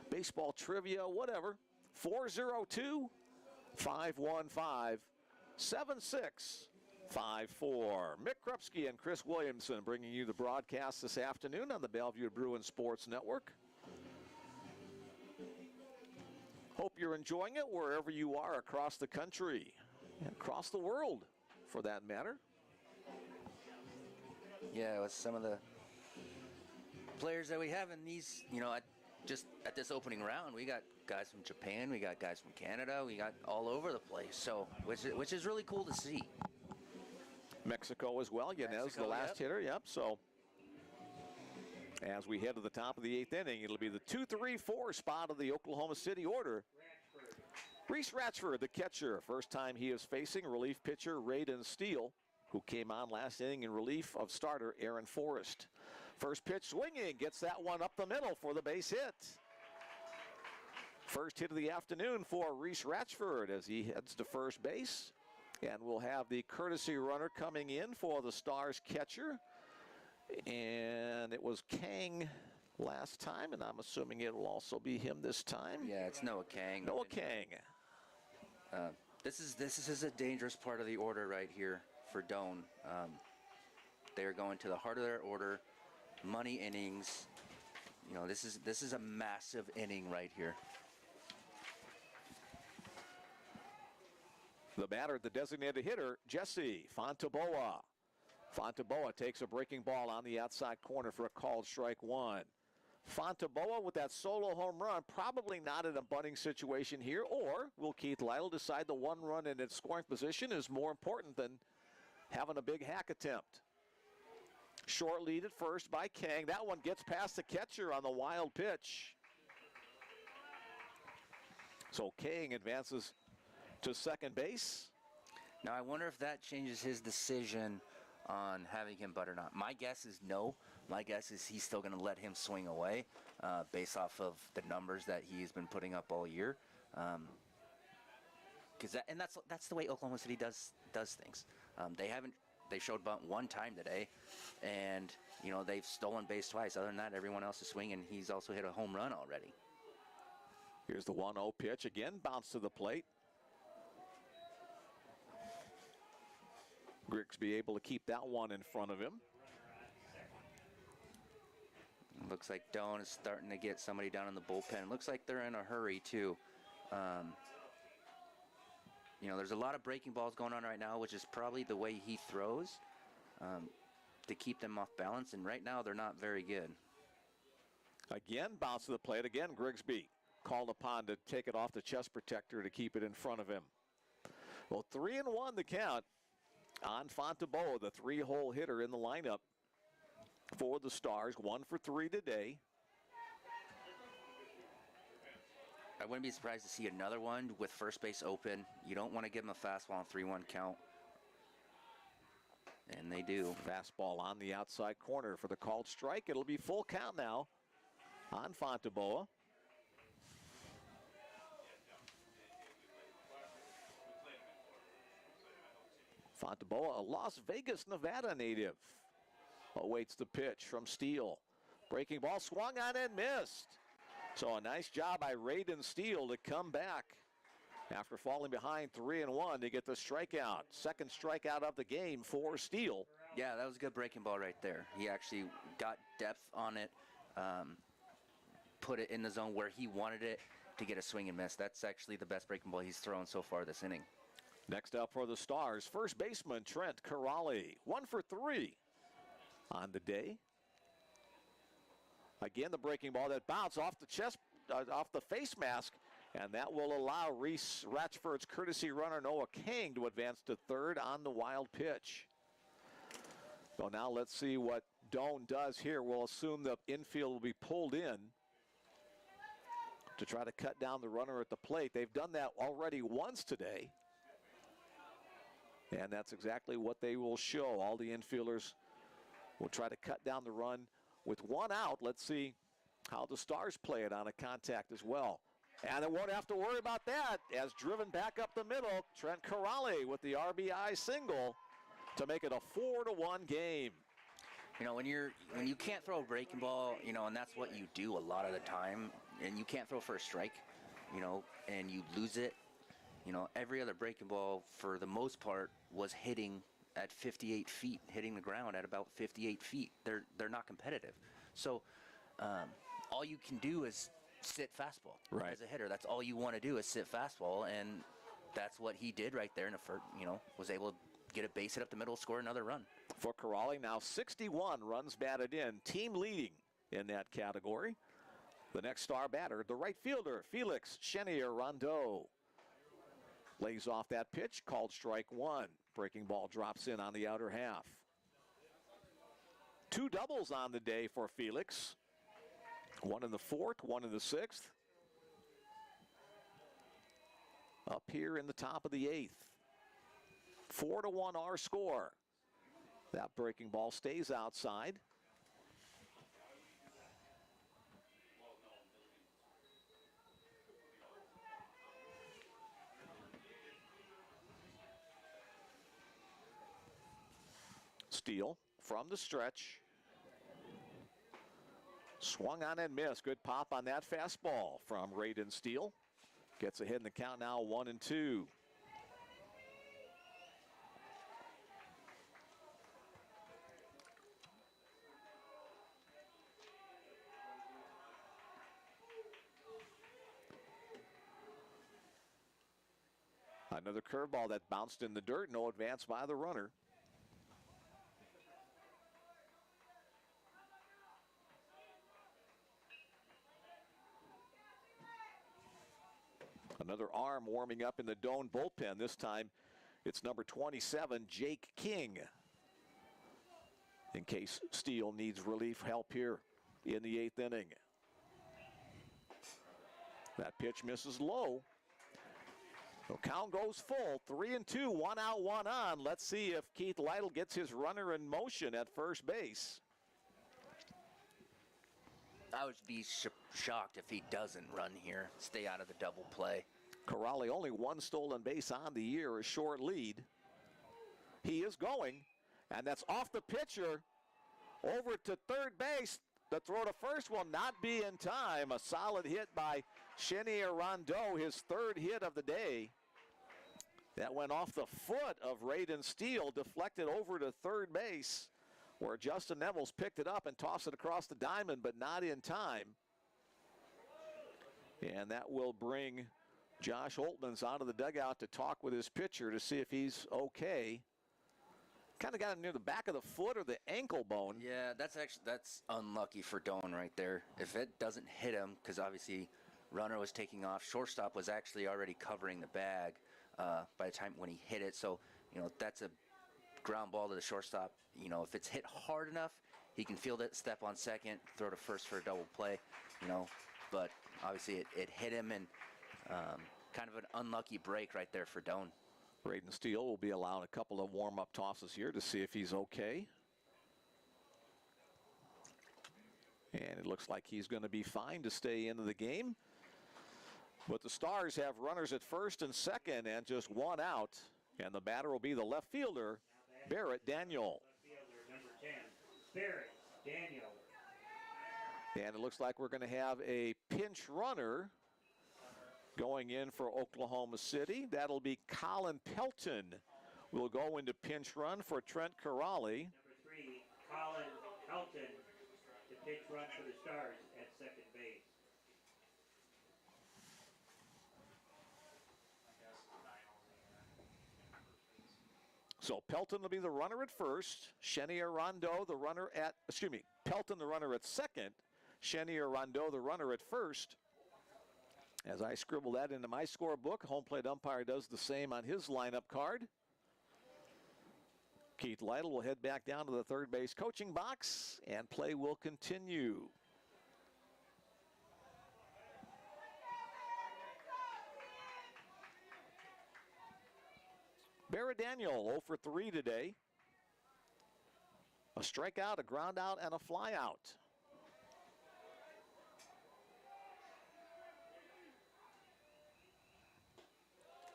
baseball trivia, whatever. 402-515-7654. Mick Krupski and Chris Williamson bringing you the broadcast this afternoon on the Bellevue Bruin Sports Network. Hope you're enjoying it wherever you are across the country and across the world, for that matter. Yeah, with some of the players that we have in these, just at this opening round, we got guys from Japan, we got guys from Canada, we got all over the place. So, which is really cool to see. Mexico as well. Yanez, the last hitter. Yep. So, as we head to the top of the 8th inning, it'll be the 2-3-4 spot of the Oklahoma City order. Reese Ratchford, the catcher. First time he is facing relief pitcher Raiden Steele, who came on last inning in relief of starter Aaron Forrest. First pitch swinging, gets that one up the middle for the base hit. First hit of the afternoon for Reese Ratchford as he heads to first base. And we'll have the courtesy runner coming in for the Stars catcher. And it was Kang last time, and I'm assuming it will also be him this time. Yeah, it's Noah Kang. Noah Kang. This is a dangerous part of the order right here for Doane. They're going to the heart of their order, money innings. This is a massive inning right here. The batter, the designated hitter, Jesse Fontaboa. Fontaboa takes a breaking ball on the outside corner for a called strike one. Fontaboa with that solo home run, probably not in a bunting situation here, or will Keith Lytle decide the one run in its scoring position is more important than having a big hack attempt? Short lead at first by Kang. That one gets past the catcher on the wild pitch. So Kang advances to second base. Now, I wonder if that changes his decision on having him butt or not. My guess is no. My guess is he's still going to let him swing away based off of the numbers that he's been putting up all year. That's the way Oklahoma City does things. They showed bunt one time today, and they've stolen base twice. Other than that, everyone else is swinging. He's also hit a home run already. Here's the 1-0 pitch again, bounce to the plate. Grigsby able to keep that one in front of him. Looks like Doane is starting to get somebody down in the bullpen. Looks like they're in a hurry too. There's a lot of breaking balls going on right now, which is probably the way he throws to keep them off balance. And right now, they're not very good. Again, bounce to the plate. Again, Grigsby called upon to take it off the chest protector to keep it in front of him. Well, 3-1 the count on Fonteboa, the 3-hole hitter in the lineup for the Stars. 1 for 3 today. I wouldn't be surprised to see another one with first base open. You don't want to give him a fastball on 3-1 count. And they do. Fastball on the outside corner for the called strike. It'll be full count now on Fonteboa. Fonteboa, a Las Vegas, Nevada native, awaits the pitch from Steele. Breaking ball swung on and missed. So a nice job by Raiden Steele to come back after falling behind 3-1 to get the strikeout. Second strikeout of the game for Steele. Yeah, that was a good breaking ball right there. He actually got depth on it, put it in the zone where he wanted it to get a swing and miss. That's actually the best breaking ball he's thrown so far this inning. Next up for the Stars, first baseman Trent Corrali, 1 for 3 on the day. Again, the breaking ball that bounced off the chest, off the face mask, and that will allow Reese Ratchford's courtesy runner Noah Kang to advance to third on the wild pitch. So now let's see what Doane does here. We'll assume the infield will be pulled in to try to cut down the runner at the plate. They've done that already once today. And that's exactly what they will show. All the infielders will try to cut down the run with one out. Let's see how the Stars play it on a contact as well. And they won't have to worry about that as driven back up the middle, Trent Corrali with the RBI single to make it a 4-1 game. When you can't throw a breaking ball, and that's what you do a lot of the time, and you can't throw for a strike, and you lose it. Every other breaking ball, for the most part, was hitting at 58 feet, hitting the ground at about 58 feet. They're not competitive. So all you can do is sit fastball. Right. As a hitter, that's all you want to do is sit fastball, and that's what he did right there in the first, was able to get a base hit up the middle, score another run. For Corrali, now 61 runs batted in, team leading in that category. The next star batter, the right fielder, Felix Chenier-Rondeau. Lays off that pitch, called strike one. Breaking ball drops in on the outer half. 2 doubles on the day for Felix. 1 in the 4th, 1 in the 6th. Up here in the top of the 8th. 4-1 our score. That breaking ball stays outside. Steele from the stretch. Swung on and missed. Good pop on that fastball from Raiden Steele. Gets ahead in the count now, 1-2. Another curveball that bounced in the dirt. No advance by the runner. Another arm warming up in the Doane bullpen. This time it's number 27, Jake King. in case Steele needs relief help here in the 8th inning. That pitch misses low. So count goes full, 3-2, 1 out, 1 on. Let's see if Keith Lytle gets his runner in motion at first base. I would be shocked if he doesn't run here, stay out of the double play. Corrali only 1 stolen base on the year, a short lead. He is going, and that's off the pitcher over to third base. The throw to first will not be in time. A solid hit by Chenier Rondeau, his 3rd hit of the day. That went off the foot of Raiden Steele, deflected over to third base, where Justin Nevels picked it up and tossed it across the diamond, but not in time. And that will bring Josh Holtmans out of the dugout to talk with his pitcher to see if he's okay. Kind of got him near the back of the foot or the ankle bone. Yeah, that's unlucky for Doane right there. If it doesn't hit him, because obviously runner was taking off, shortstop was actually already covering the bag by the time when he hit it. So, that's a ground ball to the shortstop. If it's hit hard enough, he can field it, step on second, throw to first for a double play. But obviously it hit him, and kind of an unlucky break right there for Doane. Raiden Steele will be allowed a couple of warm-up tosses here to see if he's okay. And it looks like he's going to be fine to stay into the game. But the Stars have runners at first and second and just 1 out. And the batter will be the left fielder, Barrett Daniel. Left fielder, number 10, Barrett Daniel. And it looks like we're going to have a pinch runner going in for Oklahoma City. That'll be Colin Pelton. Will go into pinch run for Trent Corrali. Number 3, Colin Pelton, to pitch run for the Stars at second base. So Pelton will be the runner at first. Chenier Rondeau, the runner at, Pelton the runner at second. Chenier Rondeau, the runner at first. As I scribble that into my scorebook, home plate umpire does the same on his lineup card. Keith Lytle will head back down to the third base coaching box, and play will continue. Barrett Daniel 0 for 3 today. A strikeout, a ground out, and a fly out.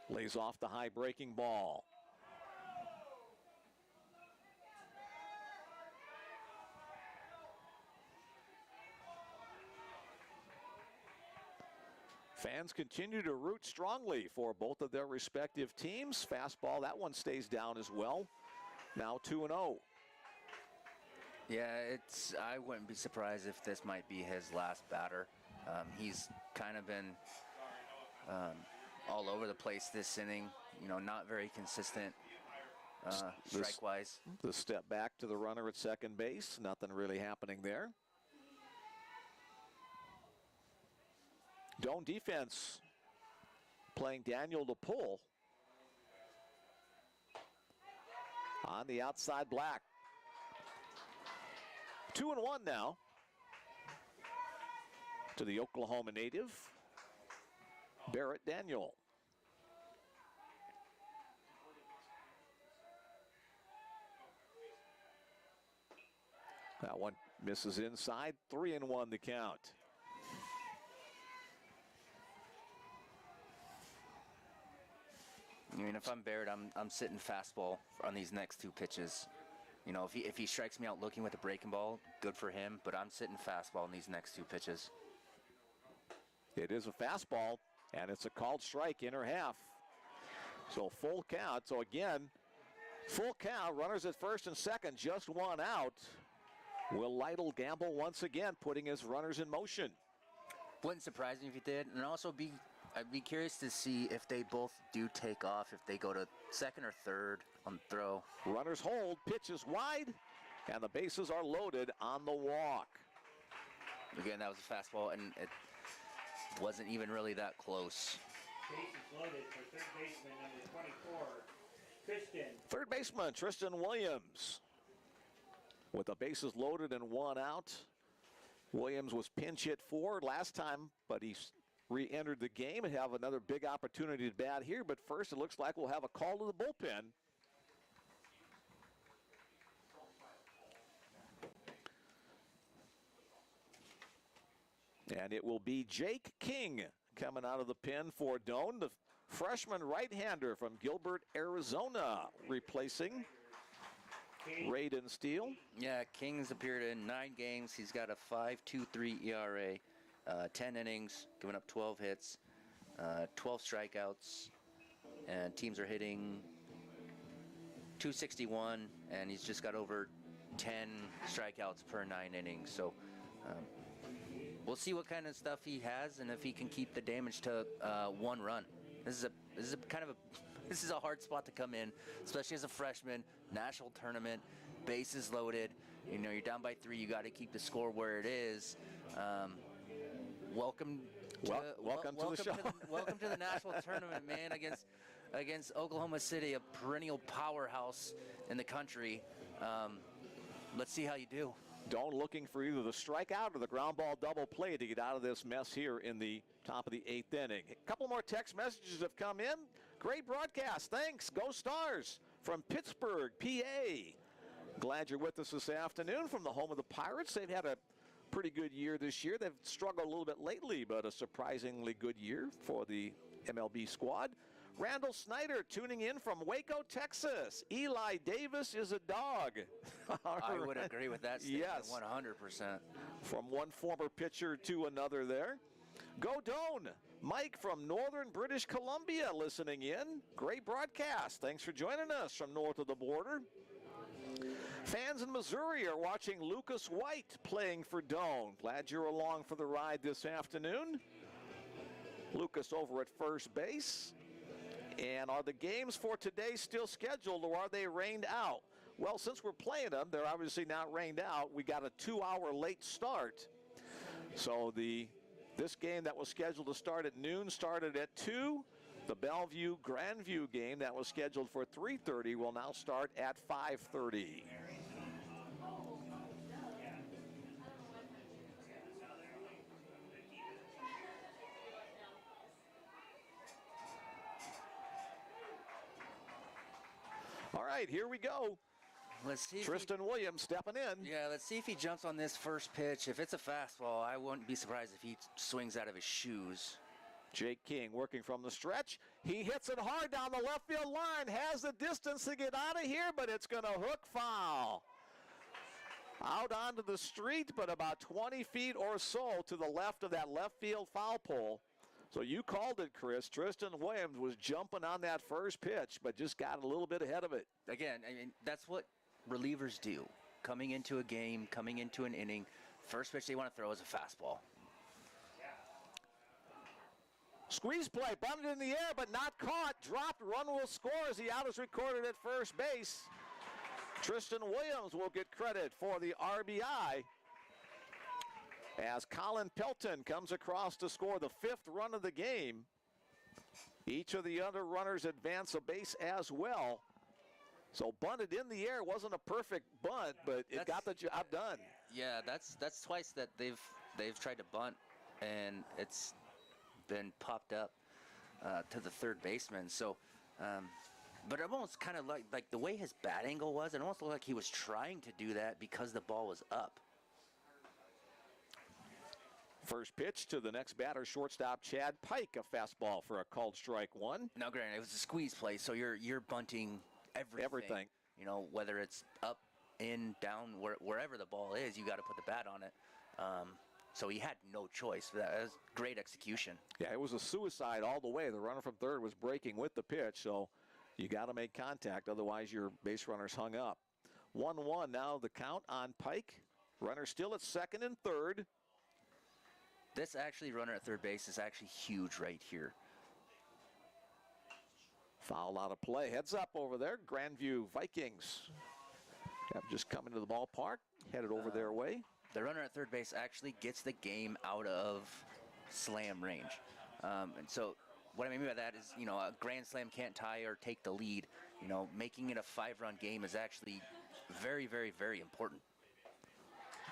Lays off the high breaking ball. Fans continue to root strongly for both of their respective teams. Fastball, that one stays down as well. Now 2-0. Yeah, I wouldn't be surprised if this might be his last batter. He's kind of been all over the place this inning, not very consistent strike-wise. The step back to the runner at second base, nothing really happening there. Doane defense playing Daniel to pull. On the outside, Black. 2-1 now to the Oklahoma native, Barrett Daniel. That one misses inside, 3-1 the count. If I'm Barrett, I'm sitting fastball on these next 2 pitches. If he strikes me out looking with a breaking ball, good for him, but I'm sitting fastball on these next 2 pitches. It is a fastball, and it's a called strike, inner half. So full count. So again, full count, runners at first and second, just 1 out. Will Lytle gamble once again, putting his runners in motion? Wouldn't surprise me if he did, and also I'd be curious to see if they both do take off, if they go to second or third on the throw. Runners hold, pitch is wide, and the bases are loaded on the walk. Again, that was a fastball, and it wasn't even really that close. Bases loaded for third baseman number 24, Tristan. Third baseman Tristan Williams With the bases loaded and 1 out. Williams was pinch hit 4 last time, but he's re-entered the game and have another big opportunity to bat here. But first, it looks like we'll have a call to the bullpen. And it will be Jake King coming out of the pen for Doane, the freshman right-hander from Gilbert, Arizona, replacing Raiden Steele. Yeah, King's appeared in 9 games. He's got a 5.23 ERA, 10 innings, giving up 12 hits, 12 strikeouts, and teams are hitting .261, and he's just got over 10 strikeouts per 9 innings. So we'll see what kind of stuff he has and if he can keep the damage to 1 run. This is a hard spot to come in, especially as a freshman. National tournament, bases loaded. You know, you're down by 3. You got to keep the score where it is. Welcome to the show. Welcome to the national tournament, man. Against Oklahoma City, a perennial powerhouse in the country. Let's see how you do. Doane looking for either the strikeout or the ground ball double play to get out of this mess here in the top of the 8th inning. A couple more text messages have come in. Great broadcast. Thanks. Go Stars from Pittsburgh, PA. Glad you're with us this afternoon from the home of the Pirates. They've had a pretty good year this year. They've struggled a little bit lately, but a surprisingly good year for the MLB squad. Randall Snyder tuning in from Waco, Texas. Eli Davis is a dog. I would agree with that statement. Yes. 100%. From one former pitcher to another there. Go Doane. Mike from northern British Columbia listening in. Great broadcast. Thanks for joining us from north of the border. Fans in Missouri are watching Lucas White playing for Doane. Glad you're along for the ride this afternoon. Lucas over at first base. And are the games for today still scheduled, or are they rained out? Well, since we're playing them, they're obviously not rained out. We got a 2-hour late start. So this game that was scheduled to start at noon started at 2. The Bellevue Grandview game that was scheduled for 3:30 will now start at 5:30. All right, here we go. Let's see. Tristan Williams stepping in. Yeah, let's see if he jumps on this first pitch. If it's a fastball, I wouldn't be surprised if he swings out of his shoes. Jake King working from the stretch. He hits it hard down the left field line. Has the distance to get out of here, but it's going to hook foul. Out onto the street, but about 20 feet or so to the left of that left field foul pole. So you called it, Chris. Tristan Williams was jumping on that first pitch, but just got a little bit ahead of it. Again, I mean, that's what relievers do. Coming into a game, coming into an inning, first pitch they want to throw is a fastball. Squeeze play, bunted in the air, but not caught. Dropped, run will score as the out is recorded at first base. Tristan Williams will get credit for the RBI as Colin Pelton comes across to score the 5th run of the game. Each of the other runners advance a base as well. So bunted in the air wasn't a perfect bunt, but it got the job done. Yeah, that's twice that they've tried to bunt, and it's been popped up to the third baseman. So, but it almost kind of like the way his bat angle was, it almost looked like he was trying to do that because the ball was up. First pitch to the next batter, shortstop Chad Pike, a fastball for a called strike 1. Now, granted, it was a squeeze play, so you're bunting everything. You know, whether it's up, in, down, wherever the ball is, you got to put the bat on it. So he had no choice. That was great execution. Yeah, it was a suicide all the way. The runner from third was breaking with the pitch, so you got to make contact, otherwise your base runner's hung up. 1-1 now the count on Pike. Runner still at second and third. This actually runner at third base is actually huge right here. Foul out of play. Heads up over there. Grandview Vikings have just come into the ballpark, headed over their way. The runner at third base actually gets the game out of slam range. And so what I mean by that is, you know, a grand slam can't tie or take the lead. You know, making it a 5-run game is actually very, very, very important.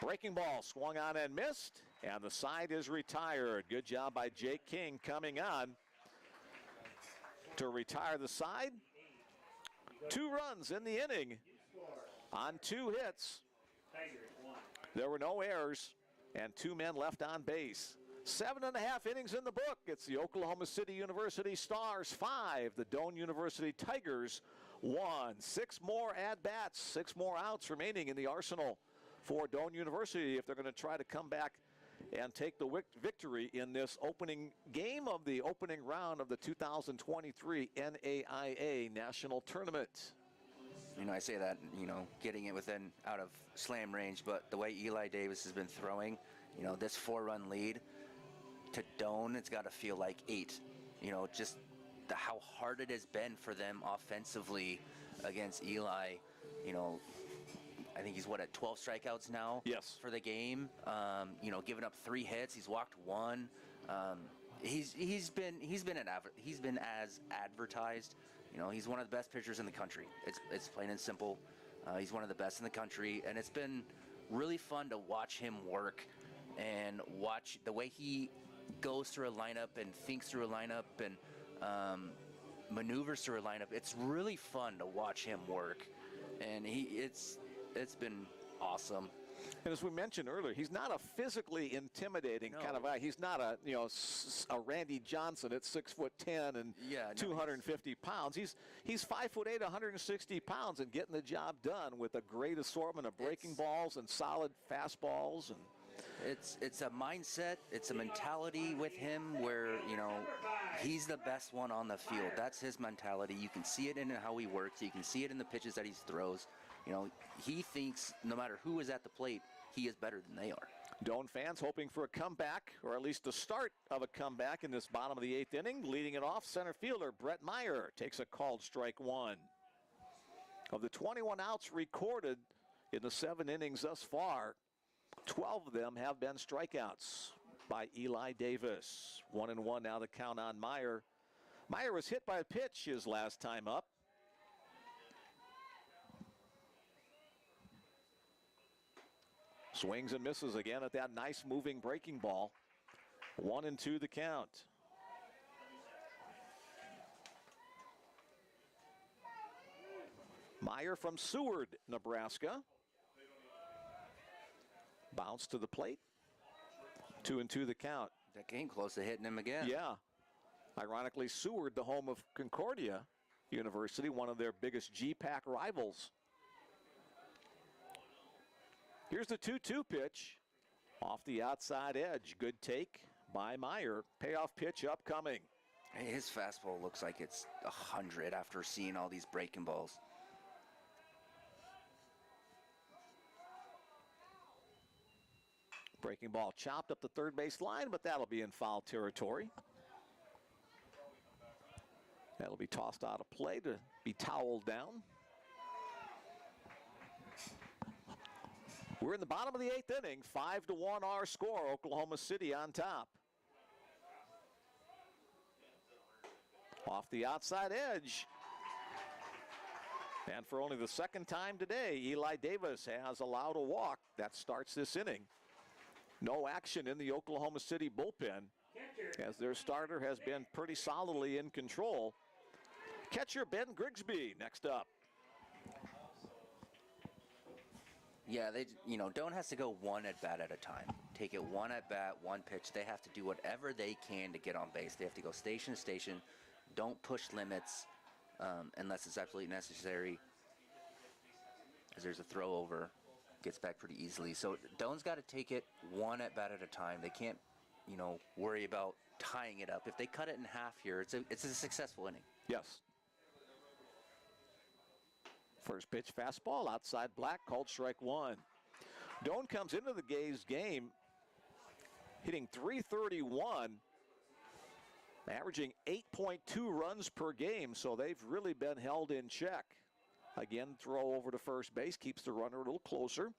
Breaking ball swung on and missed, and the side is retired. Good job by Jake King coming on to retire the side. 2 runs in the inning on 2 hits. There were no errors and 2 men left on base. 7.5 innings in the book. It's the Oklahoma City University Stars 5, the Doane University Tigers 1. 6 more at-bats, 6 more outs remaining in the arsenal for Doane University if they're going to try to come back and take the victory in this opening game of the opening round of the 2023 NAIA National Tournament. You know, I say that, you know, getting it out of slam range, but the way Eli Davis has been throwing, you know, this 4-run lead to Doane, it's got to feel like 8. You know, just how hard it has been for them offensively against Eli. You know, I think he's at 12 strikeouts now. Yes. For the game. You know, giving up 3 hits. He's walked 1. He's been as advertised. You know, he's one of the best pitchers in the country. It's plain and simple. He's one of the best in the country, and it's been really fun to watch him work and watch the way he goes through a lineup and thinks through a lineup and maneuvers through a lineup. It's really fun to watch him work, and it's been awesome. And as we mentioned earlier, he's not a physically intimidating kind of guy. He's not a a Randy Johnson at 6'10" and 250 pounds. He's 5'8", 160 pounds, and getting the job done with a great assortment of breaking balls and solid fastballs. And it's a mindset, it's a mentality with him where, you know, he's the best one on the field. That's his mentality. You can see it in how he works. You can see it in the pitches that he throws. You know, he thinks no matter who is at the plate, he is better than they are. Doane fans hoping for a comeback, or at least the start of a comeback in this bottom of the 8th inning. Leading it off, center fielder Brett Meyer takes a called strike 1. Of the 21 outs recorded in the 7 innings thus far, 12 of them have been strikeouts by Eli Davis. 1-1 now the count on Meyer. Meyer was hit by a pitch his last time up. Swings and misses again at that nice moving breaking ball. 1-2 the count. Meyer from Seward, Nebraska. Bounce to the plate. 2-2 the count. That came close to hitting him again. Yeah. Ironically, Seward, the home of Concordia University, one of their biggest GPAC rivals. Here's the 2-2 pitch off the outside edge. Good take by Meyer. Payoff pitch upcoming. Hey, his fastball looks like it's 100 after seeing all these breaking balls. Breaking ball chopped up the third base line, but that'll be in foul territory. That'll be tossed out of play to be toweled down. We're in the bottom of the 8th inning. 5-1 our score. Oklahoma City on top. Off the outside edge. And for only the 2nd time today, Eli Davis has allowed a walk. That starts this inning. No action in the Oklahoma City bullpen, as their starter has been pretty solidly in control. Catcher Ben Grigsby next up. Yeah, Doane has to go 1 at bat at a time. Take it 1 at bat, 1 pitch. They have to do whatever they can to get on base. They have to go station to station. Don't push limits unless it's absolutely necessary, because there's a throw over. Gets back pretty easily. So Doane's got to take it 1 at bat at a time. They can't, worry about tying it up. If they cut it in half here, it's a successful inning. Yes. First pitch fastball outside black, called strike 1. Doane comes into the Gays game hitting .331, averaging 8.2 runs per game, so they've really been held in check. Again, throw over to first base, keeps the runner a little closer.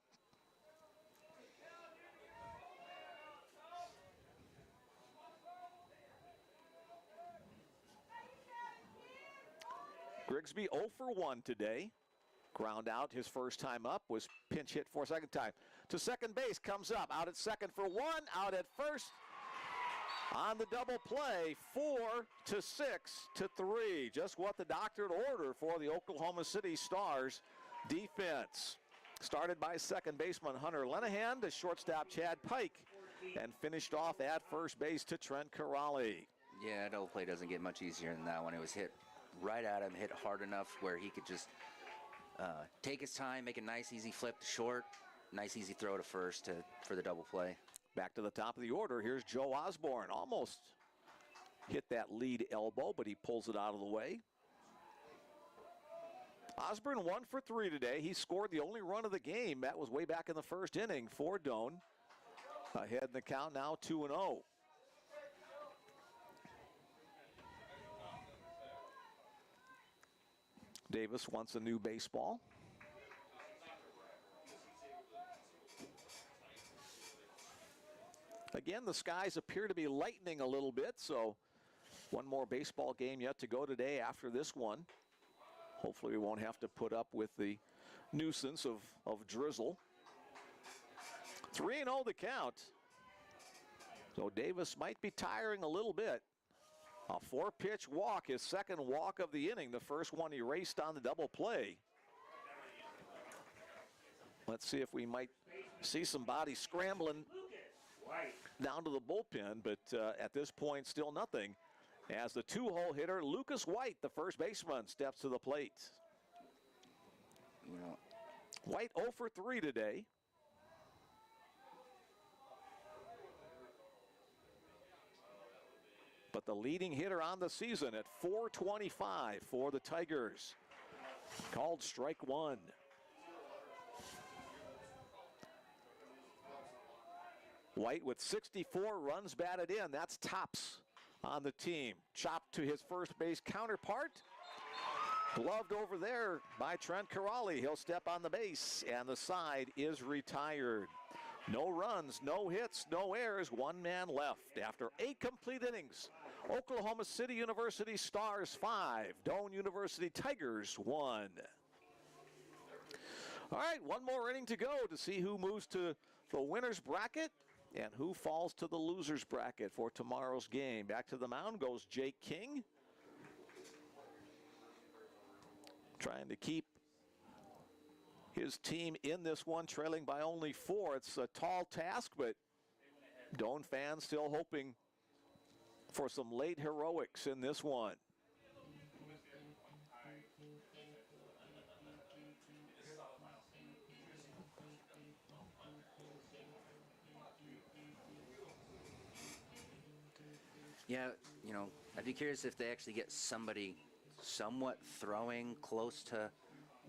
Grigsby 0 for 1 today. Ground out his first time up, was pinch hit for a second time. To second base, comes up, out at second for one, out at first. On the double play, 4-6-3. Just what the doctor would order for the Oklahoma City Stars defense. Started by second baseman Hunter Lenahan to shortstop Chad Pike, and finished off at first base to Trent Corrali. Yeah, double play doesn't get much easier than that one. It was hit right at him, hit hard enough where he could just take his time, make a nice easy flip to short, nice easy throw to first for the double play. Back to the top of the order, here's Joe Osborne. Almost hit that lead elbow, but he pulls it out of the way. Osborne 1 for 3 today. He scored the only run of the game. That was way back in the first inning for Doane. Ahead in the count now, 2-0. Davis wants a new baseball. Again, the skies appear to be lightening a little bit, so one more baseball game yet to go today after this one. Hopefully we won't have to put up with the nuisance of drizzle. 3-0 the count. So Davis might be tiring a little bit. A 4-pitch walk, his second walk of the inning. The first one he raced on the double play. Let's see if we might see somebody scrambling down to the bullpen, but at this point, still nothing. As the 2-hole hitter, Lucas White, the first baseman, steps to the plate. You know, White 0 for 3 today. But the leading hitter on the season at .425 for the Tigers. Called strike one. White with 64 runs batted in. That's tops on the team. Chopped to his first base counterpart. Gloved over there by Trent Corrali. He'll step on the base, and the side is retired. No runs, no hits, no errors, one man left after 8 complete innings. Oklahoma City University Stars 5, Doane University Tigers 1. All right, one more inning to go to see who moves to the winner's bracket and who falls to the loser's bracket for tomorrow's game. Back to the mound goes Jake King. Trying to keep his team in this one, trailing by only 4. It's a tall task, but Doane fans still hoping for some late heroics in this one. yeah, you know, I'd be curious if they actually get somebody somewhat throwing close to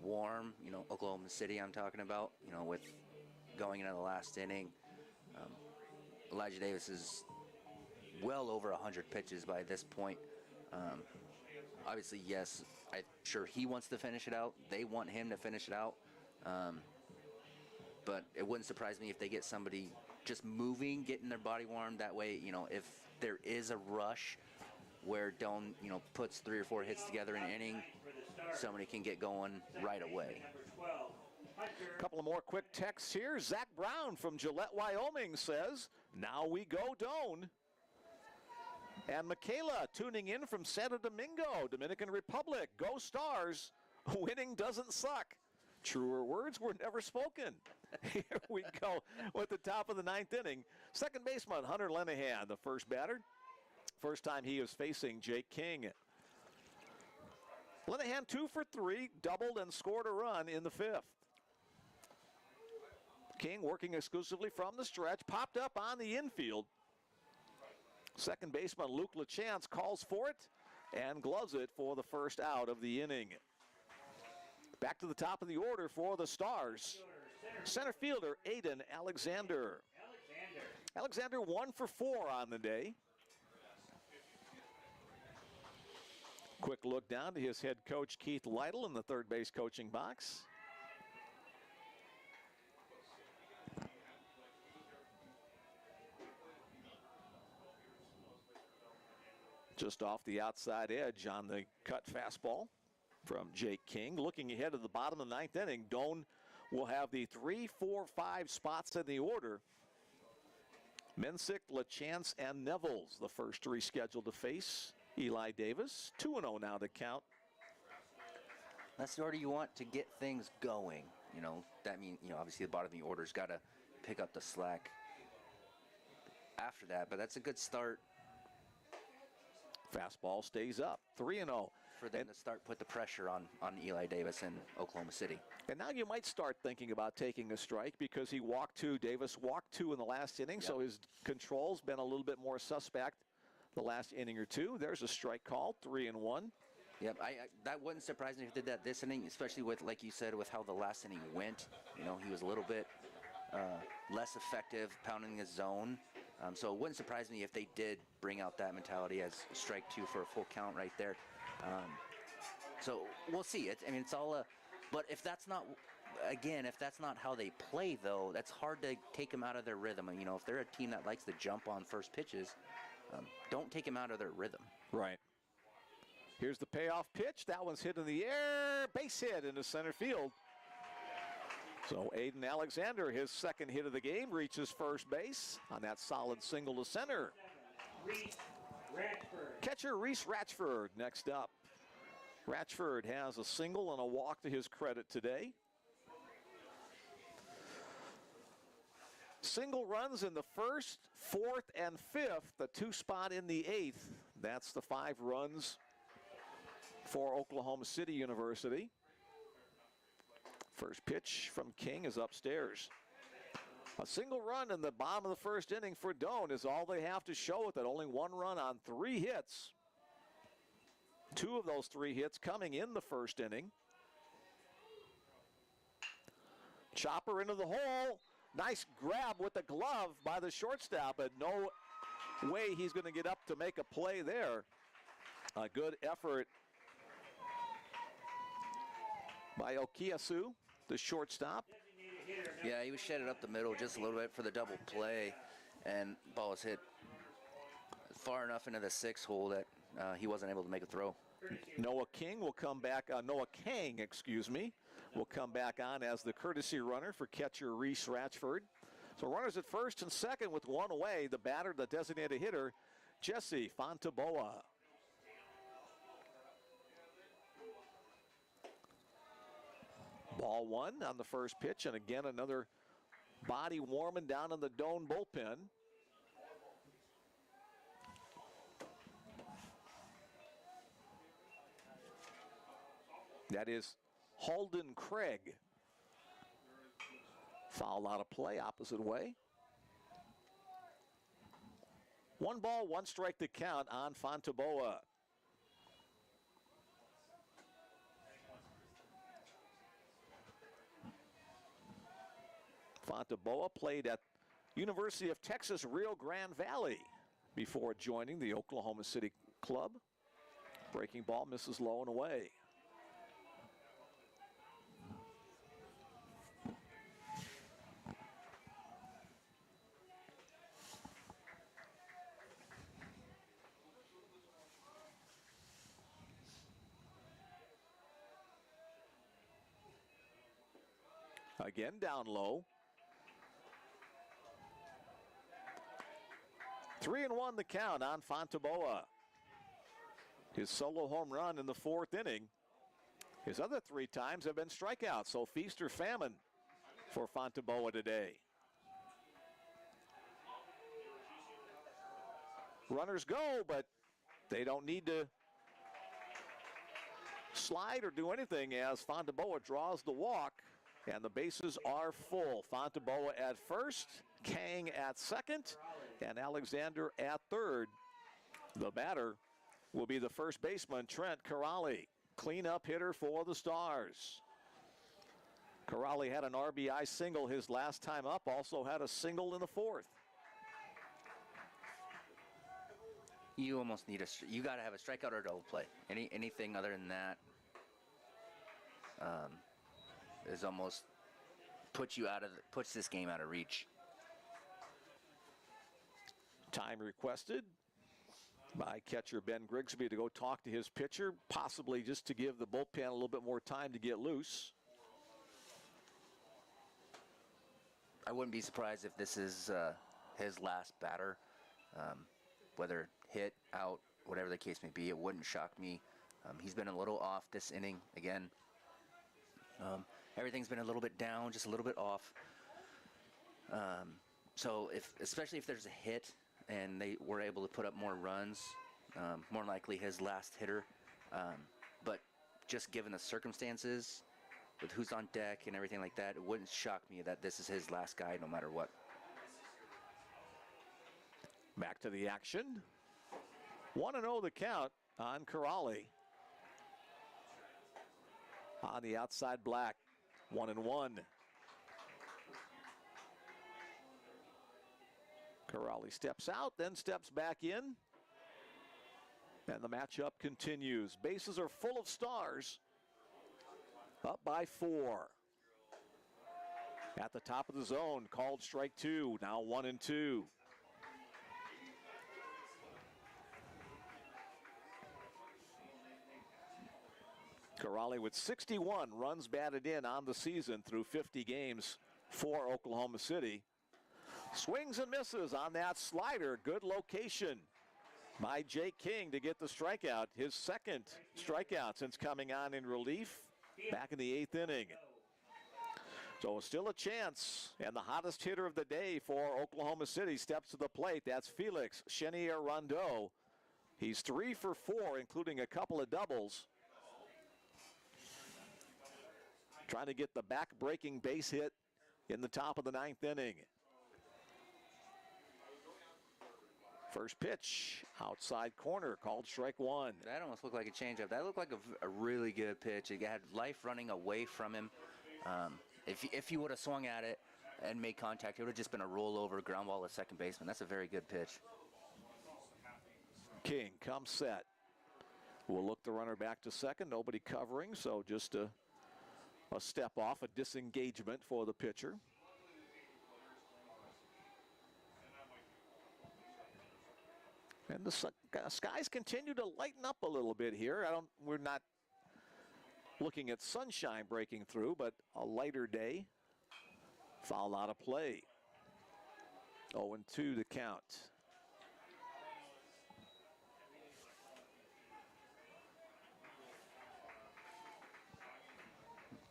warm, you know, Oklahoma City I'm talking about, you know, with going into the last inning. Elijah Davis is well over 100 pitches by this point. Obviously, yes, I'm sure he wants to finish it out. They want him to finish it out. But it wouldn't surprise me if they get somebody just moving, getting their body warm. That way, you know, if there is a rush where Doane, you know, puts 3 or 4 hits together in an inning, somebody can get going right away. A couple of more quick texts here. Zach Brown from Gillette, Wyoming says, "Now we go Doane." And Michaela tuning in from Santo Domingo, Dominican Republic. Go Stars. Winning doesn't suck. Truer words were never spoken. Here we go with the top of the 9th inning. Second baseman Hunter Lenahan, the first batter. First time he is facing Jake King. Lenahan 2 for 3, doubled and scored a run in the 5th. King working exclusively from the stretch, popped up on the infield. Second baseman Luke LaChance calls for it and gloves it for the first out of the inning. Back to the top of the order for the Stars. Center fielder Aiden Alexander. Alexander 1 for 4 on the day. Quick look down to his head coach Keith Lytle in the third base coaching box. Just off the outside edge on the cut fastball. from Jake King. Looking ahead to the bottom of the ninth inning, Doane will have the 3, 4, 5 spots in the order. Mensick, LaChance, and Nevels, the first three scheduled to face Eli Davis. 2-0 now to count. That's the order you want to get things going. You know, that means, you know, obviously the bottom of the order's got to pick up the slack after that, but that's a good start. Fastball stays up, 3-0. For them to start put the pressure on Eli Davis in Oklahoma City. And now you might start thinking about taking a strike because he walked 2, Davis walked 2 in the last inning, so his control's been a little bit more suspect the last inning or two. There's a strike call, 3-1. Yep, that wouldn't surprise me if he did that this inning, especially with, like you said, with how the last inning went. You know, he was a little bit less effective pounding his zone. So it wouldn't surprise me if they did bring out that mentality as strike 2 for a full count right there. So we'll see. I mean, it's all but if that's not, again, if that's not how they play, though, that's hard to take them out of their rhythm. And, you know, if they're a team that likes to jump on first pitches, don't take them out of their rhythm. Right. Here's the payoff pitch. That one's hit in the air. Base hit into center field. So Aiden Alexander, his second hit of the game, reaches first base on that solid single to center. Catcher Reese Ratchford next up. Ratchford has a single and a walk to his credit today. Single runs in the first, fourth, and fifth. The 2 spot in the 8th. That's the 5 runs for Oklahoma City University. First pitch from King is upstairs. A single run in the bottom of the first inning for Doane is all they have to show with it. Only 1 run on 3 hits. 2 of those 3 hits coming in the first inning. Chopper into the hole. Nice grab with the glove by the shortstop, but no way he's going to get up to make a play there. A good effort by Okiasu, the shortstop. Yeah, he was shedded up the middle just a little bit for the double play, and ball was hit far enough into the 6th hole that he wasn't able to make a throw. Noah Kang, excuse me, will come back on as the courtesy runner for catcher Reese Ratchford. So runners at first and second with 1 away. The batter, the designated hitter, Jesse Fontaboa. Ball 1 on the first pitch, and again another body warming down in the Doane bullpen. That is Halden Craig. Foul out of play, opposite way. 1 ball, 1 strike to count on Fontaboa. Fontaboa played at University of Texas Rio Grande Valley before joining the Oklahoma City club. Breaking ball misses low and away. Again down low. 3-1 the count on Fontaboa. His solo home run in the 4th inning. His other 3 times have been strikeouts, so feast or famine for Fontaboa today. Runners go, but they don't need to slide or do anything as Fontaboa draws the walk, and the bases are full. Fontaboa at first, Kang at second, and Alexander at third. The batter will be the first baseman, Trent Corrali, cleanup hitter for the Stars. Corrali had an RBI single his last time up, also had a single in the 4th. You almost need you got to have a strikeout or double play. Anything other than that is almost puts this game out of reach. Time requested by catcher Ben Grigsby to go talk to his pitcher, possibly just to give the bullpen a little bit more time to get loose. I wouldn't be surprised if this is his last batter, whether hit, out, whatever the case may be. It wouldn't shock me. He's been a little off this inning again. Everything's been a little bit down, just a little bit off. So especially if there's a hit and they were able to put up more runs, more likely his last hitter. But just given the circumstances, with who's on deck and everything like that, it wouldn't shock me that this is his last guy no matter what. Back to the action. 1-0 the count on Corrali. On the outside black, 1-1. Corrali steps out, then steps back in. And the matchup continues. Bases are full of stars. Up by 4. At the top of the zone, called strike 2, now 1-2. Corrali with 61 runs batted in on the season through 50 games for Oklahoma City. Swings and misses on that slider. Good location by Jake King to get the strikeout. His second strikeout since coming on in relief back in the 8th inning. So still a chance, and the hottest hitter of the day for Oklahoma City steps to the plate. That's Felix Chenier-Rondeau. He's 3 for 4, including a couple of doubles. Trying to get the back-breaking base hit in the top of the 9th inning. First pitch, outside corner, called strike 1. That almost looked like a changeup. That looked like a really good pitch. It had life running away from him. If he would have swung at it and made contact, it would have just been a rollover ground ball to second baseman. That's a very good pitch. King comes set. We'll look the runner back to second. Nobody covering, so just a step off, a disengagement for the pitcher. And the skies continue to lighten up a little bit here. We're not looking at sunshine breaking through, but a lighter day. Foul out of play. 0-2 the count.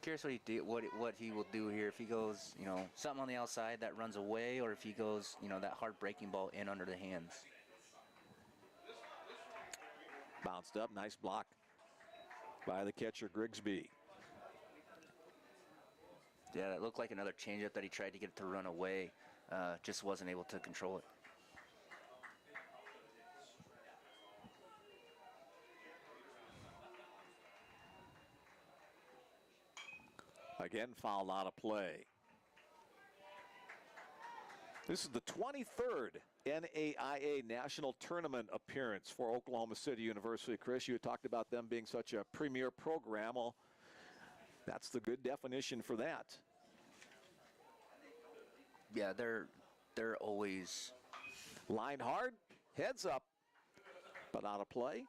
Curious what he will do here. If he goes, something on the outside that runs away, or if he goes, that hard breaking ball in under the hands. Bounced up, nice block by the catcher Grigsby. Yeah, that looked like another changeup that he tried to get it to run away. Just wasn't able to control it. Again, foul out of play. This is the 23rd NAIA National Tournament appearance for Oklahoma City University. Chris, you had talked about them being such a premier program. Well, that's the good definition for that. Yeah, they're always line hard, heads up, but out of play.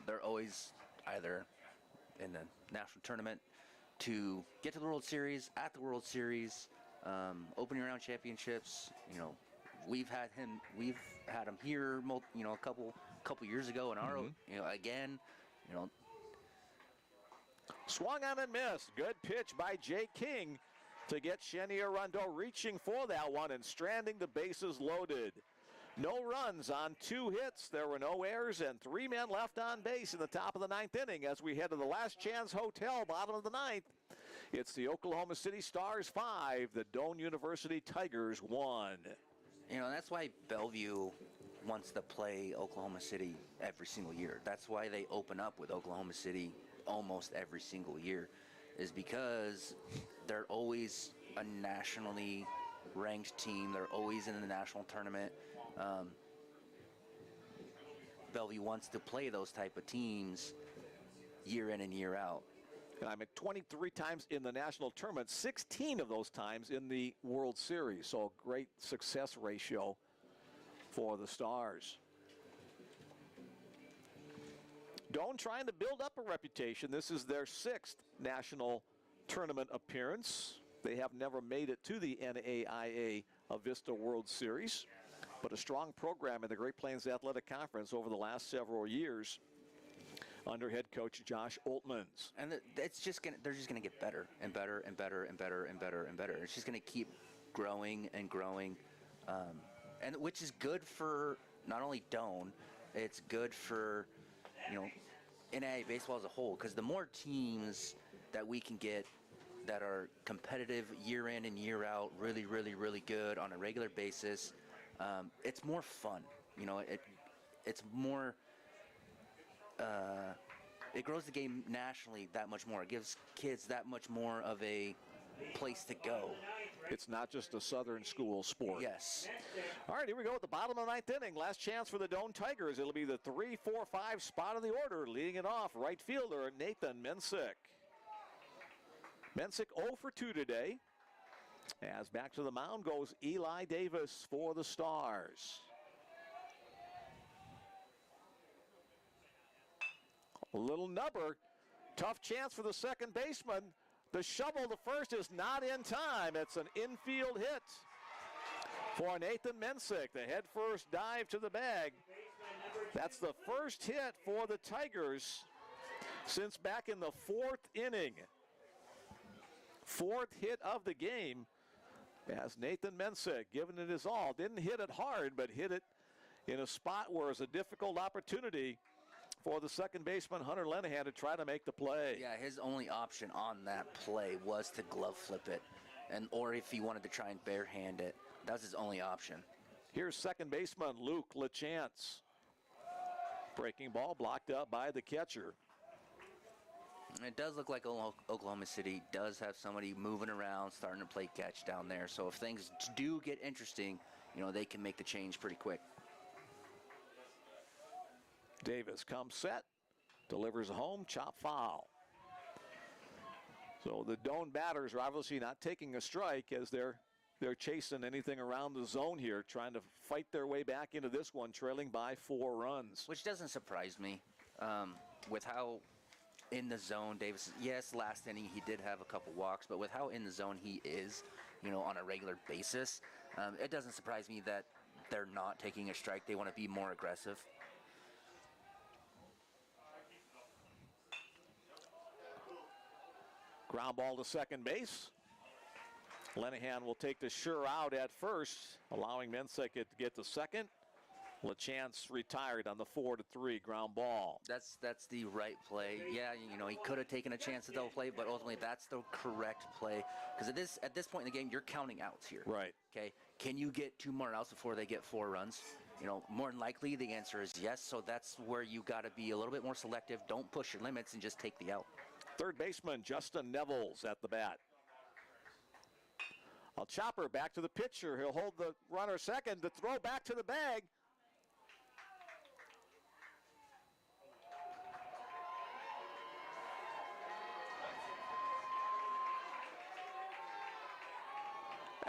They're always either in the national tournament to get to the World Series, at the World Series, opening round championships. We've had him here, a couple years ago in our, again, Swung on and missed. Good pitch by Jay King to get Chenier-Rondeau reaching for that one and stranding the bases loaded. No runs on 2 hits. There were no errors and 3 men left on base in the top of the 9th inning as we head to the Last Chance Hotel, bottom of the 9th. It's the Oklahoma City Stars 5, the Doane University Tigers 1. That's why Bellevue wants to play Oklahoma City every single year. That's why they open up with Oklahoma City almost every single year, is because they're always a nationally ranked team. They're always in the national tournament. Bellevue wants to play those type of teams year in and year out. And I'm at 23 times in the national tournament, 16 of those times in the World Series. So a great success ratio for the Stars. Doane trying to build up a reputation. This is their 6th national tournament appearance. They have never made it to the NAIA Avista World Series, but a strong program in the Great Plains Athletic Conference over the last several years under head coach Josh Oltmans. And they're just gonna get better and better and better and better and better and better. It's just gonna keep growing and growing, and which is good for not only Doane, it's good for NAIA baseball as a whole, because the more teams that we can get that are competitive year in and year out, really, really, really good on a regular basis, it's more fun. It's more. It grows the game nationally that much more. It gives kids that much more of a place to go. It's not just a Southern school sport. Yes. All right, here we go at the bottom of the 9th inning. Last chance for the Doane Tigers. It'll be the 3-4-5 spot of the order. Leading it off, right fielder Nathan Mensick. Mensick 0 for 2 today. As back to the mound goes Eli Davis for the Stars. A little nubber. Tough chance for the second baseman. The shovel to first is not in time. It's an infield hit for Nathan Mensick. The head first dive to the bag. That's the first hit for the Tigers since back in the 4th inning. 4th hit of the game as Nathan Mensick, giving it his all. Didn't hit it hard, but hit it in a spot where it's a difficult opportunity for the second baseman, Hunter Lenahan, to try to make the play. Yeah, his only option on that play was to glove flip it, or if he wanted to try and barehand it. That was his only option. Here's second baseman Luke LaChance. Breaking ball blocked up by the catcher. It does look like Oklahoma City does have somebody moving around, starting to play catch down there. So if things do get interesting, they can make the change pretty quick. Davis comes set, delivers a home, chop foul. So the Doane batters are obviously not taking a strike as they're chasing anything around the zone here, trying to fight their way back into this one, trailing by 4 runs. Which doesn't surprise me with how in the zone Davis is. Yes, last inning he did have a couple walks, but with how in the zone he is, on a regular basis, it doesn't surprise me that they're not taking a strike. They want to be more aggressive. Ground ball to second base. Lenahan will take the sure out at first, allowing Mensick to get to second. LaChance retired on the 4-3 ground ball. That's the right play. Yeah, he could have taken a chance at double play, but ultimately that's the correct play. Because at this point in the game, you're counting outs here. Right. Okay. Can you get 2 more outs before they get 4 runs? More than likely the answer is yes. So that's where you got to be a little bit more selective. Don't push your limits and just take the out. Third baseman Justin Nevels at the bat. A chopper back to the pitcher. He'll hold the runner second to throw back to the bag.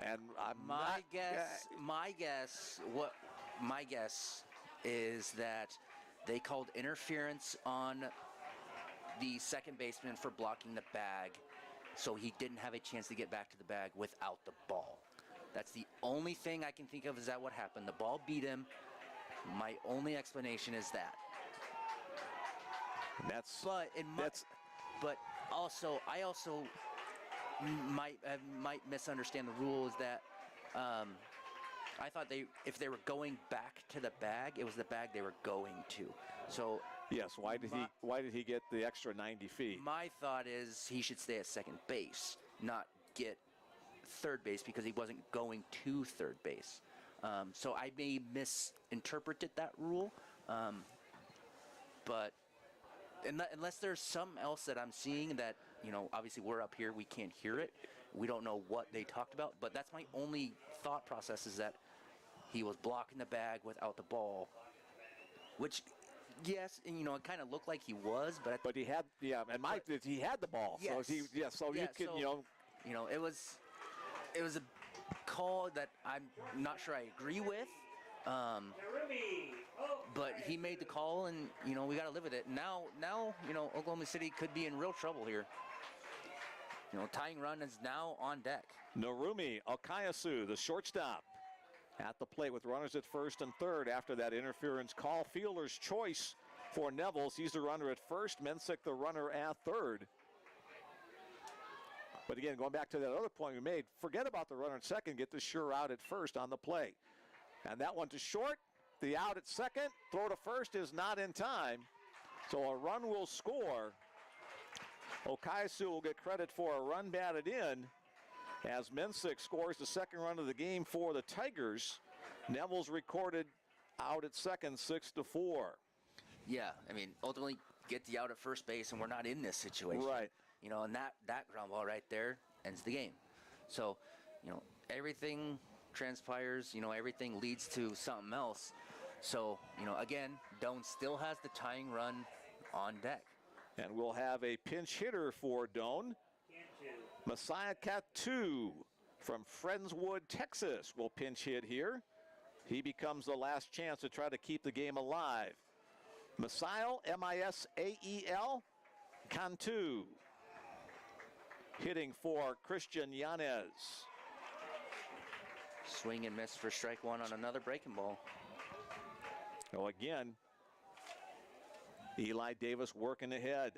And my guess is that they called interference on the second baseman for blocking the bag, so he didn't have a chance to get back to the bag without the ball. That's the only thing I can think of. Is that what happened? The ball beat him. My only explanation is that. But also, I also might misunderstand the rule. Is that I thought if they were going back to the bag, it was the bag they were going to. So yes, why did he get the extra 90 feet? My thought is he should stay at second base, not get third base, because he wasn't going to third base. So I may misinterpreted that rule, but unless there's something else that I'm seeing that, obviously we're up here, we can't hear it. We don't know what they talked about, but that's my only thought process, is that he was blocking the bag without the ball, which, yes, and it kind of looked like he was, but he had, he had the ball. Yes. So you can, it was a call that I'm not sure I agree with, But he made the call, and you know we got to live with it. Now you know Oklahoma City could be in real trouble here. You know, tying run is now on deck. Narumi Okayasu, the shortstop, at the plate with runners at first and third after that interference call. Fielder's choice for Nevels. He's the runner at first. Mensick the runner at third. But again, going back to that other point we made, forget about the runner at second. Get the sure out at first on the play. And that one to short. The out at second. Throw to first is not in time. So a run will score. Okayasu will get credit for a run batted in as Mensick scores the second run of the game for the Tigers. Nevels recorded out at second, 6-4. Yeah, I mean, ultimately get the out at first base, and we're not in this situation. Right. You know, and that ground ball right there ends the game. So, you know, everything transpires, you know, everything leads to something else. So, you know, again, Doane still has the tying run on deck. And we'll have a pinch hitter for Doane. Messiah Katu from Friendswood, Texas will pinch hit here. He becomes the last chance to try to keep the game alive. Messiah, M-I-S-A-E-L, Cantu. Hitting for Christian Yanez. Swing and miss for strike one on another breaking ball. So again, Eli Davis working ahead.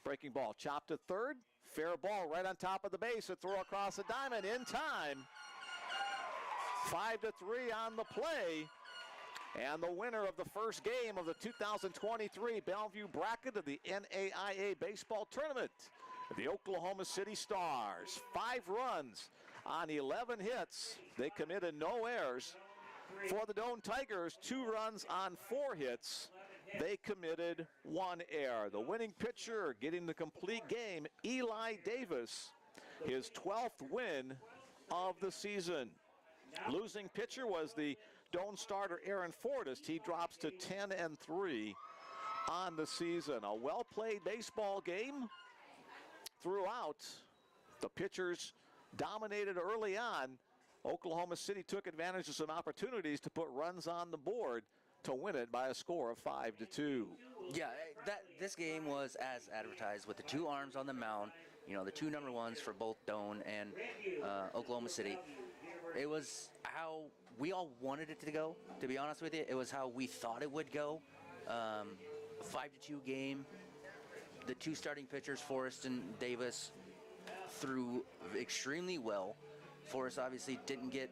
Breaking ball, chopped to third. Fair ball right on top of the base. A throw across the diamond in time. 5-3 on the play. And the winner of the first game of the 2023 Bellevue bracket of the NAIA baseball tournament, the Oklahoma City Stars. 5 runs on 11 hits. They committed no errors. For the Doane Tigers, 2 runs on 4 hits. They committed 1 error. The winning pitcher getting the complete game, Eli Davis, his 12th win of the season. Losing pitcher was the Doane starter Aaron Fordyce. He drops to 10-3 on the season. A well-played baseball game throughout. The pitchers dominated early on. Oklahoma City took advantage of some opportunities to put runs on the board to win it by a score of 5-2. Yeah, this game was as advertised with the 2 arms on the mound. You know, the 2 number ones for both Doane and Oklahoma City. It was how we all wanted it to go, to be honest with you. It was how we thought it would go. 5-2 game. The 2 starting pitchers, Forrest and Davis, threw extremely well. Forrest obviously didn't get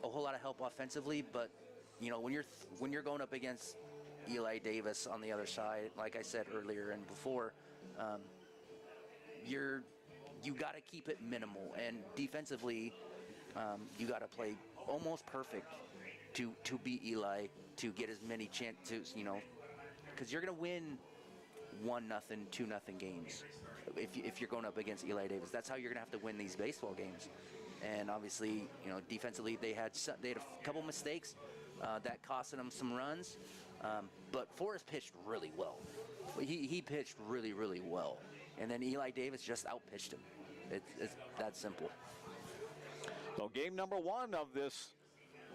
a whole lot of help offensively, but you know, when you're going up against Eli Davis on the other side, like I said earlier and before, you got to keep it minimal, and defensively, you got to play almost perfect to beat Eli, to get as many chances, you know, because you're gonna win 1-0, 2-0 games if you're going up against Eli Davis. That's how you're gonna have to win these baseball games. And obviously, you know, defensively they had a couple mistakes that costed them some runs. But Forrest pitched really well. He pitched really, really well. And then Eli Davis just outpitched him. It's that simple. So game number 1 of this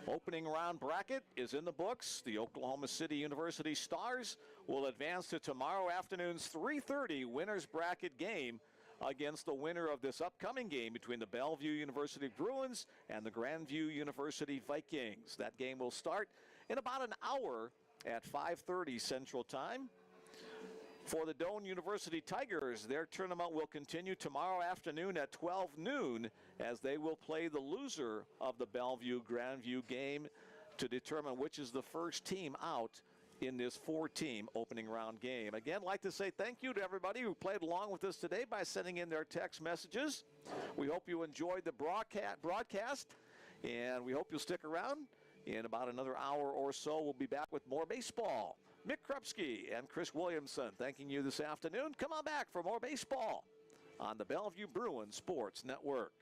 opening round bracket is in the books. The Oklahoma City University Stars will advance to tomorrow afternoon's 3:30 winners bracket game against the winner of this upcoming game between the Bellevue University Bruins and the Grandview University Vikings. That game will start in about an hour at 5:30 Central Time. For the Doane University Tigers, their tournament will continue tomorrow afternoon at 12 noon as they will play the loser of the Bellevue-Grandview game to determine which is the first team out in this 4-team opening round game. Again, I'd like to say thank you to everybody who played along with us today by sending in their text messages. We hope you enjoyed the broadcast, and we hope you'll stick around. In about another hour or so, we'll be back with more baseball. Mick Krupski and Chris Williamson thanking you this afternoon. Come on back for more baseball on the Bellevue Bruins Sports Network.